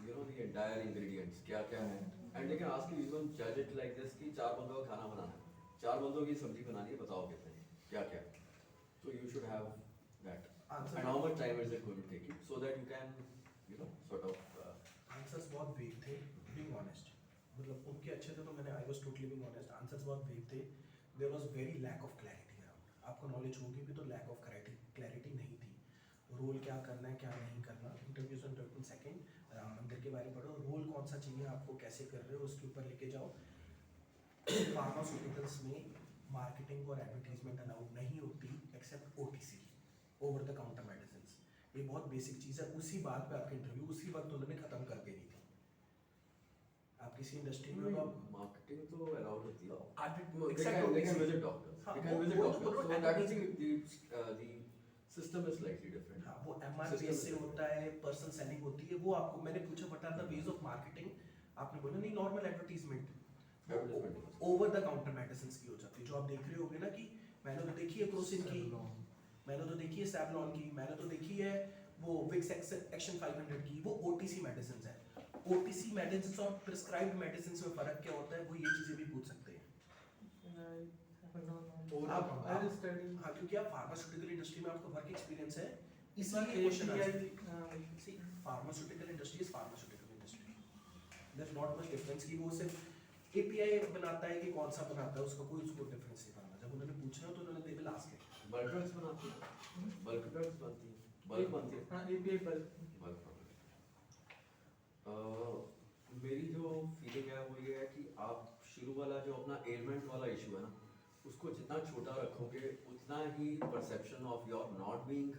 [SPEAKER 5] the entire ingredients क्या क्या है, and they can ask you even जज इट लाइक दिस कि 4 बंदों का खाना बनाना है, 4 बंदों की सब्जी बनानी है, बताओ कितने क्या क्या. So you should have that.
[SPEAKER 3] Answer
[SPEAKER 5] And how much time is it going to take you so that you can, sort of.
[SPEAKER 3] Answers बहुत वेग थे, being honest. मतलब उनके अच्छे थे तो मैंने I was totally being honest. Answers बहुत वेग थे. There was very lack of clarity around. आपको नॉलेज होगी भी तो lack of clarity नहीं थी. रोल क्या करना है क्या नहीं करना. इंटरव्यूज ऑन 2nd राम मंदिर के बारे में पढ़ो. रोल कौन सा चाहिए आपको, कैसे कर रहे हो, उसके ऊपर लेके जाओ. फार्मास्यूटिकल्स में मार्केटिंग और एडवर्टीजमेंट अलाउड नहीं होती except OTC, over the counter medicine. ये बहुत बेसिक चीज़ है. उसी बात पे आपका इंटरव्यू उसी वक्त उन्होंने खत्म कर देनी थी. आप किसी इंडस्ट्री में हो, आप
[SPEAKER 5] Marketing तो allowed होती है.
[SPEAKER 3] Exactly.
[SPEAKER 5] They can visit doctors.
[SPEAKER 3] हाँ,
[SPEAKER 5] They can
[SPEAKER 3] वो-
[SPEAKER 5] visit
[SPEAKER 3] वो तो
[SPEAKER 5] doctors.
[SPEAKER 3] बोलो,
[SPEAKER 5] So that is the system is slightly different.
[SPEAKER 3] हाँ, वो MRP से होता है, पर्सनल सेलिंग होती है. वो आपको मैंने पूछा what are the ways of marketing, आपने बोला नहीं normal advertisement.
[SPEAKER 5] Advertisement.
[SPEAKER 3] Over the counter medicine की हो जाती है. जो आप देख रहे होगे ना कि मैंने तो देखी है क्रोसिन की, मैंने तो देखी है सैवलॉन की, मैंने तो देखी है वो विक्स एक्शन 500 की. वो OTC मेडिसिन है. OTC मेडिसिन और प्रिस्क्राइब्ड मेडिसिन में फर्क क्या होता है, वो ये चीजें भी पूछ सकते हैं. आप हाँ, क्योंकि आप फार्मास्यूटिकल इंडस्ट्री में आपका वर्क एक्सपीरियंस है, इसलिए क्वेश्चन आता है. See pharmaceutical industry is pharmaceutical industry. There is not much difference कि वो सिर्फ API बनाता है कि कौन सा बनाता है, उसका कोई उसको डिफरेंस नहीं बनता. जब उन्होंने पूछा तो उन्होंने दे will ask it.
[SPEAKER 5] Bulk drugs बनाती है. Bulk drugs बनती है. Bulk बनती है.
[SPEAKER 7] हाँ API bulk.
[SPEAKER 5] Bulk product. मेरी जो फीलिंग है वो ये है कि आप शुरू वाला जो अपना एलिमेंट वाला इशू है ना, उसको जितना छोटा रखोगे उतना ही perception of your not being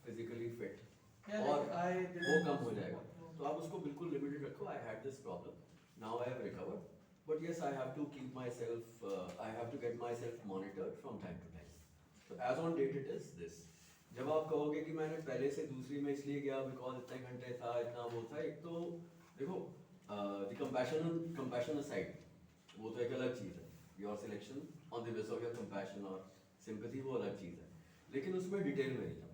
[SPEAKER 5] physically fit
[SPEAKER 7] Yeah,
[SPEAKER 5] और
[SPEAKER 7] like I
[SPEAKER 5] वो
[SPEAKER 7] didn't.
[SPEAKER 5] कम हो जाएगा. तो आप उसको बिल्कुल लिमिटेड रखो. I had this problem, now I have recovered, but yes I have to keep myself, I have to get myself monitored from time to time. तो as on date it is this. जब आप कहोगे कि मैंने पहले से दूसरी में इसलिए गया बिकॉज इतने घंटे था, इतना वो था, एक तो देखो द कंपैशन असाइड, वो तो एक अलग चीज़ है. Your selection on the base of your compassion और सिंपैथी वो अलग चीज़ है, लेकिन उसमें डिटेल में नहीं जाओ.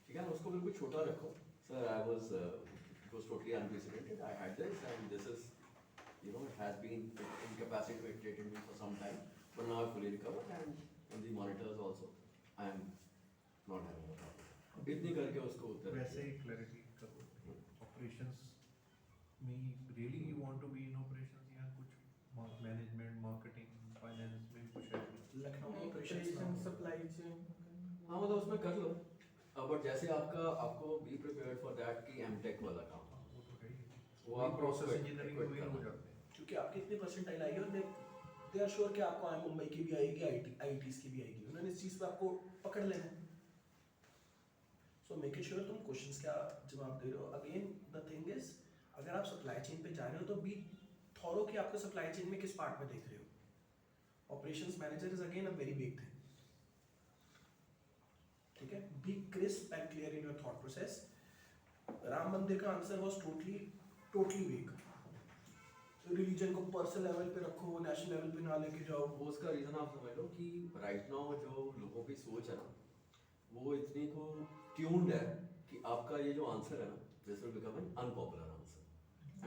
[SPEAKER 5] ठीक है ना, उसको बिल्कुल छोटा रखो. Sir I was it was totally unprecedented. I had this and this is it has been incapacitated me for some time, but now I've fully recovered and on the monitors also I am not having a problem. इतनी करके उसको उत्तर
[SPEAKER 1] वैसे ही clarity करो. Operations में really you want to be in operations या कुछ मैनेजमेंट, मार्केटिंग, फाइनेंस में कुछ है?
[SPEAKER 3] लखनऊ में
[SPEAKER 7] Operation, supply chain.
[SPEAKER 5] हाँ मतलब उसमें कर लो. बट जैसे आपको बी प्रिपेयर्ड फॉर दैट कि एमटेक वाला काम,
[SPEAKER 1] वो तो है ही.
[SPEAKER 5] वो आप
[SPEAKER 1] प्रोसेस इंजीनियरिंग में हो जाते हैं.
[SPEAKER 3] क्योंकि आपके इतने परसेंटाइल आएंगे और दे आर श्योर कि आपको मुंबई की भी आएगी, IITs की भी आएगी. उन्होंने इस चीज़ पे आपको पकड़ लेना. सो मेक इट श्योर तुम क्वेश्चंस क्या जवाब दे रहे हो. अगेन द थिंग इज, अगर आप सप्लाई चेन पे जा रहे हो तो बी थॉरो कि आपको सप्लाई चेन में किस पार्ट में देख रहे हो. Operations manager is again a very big thing. ठीक है, be crisp and clear in your thought process. Ram Mandir का answer was totally weak. Religion को पर्सनल लेवल पे रखो, नेशनल लेवल पे ना लेके जाओ.
[SPEAKER 5] वो उसका रीज़न आप समझ लो कि राइट नाउ जो लोगों की सोच है ना, वो इतनी को ट्यून्ड है कि आपका ये जो आंसर है ना, this will become an unpopular answer.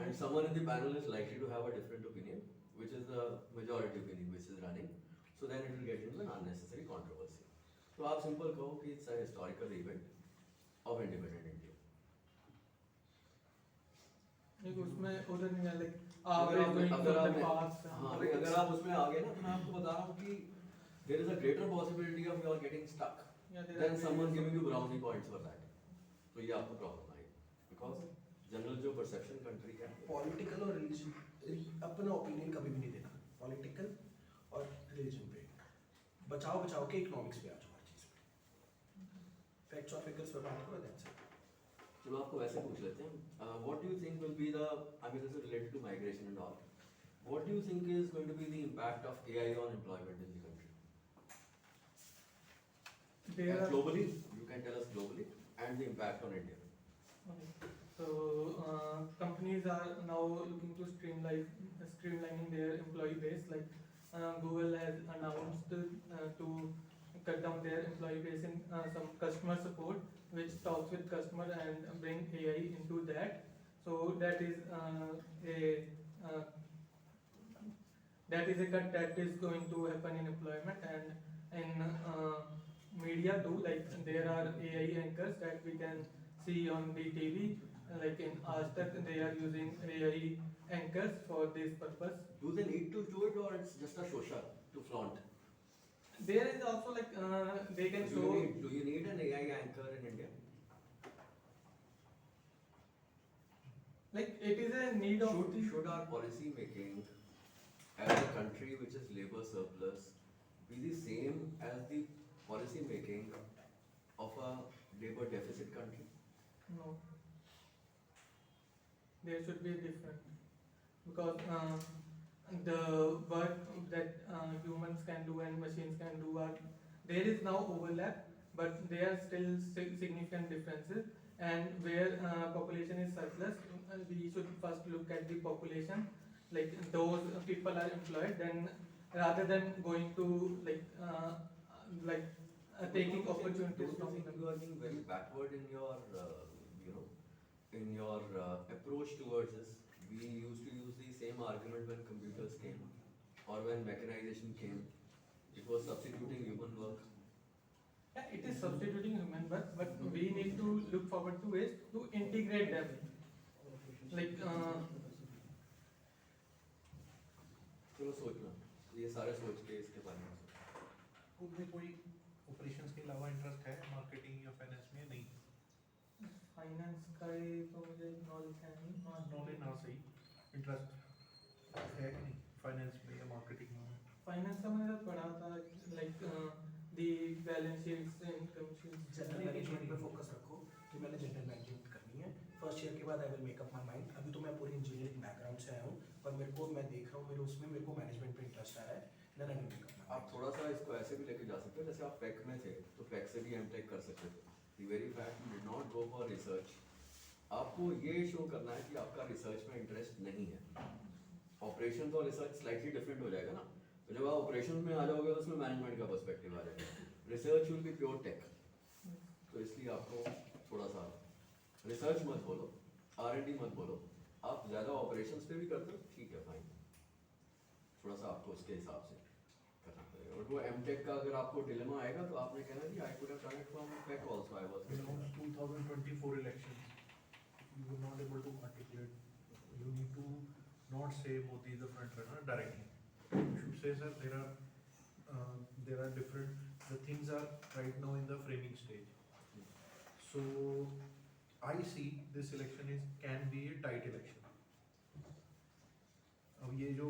[SPEAKER 5] And someone in the panel is likely to have a different opinion, which is the majority opinion which is running. So then it will get into an unnecessary controversy. तो आप simple कहो कि it's a historical event of independent India.
[SPEAKER 7] एक उसमें उधर नहीं है like
[SPEAKER 5] अगर
[SPEAKER 7] average going
[SPEAKER 5] अगर
[SPEAKER 7] from
[SPEAKER 5] आप
[SPEAKER 7] the past.
[SPEAKER 5] हाँ अगर आप उसमें आ गए ना, तो मैं आपको बता रहा हूँ कि there is a greater possibility of you are getting stuck
[SPEAKER 7] Yeah, there
[SPEAKER 5] than
[SPEAKER 7] are
[SPEAKER 5] someone
[SPEAKER 7] various-
[SPEAKER 5] giving you brownie points for that. तो ये आपको प्रॉब्लम आएगी because जनरल जो परसेप्शन कंट्री का है,
[SPEAKER 3] पॉलिटिकल और रिलीजन अपना ओपिनियन कभी भी नहीं देना. पॉलिटिकल और रिलीजन पे बचाओ के इकोनॉमिक्स पे आ जाओ. हर चीज़ पे फैक्ट्स और फिगर्स पे बात करो. That's it.
[SPEAKER 5] चलो आपको वैसे पूछ लेते हैं. What do you think will be the, I mean this is related to migration and all. What do you think is going to be the impact of AI on employment in the country?
[SPEAKER 7] There are
[SPEAKER 5] Globally, you can tell us globally, and the impact on India.
[SPEAKER 7] Okay. So companies are now looking to streamlining their employee base. Like Google has announced to cut down their employee base in some customer support, which talks with customer and bring AI into that. So that is a cut that is going to happen in employment. And in media too. Like there are AI anchors that we can see on the TV. Like in Aaj they are using AI anchors for this purpose.
[SPEAKER 5] Do they need to do it, or it's just a social to flaunt?
[SPEAKER 7] There is also like they can show.
[SPEAKER 5] Do you need an AI anchor in India?
[SPEAKER 7] Like it is a need of
[SPEAKER 5] Should our policy making as a country which is labor surplus be the same as the policy making of a labor deficit country?
[SPEAKER 7] no. There should be a different because the work that humans can do and machines can do are there is now overlap, but there are still significant differences. And where population is surplus, we should first look at the population, like those people are employed, then rather than going to taking opportunities
[SPEAKER 5] Don't
[SPEAKER 7] from
[SPEAKER 5] you think
[SPEAKER 7] them.
[SPEAKER 5] you are being very backward in your, in your approach towards this? We used to use the same argument when computers came or when mechanization came. It was substituting human work.
[SPEAKER 7] Yeah, it is substituting human work, but we need to look forward to ways to integrate them. Like
[SPEAKER 5] चलो सोचना, ये सारे सोच के इसके बारे में सोचना।
[SPEAKER 1] खुद में कोई ऑपरेशंस के अलावा इंटरेस्ट है मार्केटिंग या फाइनेंस में? नहीं,
[SPEAKER 7] फाइनेंस का ही तो मुझे नॉलेज है नहीं।
[SPEAKER 1] नॉलेज ना सही, इंटरेस्ट है कि नहीं फाइनेंस में या मार्केटिंग में?
[SPEAKER 7] फाइनेंस का मैंने पढ़ा था, like the balance sheets, income sheets.
[SPEAKER 3] General management पे फोकस रखो कि मैंने जनरल मैनेजमेंट करनी है। फर्स्ट ईयर के बाद आई will make up my mind. अभी तो मैं पूरी इंजीनियरिंग बैकग्राउंड से आया हूँ, पर मैं देख रहा हूँ मेरे को मैनेजमेंट पे इंटरेस्ट आ रहा है। Then I will make up.
[SPEAKER 5] आप थोड़ा सा इसको ऐसे भी लेके जा सकते हो, जैसे आप पैक में थे तो पैक से भी एमटेक कर सकते थे। The very fact you did not go for research, आपको ये शो करना है कि आपका रिसर्च में इंटरेस्ट नहीं है। ऑपरेशन और रिसर्च स्लाइटली डिफरेंट हो जाएगा ना, तो जब आप ऑपरेशन में आ जाओगे तो उसमें मैनेजमेंट का पर्सपेक्टिव आ जाएगा। Research will be pure tech, तो इसलिए आपको थोड़ा सा रिसर्च मत बोलो, R&D मत बोलो। आप ज़्यादा ऑपरेशंस पे भी करते हो, ठीक है फाइन, थोड़ा सा आपको उसके हिसाब से करना पड़ेगा। और वो एमटेक का अगर आपको डिलेमा आएगा तो आपने कहना कि I could have done it from pack also, I was
[SPEAKER 1] Belongs 2024 elections. You were not able to articulate. You need to not say Modi is the front runner directly. You should say, sir, there are different. The things are right now in the framing stage. So I see this election can be a tight election. अब ये जो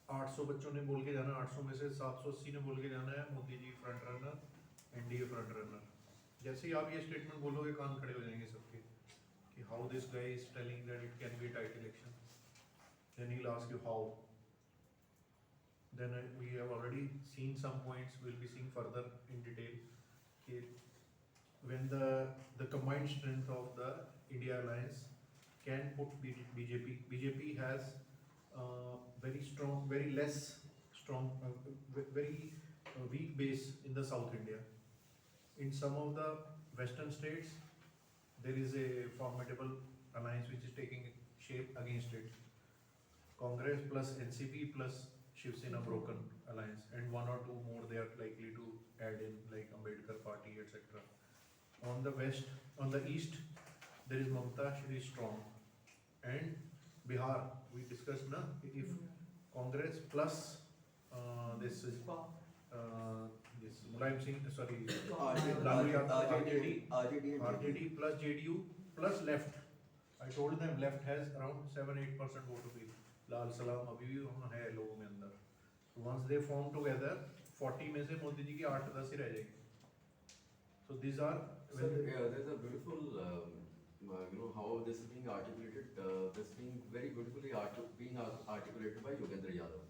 [SPEAKER 1] 800 बच्चों ने बोल के जाना, 800 में से 780 ने बोल के जाना है Modi ji front runner, NDA front runner. जैसे ही आप ये स्टेटमेंट बोलोगे कान खड़े हो जाएंगे सबके कि how this guy is telling that it can be a tight election. Then he will ask you how. Then we have already seen some points, will be seeing further in detail कि when the combined strength of the India alliance can put BJP has very strong, very less strong, very weak base in the South India. In some of the western states, there is a formidable alliance which is taking shape against it. Congress plus NCP plus Shiv Sena broken alliance, and one or two more they are likely to add in, like Ambedkar Party, etc. On the west, on the east, there is Mamata, she is strong, and Bihar, we discussed na, if Congress plus this is this Mulayam Singh, sorry, RJD plus JDU plus left. I told them left has around 7-8% vote appeal. लाल सलाम अभी भी हम है लोगों में अंदर. So once they form together, 40 में से मोदी जी की 8-10 ही रह जाएगी. So these are.
[SPEAKER 5] Sir, yeah, there's a beautiful, how this is being articulated. This being very beautifully articulated by Yogendra Yadav.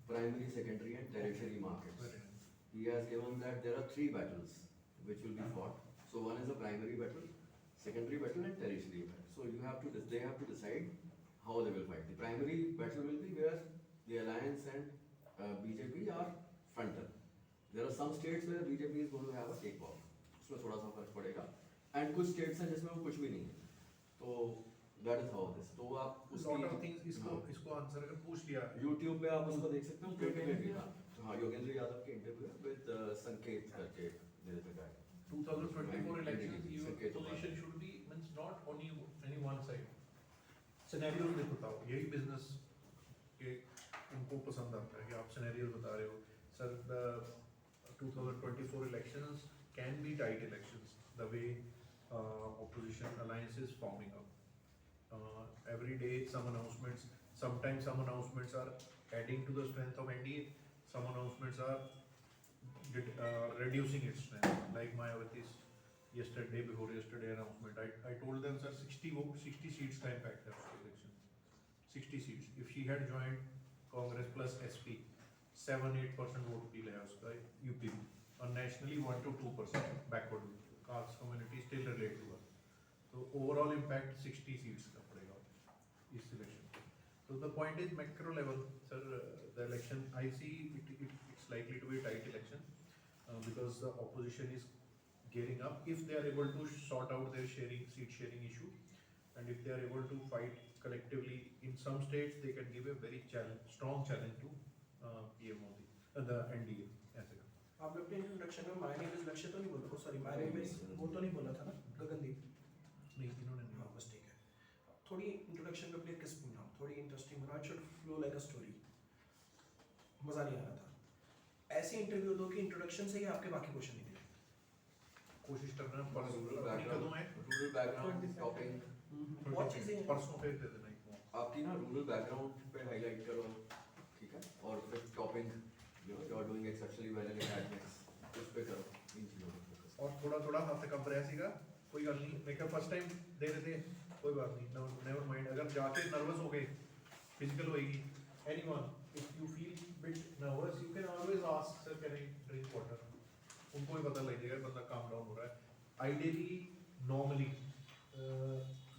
[SPEAKER 5] Primary, secondary, and tertiary markets. He has given that there are 3 battles which will be fought. So one is a primary battle, secondary battle, and tertiary battle. So they have to decide how they will fight. The primary battle will be where the alliance and BJP are frontal. There are some states where BJP is going to have a cakewalk. उसमें थोड़ा सा फर्क पड़ेगा, and कुछ states हैं जिसमें वो कुछ भी नहीं है, तो दैट इज हाउ दिस। तो आप
[SPEAKER 1] लॉट ऑफ थिंग्स
[SPEAKER 5] उसकी
[SPEAKER 1] इसको आंसर अगर पूछ लिया
[SPEAKER 5] YouTube पे आप उसको देख सकते हो।
[SPEAKER 7] योगेंद्र
[SPEAKER 5] YouTube पे भी
[SPEAKER 7] यादव।
[SPEAKER 5] हाँ, योगेंद्र यादव के इंटरव्यू विद संकेत करके there is a guy.
[SPEAKER 1] 2024 elections, your
[SPEAKER 5] Sanket Kumar.
[SPEAKER 1] position should be means not only any one side. Scenarios देख बताओ, यही business के उनको पसंद आता है कि आप scenarios बता रहे हो. Sir, the 2024 elections can be tight elections. The way opposition alliance is forming up. Every day some announcements. Sometimes some announcements are adding to the strength of NDA. Some announcements are reducing its strength, like Mayawati's yesterday, before yesterday announcement. I told them, sir, 60 seats का impact है उसके election. 60 seats. If she had joined Congress plus SP, 7-8% vote feel है उसका UP में. और nationally 1 to 2% backward caste community still relate to her. So overall impact 60 seats का पड़ेगा इस election. So the point is macro level, sir. The election I see it's likely to be a tight election. Because the opposition is gearing up. If they are able to sort out their seat sharing issue, and if they are able to fight collectively in some states, they can give a very strong challenge to PM Modi, the NDA. ऐसे का.
[SPEAKER 3] आपने अपने introduction में my name is लक्ष्य तो नहीं बोला, sorry my name is वो तो नहीं बोला था ना, गगनदीप?
[SPEAKER 1] नहीं, इन्होंने नहीं.
[SPEAKER 3] हाँ बस ठीक है. थोड़ी इंट्रोडक्शन पे प्लीज क्रिस्प बनाओ, थोड़ी इंटरेस्टिंग बनाओ. It should flow like a story. मजा नहीं आ रहा था. ऐसे इंटरव्यू दो कि इंट्रोडक्शन से ही आपके बाकी क्वेश्चन नहीं दिखे.
[SPEAKER 1] कोशिश करना
[SPEAKER 5] रूरल
[SPEAKER 1] अपनी कदम है.
[SPEAKER 5] बैकग्राउंड टॉपिंग
[SPEAKER 3] बहुत चीजें हैं.
[SPEAKER 1] परसों पे दे देना एक मौका.
[SPEAKER 5] आपकी ना रूरल बैकग्राउंड पे हाईलाइट करो, ठीक है, और फिर topping you are doing exceptionally well in academics, उस पे करो, इन चीजों पे फोकस।
[SPEAKER 1] और थोड़ा हाथ से कम रहा सीगा, कोई गल नहीं. मैं क्या फर्स्ट टाइम दे रहे थे, कोई बात नहीं, नेवर माइंड. अगर जाके नर्वस हो गए, फिजिकल होएगी. Anyone if you feel bit nervous, you can always ask, sir can I drink water. उनको भी पता लग जाएगा बंदा काम डाउन हो रहा है. Ideally normally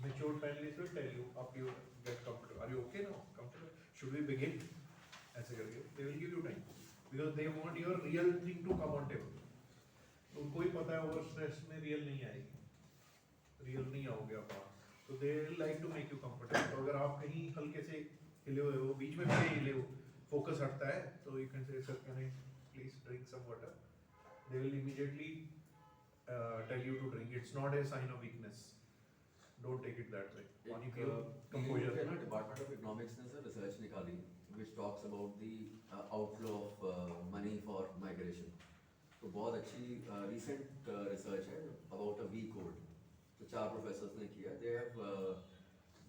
[SPEAKER 1] matured panellist will tell you आप you get comfortable, are you okay now, comfortable, should we begin, ऐसे करके they will give you time, because they want your real thing to come on table. उनको ही पता है over stress में real नहीं आएगी, रियल नहीं आओगे आप, तो they like to make you comfortable. तो अगर आप कहीं हल्के से हिले हुए हो, बीच में भी हिले हो, फोकस हटता है, तो you can say sir can I please drink some water. They will immediately tell you to drink. It's not a sign of weakness. Don't take it that way. पानी पियो, composure.
[SPEAKER 5] है ना, डिपार्टमेंट ऑफ इकोनॉमिक्स ने sir research निकाली which talks about the outflow of money for migration. तो बहुत अच्छी recent research है about a V code. तो 4 professors ने किया. They have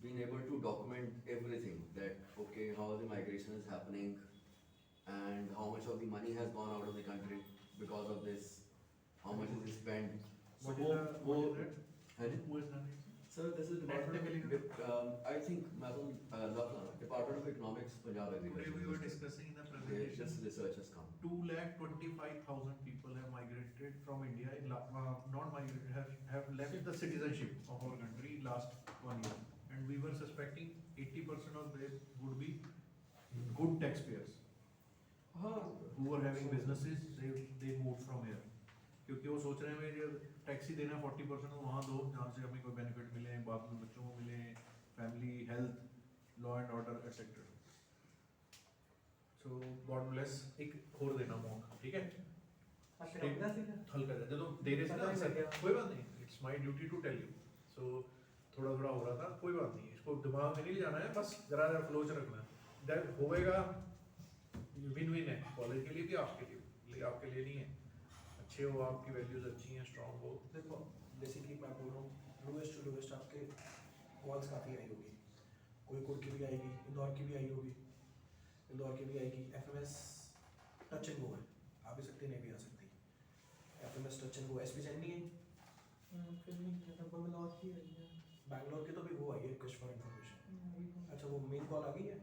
[SPEAKER 5] been able to document everything that okay how the migration is happening and how much of the money has gone out of the country because of this, how much is spent. So
[SPEAKER 1] What is that?
[SPEAKER 5] है ना?
[SPEAKER 1] Who is that?
[SPEAKER 5] Sir, this is I think Madam Lucknow, Department of Economics, Punjab
[SPEAKER 1] Today we were
[SPEAKER 5] Agriculture.
[SPEAKER 1] discussing in the
[SPEAKER 5] This
[SPEAKER 1] presentation.
[SPEAKER 5] research has come.
[SPEAKER 1] 225,000 people have migrated from India. Not migrated, have left the citizenship of our country last 1 year, and we were suspecting 80% of them would be good taxpayers. Who were having businesses, they moved from here. क्योंकि वो सोच रहे हैं जब taxi देना 40% वहाँ दो जहाँ से हमें कोई बेनिफिट मिले, बाद में बच्चों को मिले, family, health, law and order etcetera. So God bless. एक और देना मौका, ठीक है, हल्का दे दो, देने से ना आंसर, कोई बात नहीं, it's my duty to tell you. So थोड़ा हो रहा था, कोई बात नहीं, इसको दिमाग में नहीं ले जाना है, बस जरा फ्लो च रखना है. दैट होएगा, विन विन है कॉलेज के लिए भी, आपके लिए आपके लिए नहीं है. अच्छे हो, आपकी वैल्यूज अच्छी हैं, स्ट्रांग हो.
[SPEAKER 3] देखो बेसिकली मैं बोल रहा हूँ, लोएस्ट टू लोएस्ट आपके कॉल्स काफ़ी आई होगी. कोई की भी आएगी, इंदौर की भी आई होगी, इंदौर की भी आएगी. FMS टच एंड गो है, आ भी सकती, नहीं भी आ सकती. FMS touch and go. SP Chennai है, बैंगलोर की तो भी वो आई है, रिक्वेस्ट फॉर इन्फॉर्मेशन. अच्छा वो मेन कॉल आ गई है.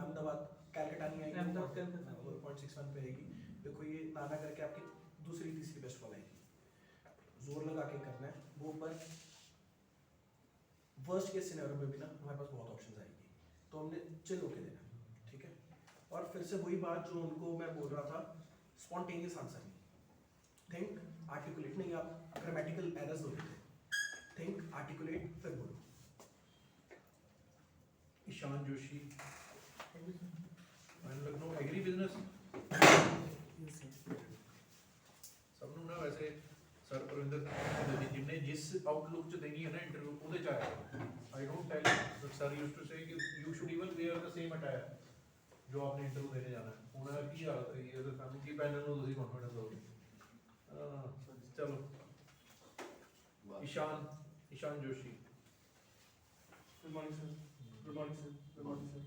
[SPEAKER 3] अहमदाबाद कैलकाटा नहीं आएगी, 1.61 पे आएगी. देखो ये नाना करके आपकी दूसरी तीसरी बेस्ट कॉल आएगी. जोर लगा के करना है वो, पर वर्स्ट केस सिनेरियो में भी ना हमारे पास बहुत ऑप्शंस आएगी, तो हमने चिल होके देना, ठीक है. और फिर से वही बात जो उनको मैं बोल रहा था, स्पॉन्टेनियस आंसर नहीं. थिंक आर्टिकुलेट नहीं, आप ग्रामेटिकल एरर्स होते थे. थिंक आर्टिकुलेट फिर बोलो.
[SPEAKER 1] Ishan Joshi. And Lucknow Agri Business. ਸਭ ਨੂੰ ਨਾ ਵੈਸੇ ਸਰ ਪ੍ਰਵਿੰਦਰ ਸਿੰਘ ਜਿੰਨੇ ਜਿਸ ਆਊਟਲੁੱਕ ਚ ਦੇਣੀ ਹੈ ਨਾ ਇੰਟਰਵਿਊ ਉਹਦੇ ਚ ਆਇਆ I don't tell sir use to say ਕਿ you should even wear the same attire ਜੋ ਆਪਨੇ ਇੰਟਰਵਿਊ ਦੇਣੇ ਜਾਣਾ ਹੈ। ਉਹਨਾਂ ਦਾ ਕੀ ਹਾਲਤ ਰਹੀ ਹੈ ਤੇ ਸਾਨੂੰ ਕੀ ਪੈਨਲ ਨੂੰ ਤੁਸੀਂ ਕੰਫੀਡੈਂਸ ਦੋਗੇ। ਚਲੋ Ishaan Joshi.
[SPEAKER 8] Good morning, sir. Good morning, sir. Good morning, sir.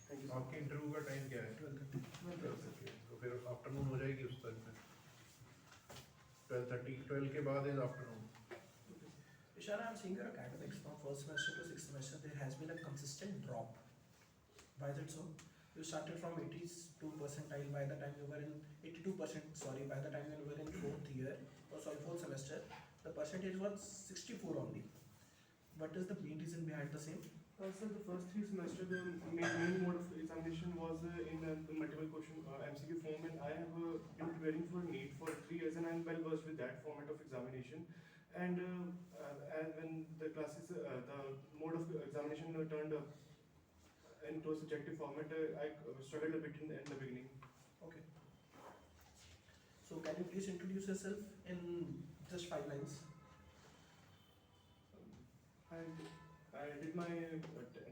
[SPEAKER 8] Thank you, sir.
[SPEAKER 1] आपके इंटरव्यू का टाइम क्या है? 12:30। तो फिर आफ्टरनून हो जाएगी उस टाइम में 12:30। 12 के बाद is afternoon.
[SPEAKER 3] Ishan, I'm seeing your academics from first semester to sixth semester. There has been a consistent drop. Why is it so? You started from 82 percentile by the time you were in 82%. Sorry, by the time you were in fourth semester, the percentage was 64 only. What is the main reason behind the same?
[SPEAKER 8] Sir, the first 3 semester, the main mode of examination was in the multiple question MCQ form, and I have been preparing for NEET for 3 years, and I am well versed with that format of examination. And when the classes, the mode of examination turned into a subjective format, I struggled a bit in the beginning.
[SPEAKER 3] Okay. So can you please introduce yourself in just 5 lines?
[SPEAKER 8] I did my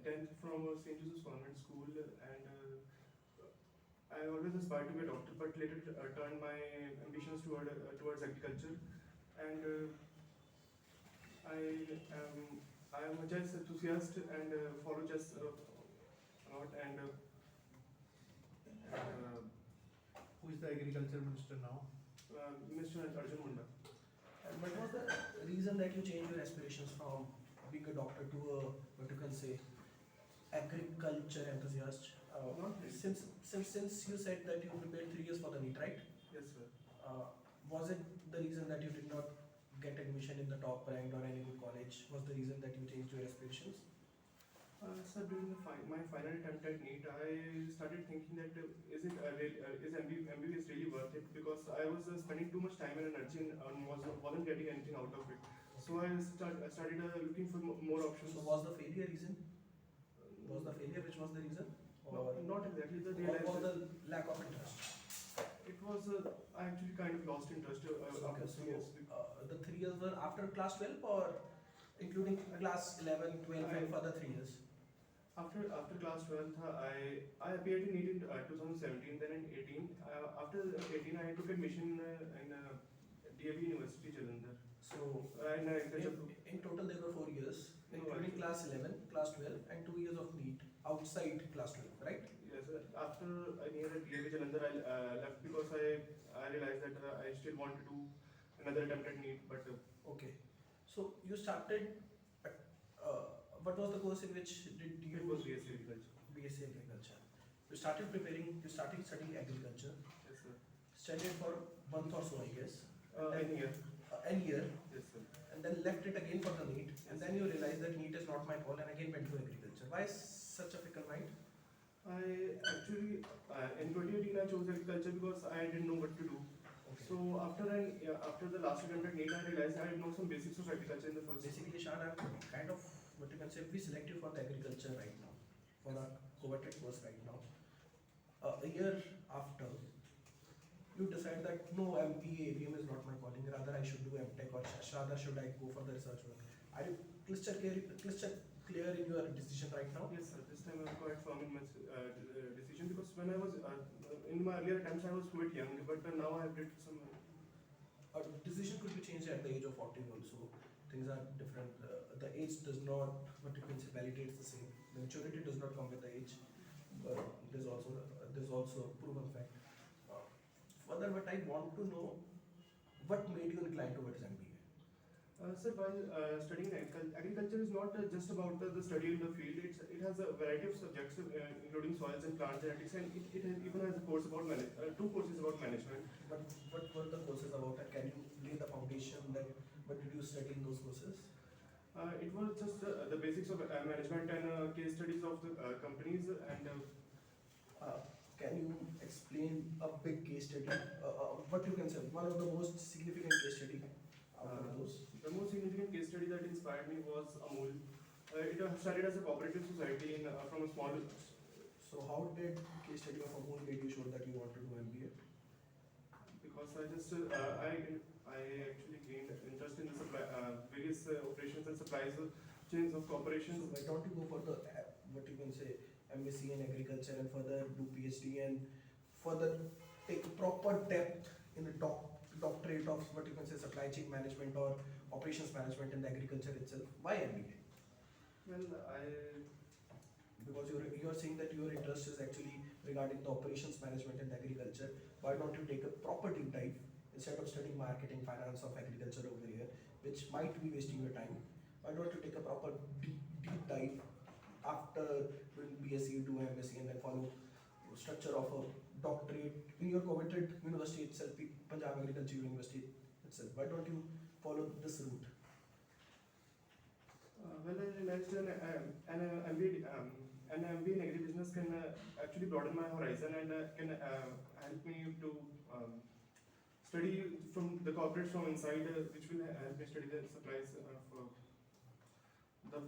[SPEAKER 8] 10th from St. Joseph's Convent School, and I always aspired to be a doctor, but later turned my ambitions towards agriculture. And I am a chess enthusiast and follow chess a lot. And
[SPEAKER 1] Who is the agriculture minister now?
[SPEAKER 8] Mr. Arjun Munda.
[SPEAKER 3] And what was the reason that you changed your aspirations from being a doctor to a, what you can say, agriculture enthusiast?
[SPEAKER 8] Not really.
[SPEAKER 3] Since you said that you prepared 3 years for the NEET, right?
[SPEAKER 8] Yes, sir.
[SPEAKER 3] Was it the reason that you did not get admission in the top ranked or any good college? Was the reason that you changed your aspirations?
[SPEAKER 8] Sir, during my final attempt at NEET, I started thinking that is MBBS really worth it? Because I was spending too much time and energy and wasn't getting anything out of it. So I started looking for more options.
[SPEAKER 3] So was the failure reason? Was the failure which was the reason? Or
[SPEAKER 8] Not exactly the
[SPEAKER 3] or the
[SPEAKER 8] realization.
[SPEAKER 3] lack of interest?
[SPEAKER 8] It was I actually kind of lost interest after 3 years.
[SPEAKER 3] The 3 years were after class 12 or including class 11, 12 and further 3 years?
[SPEAKER 8] After class 12th, I appeared in NEET in 2017. Then in 18, after 18, I took admission in DAV University, Jalandhar.
[SPEAKER 3] So
[SPEAKER 8] In agriculture.
[SPEAKER 3] in total there were 4 years,
[SPEAKER 8] No,
[SPEAKER 3] including
[SPEAKER 8] actually-
[SPEAKER 3] class 11, class 12 and 2 years of NEET outside class 12, right?
[SPEAKER 8] Yes, sir. After a year at DAV Jalandhar, I left because I realized that I still want to do another attempt at NEET, but
[SPEAKER 3] Okay. So you started, what was the course in which did you?
[SPEAKER 8] it was BSc Agriculture.
[SPEAKER 3] BSc Agriculture. You started studying agriculture,
[SPEAKER 8] Yes, sir.
[SPEAKER 3] studied for a month or so, I guess.
[SPEAKER 8] An year.
[SPEAKER 3] A year,
[SPEAKER 8] Yes, sir.
[SPEAKER 3] and then left it again for the NEET, and then you realized that NEET is not my call, and again went to agriculture. Why such a fickle mind?
[SPEAKER 8] I actually, in 2018, I chose agriculture because I didn't know what to do.
[SPEAKER 3] Okay.
[SPEAKER 8] So after the last attempt at NEET, I realized I know some basics of agriculture in the first.
[SPEAKER 3] Basically, Shan, I'm kind of, what you can say, we selected for the agriculture right now, for our coveted course right now. A year after, you decide that no, MBA, ABM is not my calling, rather I should do MTech or rather should I go for the research work. Are you crystal clear in your decision right now?
[SPEAKER 8] Yes, sir. This time I'm quite firm in my decision because when I was in my earlier attempts, I was quite young, but now I have did some.
[SPEAKER 3] A decision could be changed at the age of 14 also. Things are different. The age does not, what you can say, validates the same. The maturity does not come with the age. There's also a proven fact. Further, what I want to know, what made you inclined towards MBA?
[SPEAKER 8] Sir, while studying agriculture is not just about the study in the field. It has a variety of subjects, including soils and plant genetics, and it even has a course about two courses about management.
[SPEAKER 3] But what were the courses about, and can you lay the foundation that what did you study in those courses?
[SPEAKER 8] It was just the basics of management and case studies of the companies and.
[SPEAKER 3] Can you explain a big case study? What you can say, one of the most significant case study out of those?
[SPEAKER 8] The most significant case study that inspired me was Amul. It started as a cooperative society from a small.
[SPEAKER 3] So how did case study of Amul made you sure that you want to do MBA?
[SPEAKER 8] Because I actually gained interest in the various operations and supplies chains of
[SPEAKER 3] So
[SPEAKER 8] corporations.
[SPEAKER 3] why don't you go for the what you can say MSc in agriculture and further do PhD and further take proper depth in the doctorate of what you can say supply chain management or operations management in the agriculture itself? Why MBA?
[SPEAKER 8] Well,
[SPEAKER 3] Because you're saying that your interest is actually regarding the operations management and agriculture. Why don't you take a proper deep dive instead of studying marketing finance of agriculture over here, which might be wasting your time? Why don't you take a proper deep dive after doing BSc, do MSc, and then follow structure of a doctorate in your coveted university itself, Punjab Agriculture University itself? Why don't you follow this route?
[SPEAKER 8] well, I realized an MBA in agribusiness can actually broaden my horizon and can help me to study from the corporates from inside, which will help me study the supplies of the